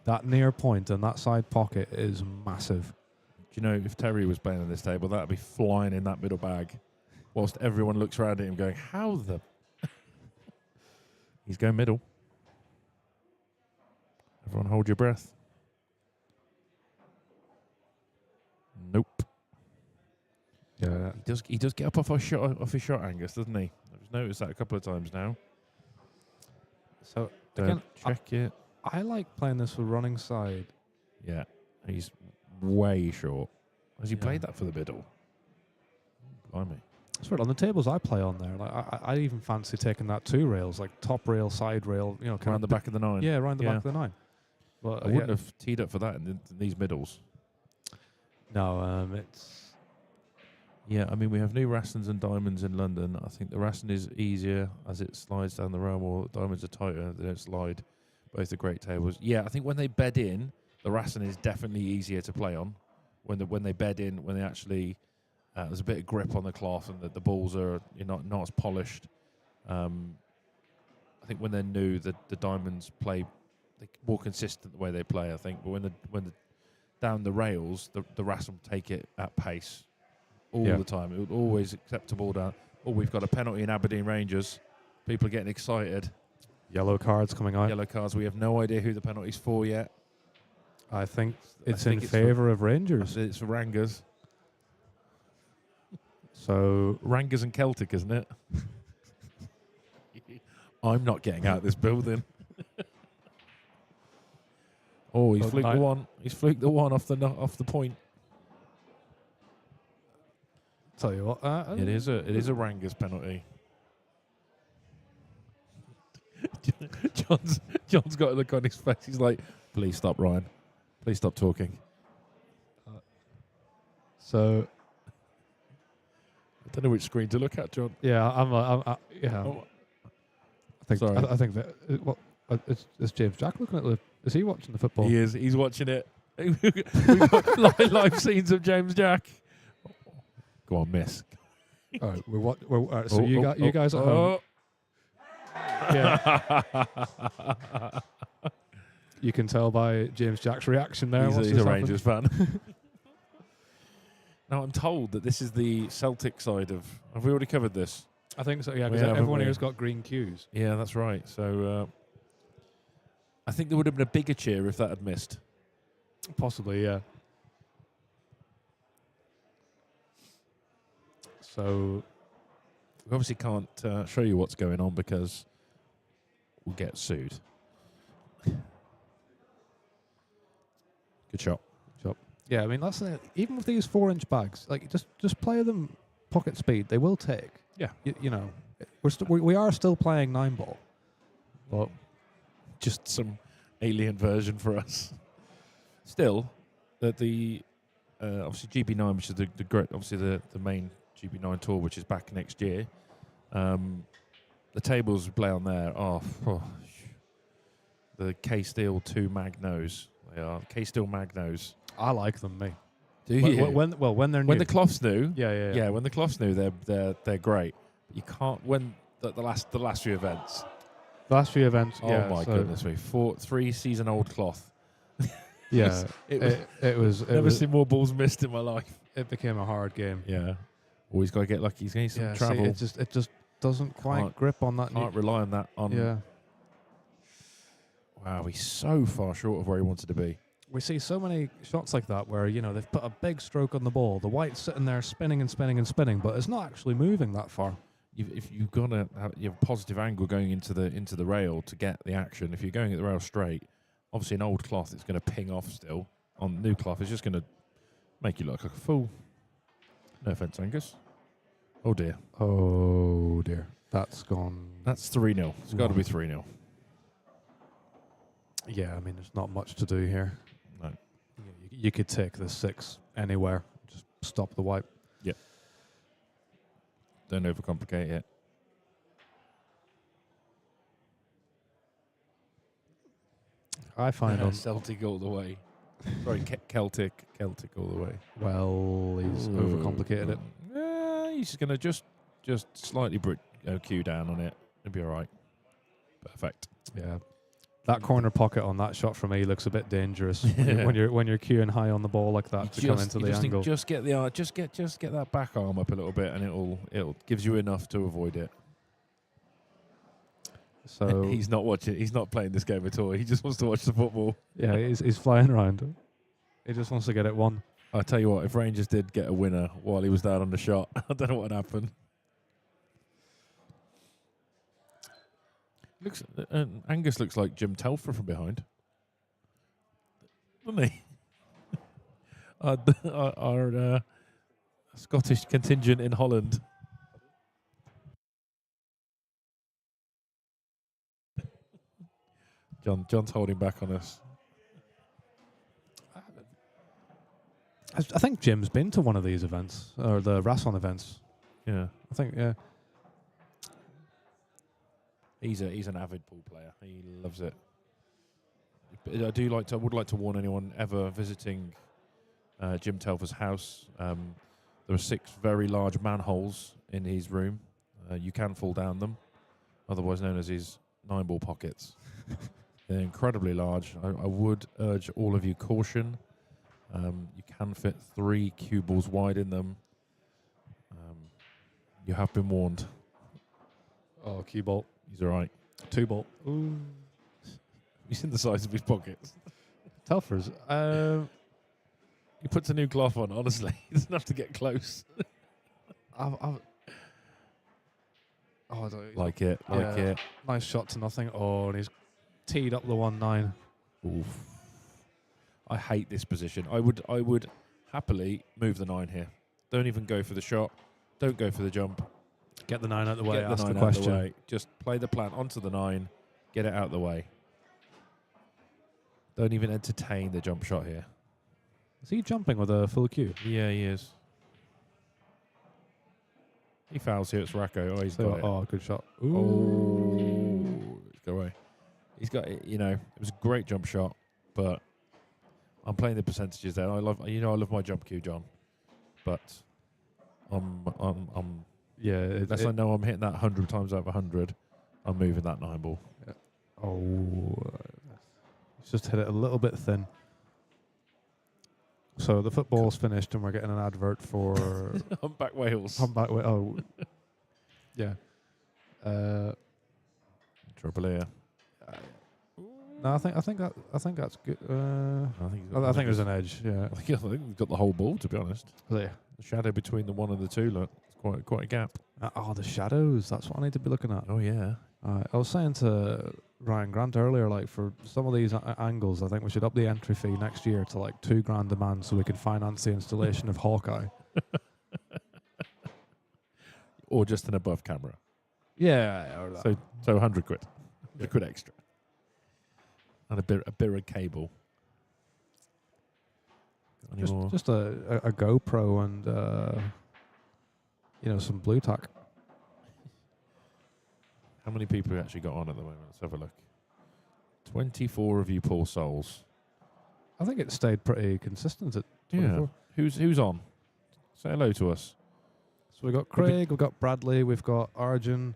That near point and that side pocket is massive. Do you know, if Terry was playing on this table, that would be flying in that middle bag. Whilst everyone looks around at him going, how the... He's going middle. Everyone hold your breath. Nope. Yeah. He does get up off his shot, Angus, doesn't he? I've just noticed that a couple of times now. So, again, check it. I like playing this with running side. Yeah. He's way short. Has he played that for the middle? Blimey. That's right. On the tables I play on there, like I even fancy taking that 2 rails, like top rail, side rail, around the back of the 9. Yeah, around the back of the 9. But I wouldn't have teed up for that in these middles. No, Yeah, I mean, we have new Rassons and Diamonds in London. I think the Rasson is easier as it slides down the rail, or Diamonds are tighter, they don't slide. Both are great tables. Yeah, I think when they bed in, the Rasson is definitely easier to play on. When they bed in, when they actually, there's a bit of grip on the cloth and the balls are not as polished. I think when they're new, the Diamonds play more consistent the way they play, I think. But when the down the rails, the Rasson will take it at pace all the time. It would always accept the ball down. Oh, we've got a penalty in Aberdeen Rangers. People are getting excited. Yellow cards coming out. Yellow cards. We have no idea who the penalty's for yet. I think it's in favour of Rangers. It's for Rangers. So Rangers and Celtic, isn't it? I'm not getting out of this building. Oh, he's fluked the one. He's fluked the one off the point. Tell you what, it is a Rangers penalty. John's got a look on his face. He's like, "Please stop, Ryan. Please stop talking." So I don't know which screen to look at, John. yeah, yeah. Oh. I think that is James Jack looking at is he watching the football? He is. He's watching it. We've got live scenes of James Jack. Go on, miss. All right, we're so you guys at home. Yeah. You can tell by James Jack's reaction there. He's a Rangers fan. Now I'm told that this is the Celtic side of. Have we already covered this? I think so. Yeah, because everyone here's got green cues. Yeah, that's right. So I think there would have been a bigger cheer if that had missed. Possibly, yeah. So we obviously can't show you what's going on because we'll get sued. Good shot. Yeah, I mean that's it. Even with these 4-inch bags, like just play them pocket speed. They will take. Yeah, you know, we are still playing 9-ball, but just some alien version for us. Still, the obviously GB9, which is the great, obviously the main GB9 tour, which is back next year. The tables we play on there are the K-Steel 2 Magnos. They are K-Steel Magnos. I like them, mate. Do you? When they're new. When the cloth's new, yeah. When the cloth's new, they're great. But you can't when the last few events. The last few events. Oh my goodness me! 3 season old cloth. Yeah, it was. Never seen more balls missed in my life. It became a hard game. Yeah, always got to get lucky. He's getting some travel. See, it just doesn't quite grip on that. Can't rely on that. Yeah. Wow, he's so far short of where he wanted to be. We see so many shots like that where, they've put a big stroke on the ball. The white's sitting there spinning and spinning and spinning, but it's not actually moving that far. If you've got you have a positive angle going into the rail to get the action. If you're going at the rail straight, obviously an old cloth it's going to ping off still. On new cloth, it's just going to make you look like a fool. No offence, Angus. Oh dear. Oh dear. That's gone. That's 3-0. It's got to be 3-0. Yeah, I mean, there's not much to do here. No. You could take the 6 anywhere. Just stop the white. Yep. Don't overcomplicate it. I find on Celtic all the way. Sorry, Celtic all the way. Well, he's overcomplicated it. He's just gonna just slightly cue down on it. It'll be all right. Perfect. Yeah. That corner pocket on that shot from me looks a bit dangerous when you're queuing high on the ball like that to come into the angle. Just get that back arm up a little bit, and it'll gives you enough to avoid it. So he's not watching. He's not playing this game at all. He just wants to watch the football. Yeah, he's flying around. He just wants to get it won. I tell you what, if Rangers did get a winner while he was down on the shot, I don't know what would happen. Angus looks like Jim Telfer from behind, doesn't he? our Scottish contingent in Holland. John's holding back on us. I think Jim's been to one of these events, or the Rasson events. Yeah. I think, yeah. He's an avid pool player. He loves it. But I would like to warn anyone ever visiting Jim Telfer's house. There are 6 very large manholes in his room. You can fall down them, otherwise known as his 9-ball pockets. They're incredibly large. I would urge all of you caution. You can fit 3 cue balls wide in them. You have been warned. Oh, cue ball. He's all right. 2 ball. Ooh. You seen the size of his pockets? Telfer's. He puts a new cloth on, honestly. He doesn't have to get close. Like it. Nice shot to nothing. Oh, and he's teed up the 1-9. Oof. I hate this position. I would happily move the 9 here. Don't even go for the shot. Don't go for the jump. Get the 9 out the way. Get the Ask 9 the out question. the way. Just play the plan onto the 9. Get it out the way. Don't even entertain the jump shot here. Is he jumping with a full cue? Yeah, he is. He fouls here. It's Racco. Oh, he's got it. Oh, good shot. Oh, go away. He's got it. You know, it was a great jump shot, but I'm playing the percentages there. I love my jump cue, John, but yeah. unless I know I'm hitting that 100 times over 100, I'm moving that 9-ball. Yeah. Oh, he's just hit it a little bit thin. So the football's finished, and we're getting an advert for Humpback Wales. Oh, yeah. Triple A. No, I think that's good. I I think there's an edge. Yeah. I think we've got the whole ball, to be honest. Yeah. The shadow between the 1 and the 2, look, it's quite a gap. The shadows. That's what I need to be looking at. Oh yeah. I was saying to Ryan Grant earlier, like for some of these angles, I think we should up the entry fee next year to like $2,000 a man, so we can finance the installation of Hawkeye. Or just an above camera. Yeah. Or that. So 100 quid. 100 quid extra. And a bit of cable. Just a GoPro and some blue tack. How many people have actually got on at the moment? Let's have a look. 24 of you poor souls. I think it stayed pretty consistent at 24. Yeah. Who's on? Say hello to us. So we've got Craig, we've got Bradley, we've got Arjun.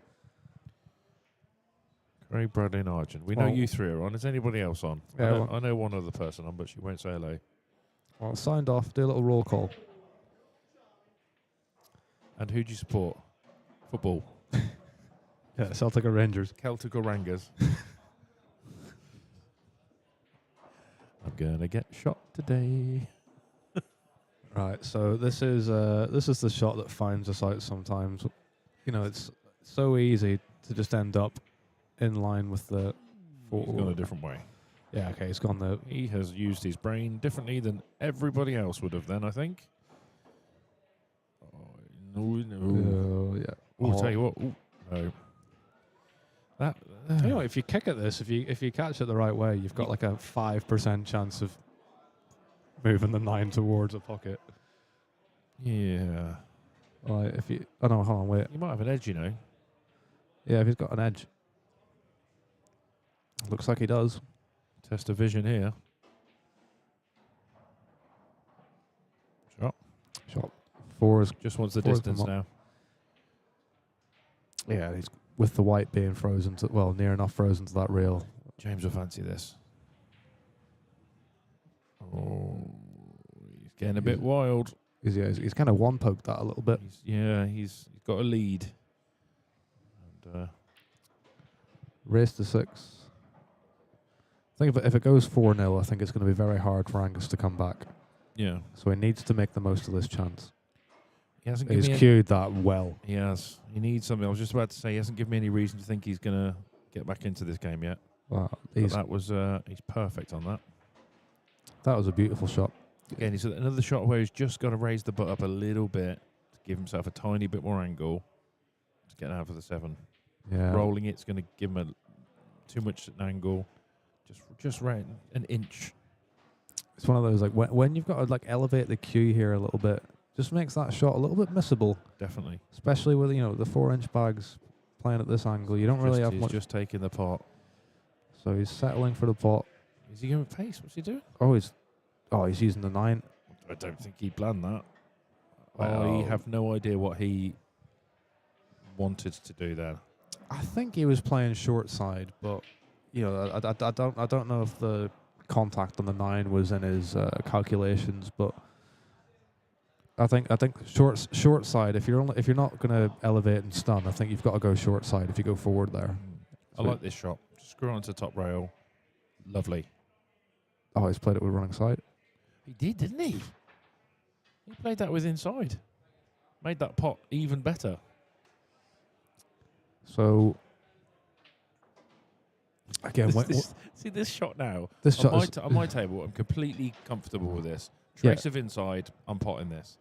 Craig, Bradley and Arjun. We know you 3 are on. Is anybody else on? Yeah, I know one other person on, but she won't say hello. Well, signed off. Do a little roll call. And who do you support? Football. Yeah, Celtic or Rangers. Celtic or Rangers. I'm gonna get shot today. Right, so this is the shot that finds us out sometimes. You know, it's so easy to just end up in line with the. He's gone a different way. Yeah, okay, he's gone the. He has used his brain differently than everybody else would have. Then I think. Oh no! Yeah. I'll tell you what. Ooh, no. That. You know, if you kick at this, if you catch it the right way, you've got like a 5% chance of moving the 9 towards a pocket. Yeah. Right, if you. Oh no, hold on, wait. You might have an edge, you know. Yeah, if he's got an edge. Looks like he does. Test of vision here. Shot. 4 is Just wants the 4's distance come now. Yeah, he's with the white being frozen to, well, near enough frozen to that rail. James will fancy this. Oh, he's getting a bit wild. He's kind of one-poked that a little bit. He's got a lead. And Race to 6. I think if it goes 4-0, I think it's going to be very hard for Angus to come back. yeah, So he needs to make the most of this chance. he hasn't He's given me cued that well. He has. He needs something. I was just about to say he hasn't given me any reason to think he's going to get back into this game yet. Wow, But that was he's perfect on that. that was a beautiful shot. Again, he's another shot where he's just got to raise the butt up a little bit to give himself a tiny bit more angle to get out for the 7. Yeah. Rolling it's going to give him too much an angle. Just right an inch. It's one of those like when you've got to like elevate the cue here a little bit, just makes that shot a little bit missable. Definitely. Especially with the 4-inch bags playing at this angle. You don't really have He's much. just taking the pot. So he's settling for the pot. Is he going with pace? What's he doing? He's using the 9. I don't think he planned that. Well, I have no idea what he wanted to do there. I think he was playing short side, but I don't know if the contact on the 9 was in his calculations, but I think short side. If you're not going to elevate and stun, I think you've got to go short side if you go forward there. I like this shot. Screw onto the top rail. Lovely. Oh, he's played it with running side. He did, didn't he? He played that with inside. Made that pot even better. So again, see this shot now. This shot On my table, I'm completely comfortable with this. Trace of inside, I'm potting this.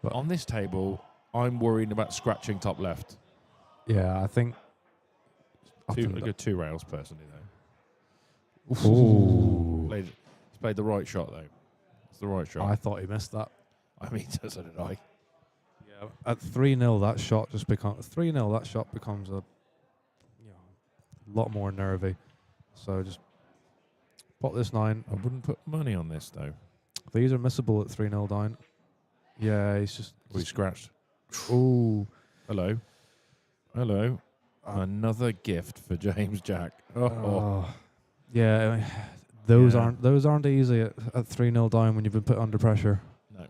But on this table, I'm worrying about scratching top left. Yeah, I think. I go 2 rails personally though. Ooh. He's played the right shot though. It's the right shot. I thought he missed that. I mean, so did I. Yeah. At 3-0, that shot becomes a lot more nervy. So just pot this 9. I wouldn't put money on this though. These are missable at 3-0 down. Yeah, he's just. We scratched. Ooh. Hello. Another gift for James Jack. Yeah, I mean, those aren't easy at 3-0 down when you've been put under pressure. No.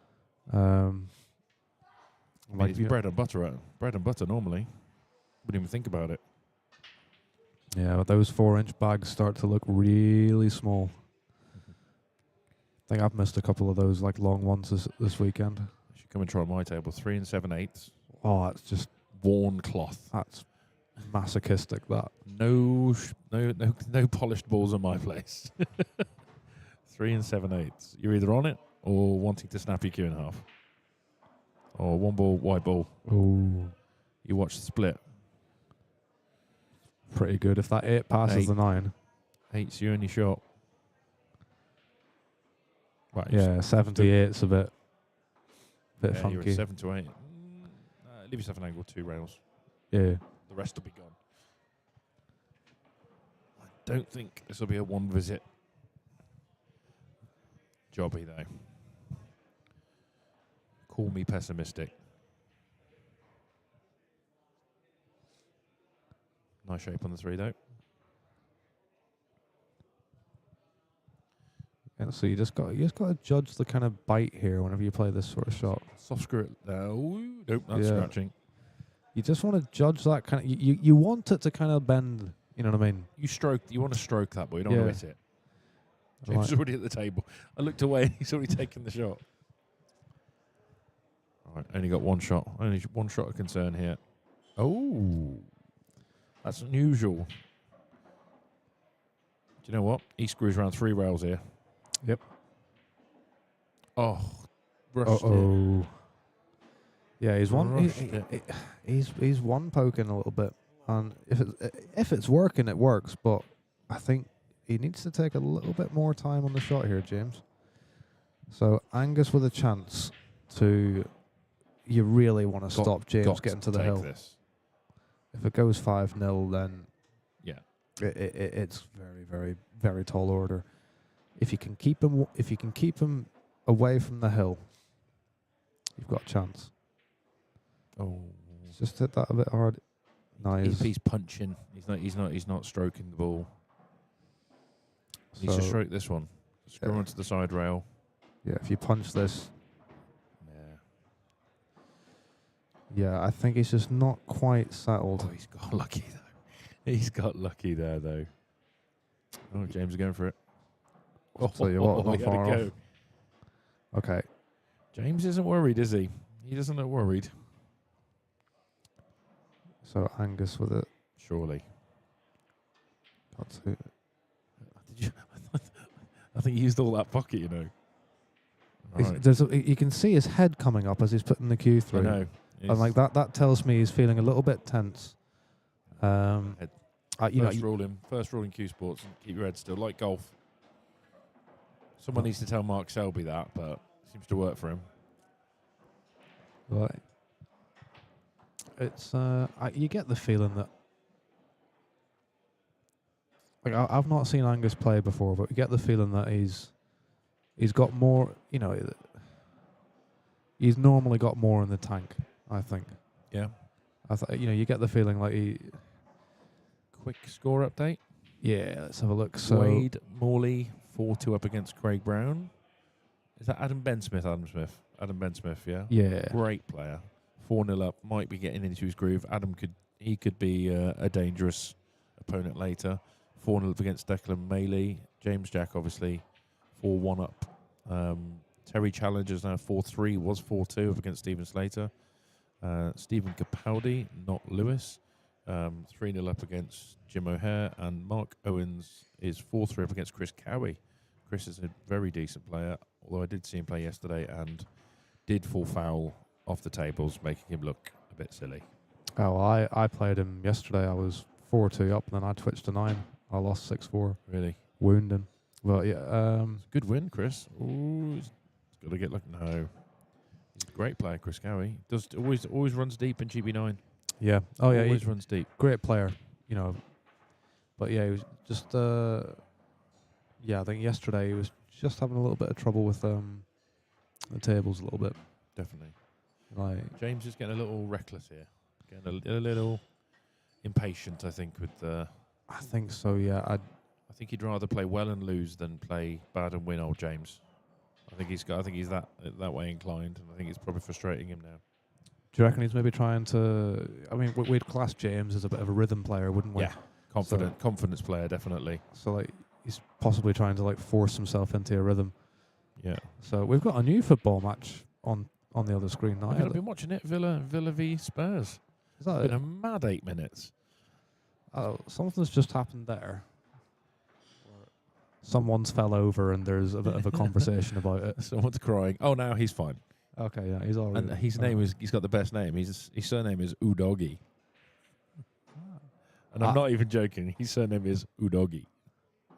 Like it's bread and butter normally. Wouldn't even think about it. Yeah, but those 4-inch bags start to look really small. I think I've missed a couple of those like long ones this weekend. You should come and try my table. 3 7/8. Oh, that's just worn cloth. That's masochistic. That no polished balls on my place. 3 7/8. You're either on it or wanting to snap your cue in half. Or 1 ball, white ball. Ooh. You watch the split. Pretty good. If that 8 passes the 9. 8's you and your shot. Right, yeah, 78's a bit funky. You're at 7 to 8. Leave yourself an angle, 2 rails. Yeah. The rest will be gone. I don't think this will be a 1 visit jobby though. Call me pessimistic. Nice shape on the 3 though. And so you just got to judge the kind of bite here whenever you play this sort of shot. Soft screw it there. Ooh, nope, that's scratching. You just want to judge that kind of. You want it to kind of bend. You know what I mean? You want to stroke that, but you don't want to hit it. James is already at the table. I looked away and he's already taken the shot. All right, only got 1 shot. Only 1 shot of concern here. Oh, that's unusual. Do you know what? He screws around 3 rails here. Yep. Oh, rushed it. Yeah, he's he's one poking a little bit, and if it's working, it works. But I think he needs to take a little bit more time on the shot here, James. So Angus with a chance to. You really want to stop James getting to the hill. This. If it goes 5-0, then yeah, it's very, very, very tall order. If you can keep him away from the hill, you've got a chance. Oh, just hit that a bit hard. Nice. He's punching. He's not stroking the ball. He needs to stroke this one. Screw onto the side rail. Yeah, if you punch this. Yeah, I think he's just not quite settled. Oh, he's got lucky though. He's got lucky there though. Oh, James is going for it. I'll tell you what, not far off. Okay. James isn't worried, is he? He doesn't look worried. So Angus with it. Surely. That's it. Did you? I think he used all that pocket, you know. Right. You can see his head coming up as he's putting the cue through. I know. And like that tells me he's feeling a little bit tense. First rule in Q Sports, keep your head still, like golf. Someone needs to tell Mark Selby that, but seems to work for him. Right. It's you get the feeling that, like, I've not seen Angus play before, but you get the feeling that he's got more. You know, he's normally got more in the tank. I think. Yeah. You get the feeling like he. Quick score update. Yeah, let's have a look. So Wade Morley 4-2 up against Craig Brown. Is that Adam Ben-Smith? Adam Ben-Smith, yeah. Yeah. Great player. 4-0 up, might be getting into his groove. Adam could be a dangerous opponent later. 4-0 up against Declan Maley. James Jack, obviously, 4-1 up. Terry Challenger's now 4-3, was 4-2 up against Stephen Slater. Stephen Capaldi, not Lewis, 3-0 up against Jim O'Hare. And Mark Owens is 4-3 up against Chris Cowie. Chris is a very decent player, although I did see him play yesterday and did fall foul off the tables, making him look a bit silly. Oh, I played him yesterday. I was 4-2 up, and then I twitched to 9. I lost 6-4. Really? Wounding. But yeah, Good win, Chris. Ooh, he's got to get luck. No. He's a great player, Chris Cowie. Does always runs deep in GB9. yeah. Oh yeah, Always he's runs deep. great player. You know, but yeah, he was just yeah. I think yesterday he was just having a little bit of trouble with the tables a little bit. Definitely. Like James is getting a little reckless here. Getting a little impatient, I think, with the... I think so. Yeah. I think he'd rather play well and lose than play bad and win, old James. I think he's that way inclined, and I think it's probably frustrating him now. Do you reckon he's maybe trying to? I mean, we'd class James as a bit of a rhythm player, wouldn't we? Yeah, confidence player, definitely. So like, he's possibly trying to like force himself into a rhythm. Yeah. So we've got a new football match on the other screen now. I've been watching it. Villa v Spurs. Is that It's been it? a mad 8 minutes. Oh, something's just happened there. Someone's fell over and there's a bit of a conversation about it. Someone's crying. Oh, now he's fine. Okay, yeah, he's all right. And his name is, he's got the best name. His surname is Udogi. And I'm not even joking. His surname is Udogi.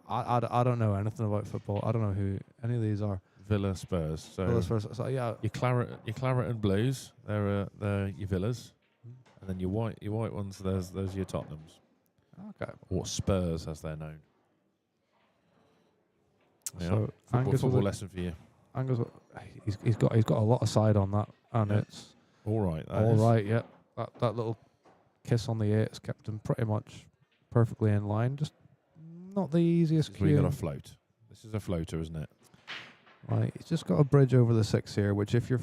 I don't know anything about football. I don't know who any of these are. Villa Spurs. So Well, so yeah, your claret and blues, they're your Villas. And then your white ones, those are your Tottenhams. okay. Or Spurs as they're known. Yeah. So Football lesson for you. Angus, he's got a lot of side on that, and Yeah. it's All right. all right. Yeah, that little kiss on the eights kept him pretty much perfectly in line. Just not the easiest This is where you cue. got to float. This is a floater, isn't it? Right, he's just got a bridge over the 6 here, which if you're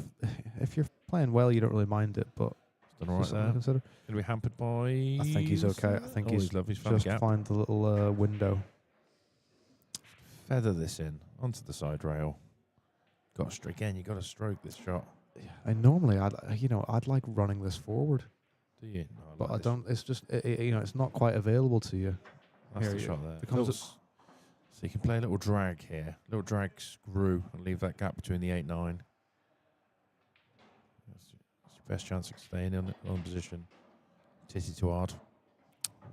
playing well, you don't really mind it. But Done all right something to there. consider. Going to be hampered by... I think he's okay. I think he's lovely. He's found a just gap. find the little window. Feather this in onto the side rail. Got to again. You got to stroke this shot. And normally, I'd like running this forward, Do you? No, but like I this. don't. It's just it's not quite available to you. That's Here the you- shot there. becomes So you can play a little drag here. Little drag screw and leave that gap between the 8-9. That's your best chance of staying on position. Titty too hard.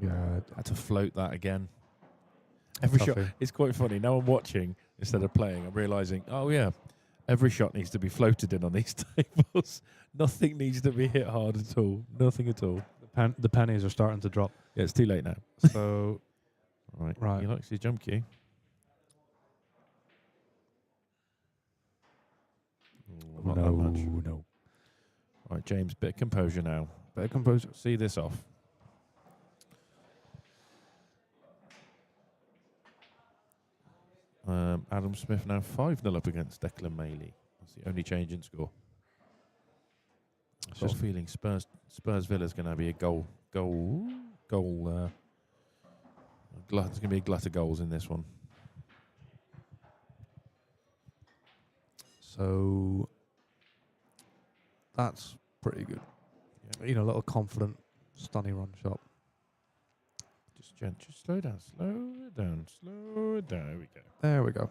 Yeah, Had to float that again. Every shot. toughie. It's quite funny. Now I'm watching instead of playing. I'm realising, oh yeah, every shot needs to be floated in on these tables. Nothing needs to be hit hard at all. Nothing at all. The pennies are starting to drop. Yeah, it's too late now. So Right. He likes his jump cue. Ooh, not that much. no. Right, James, bit of composure now. Bit of composure. See this off. Adam Smith now 5-0 up against Declan Maley. That's the only change in score. I've got a feeling Spurs Villa's going to be a goal. There's going to be a glut of goals in this one. So that's pretty good. Yeah. A little confident, stunning run shot. Just slow down. There we go. There we go.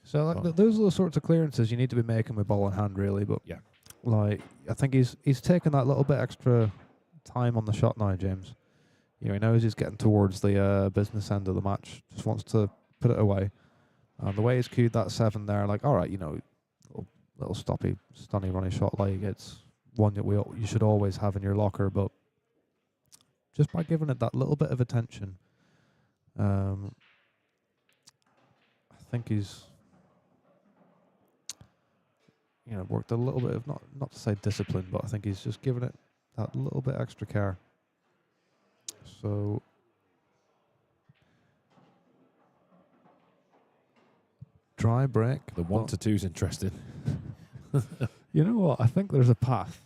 So Well- those are the sorts of clearances you need to be making with ball in hand, really. But Yeah. like I think he's taken that little bit extra time on the shot now, James. He knows he's getting towards the business end of the match. Just wants to put it away. And the way he's queued that 7 there, like, all right, little stoppy, stunny, runny shot, like, it's one that you should always have in your locker, but just by giving it that little bit of attention, I think he's, worked a little bit of, not to say discipline, but I think he's just given it that little bit extra care. So dry break. The 1 to 2's interesting. You know what? I think there's a path.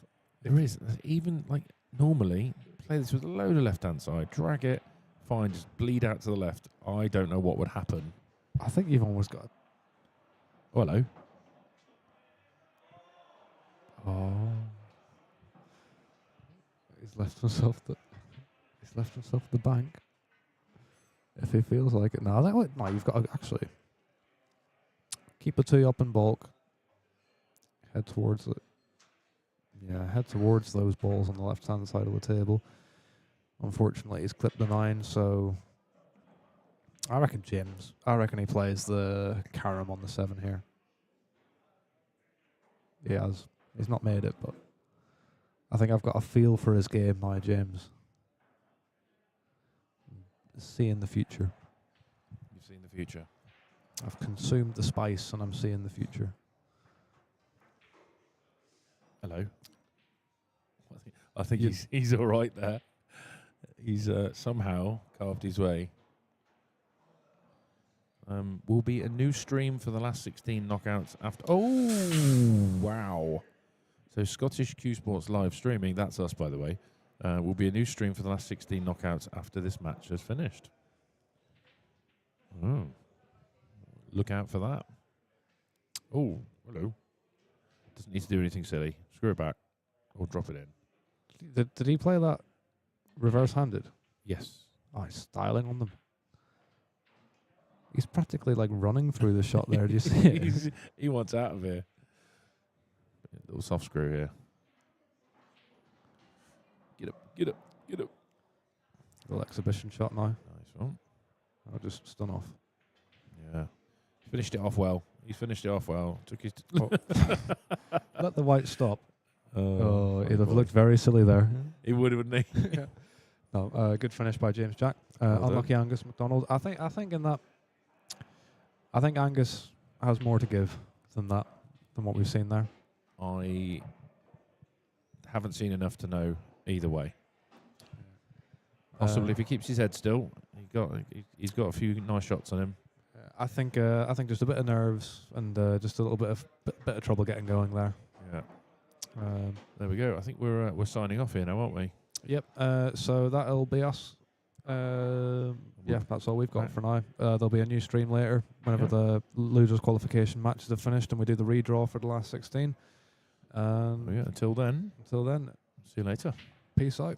There is. Even, like, normally, play this with a load of left-hand side, drag it, fine, just bleed out to the left. I don't know what would happen. I think you've almost got... Oh, hello. Oh. He's left himself the bank. If he feels like it. No, you've got to actually keep the 2 up in bulk. Head towards it. Yeah, head towards those balls on the left-hand side of the table. Unfortunately, he's clipped the 9, so I reckon he plays the carom on the 7 here. He has. He's not made it, but I think I've got a feel for his game now, James. Seeing the future. You've seen the future. I've consumed the spice and I'm seeing the future. Hello. I think he's all right there. He's somehow carved his way. Will be a new stream for the last 16 knockouts after. Oh, wow. So Scottish Q Sports live streaming, that's us, by the way, will be a new stream for the last 16 knockouts after this match has finished. Oh. Look out for that. Oh, hello. Doesn't need to do anything silly. Screw it back or drop it in. Did he play that reverse-handed? Yes. Oh, he's styling on them. He's practically like running through the shot there. Do you see it? He wants out of here. A little soft screw here. Get up, get up, get up. Little exhibition shot now. Nice one. I'll just stun off. Yeah. Finished it off well. Took his... Let the white stop. He'd have boy. looked very silly there. He would, wouldn't he? Yeah. No, good finish by James Jack. Unlucky Angus MacDonald. I think in that, I think Angus has more to give than what we've seen there. I haven't seen enough to know either way. Possibly if he keeps his head still, he's got a few nice shots on him. I think just a bit of nerves and just a little bit of trouble getting going there. Yeah. There we go. I think we're signing off here now, aren't we? Yep. So that'll be us. Yeah, that's all we've got for now. There'll be a new stream later whenever the losers qualification matches have finished and we do the redraw for the last 16. Until then. See you later. Peace out.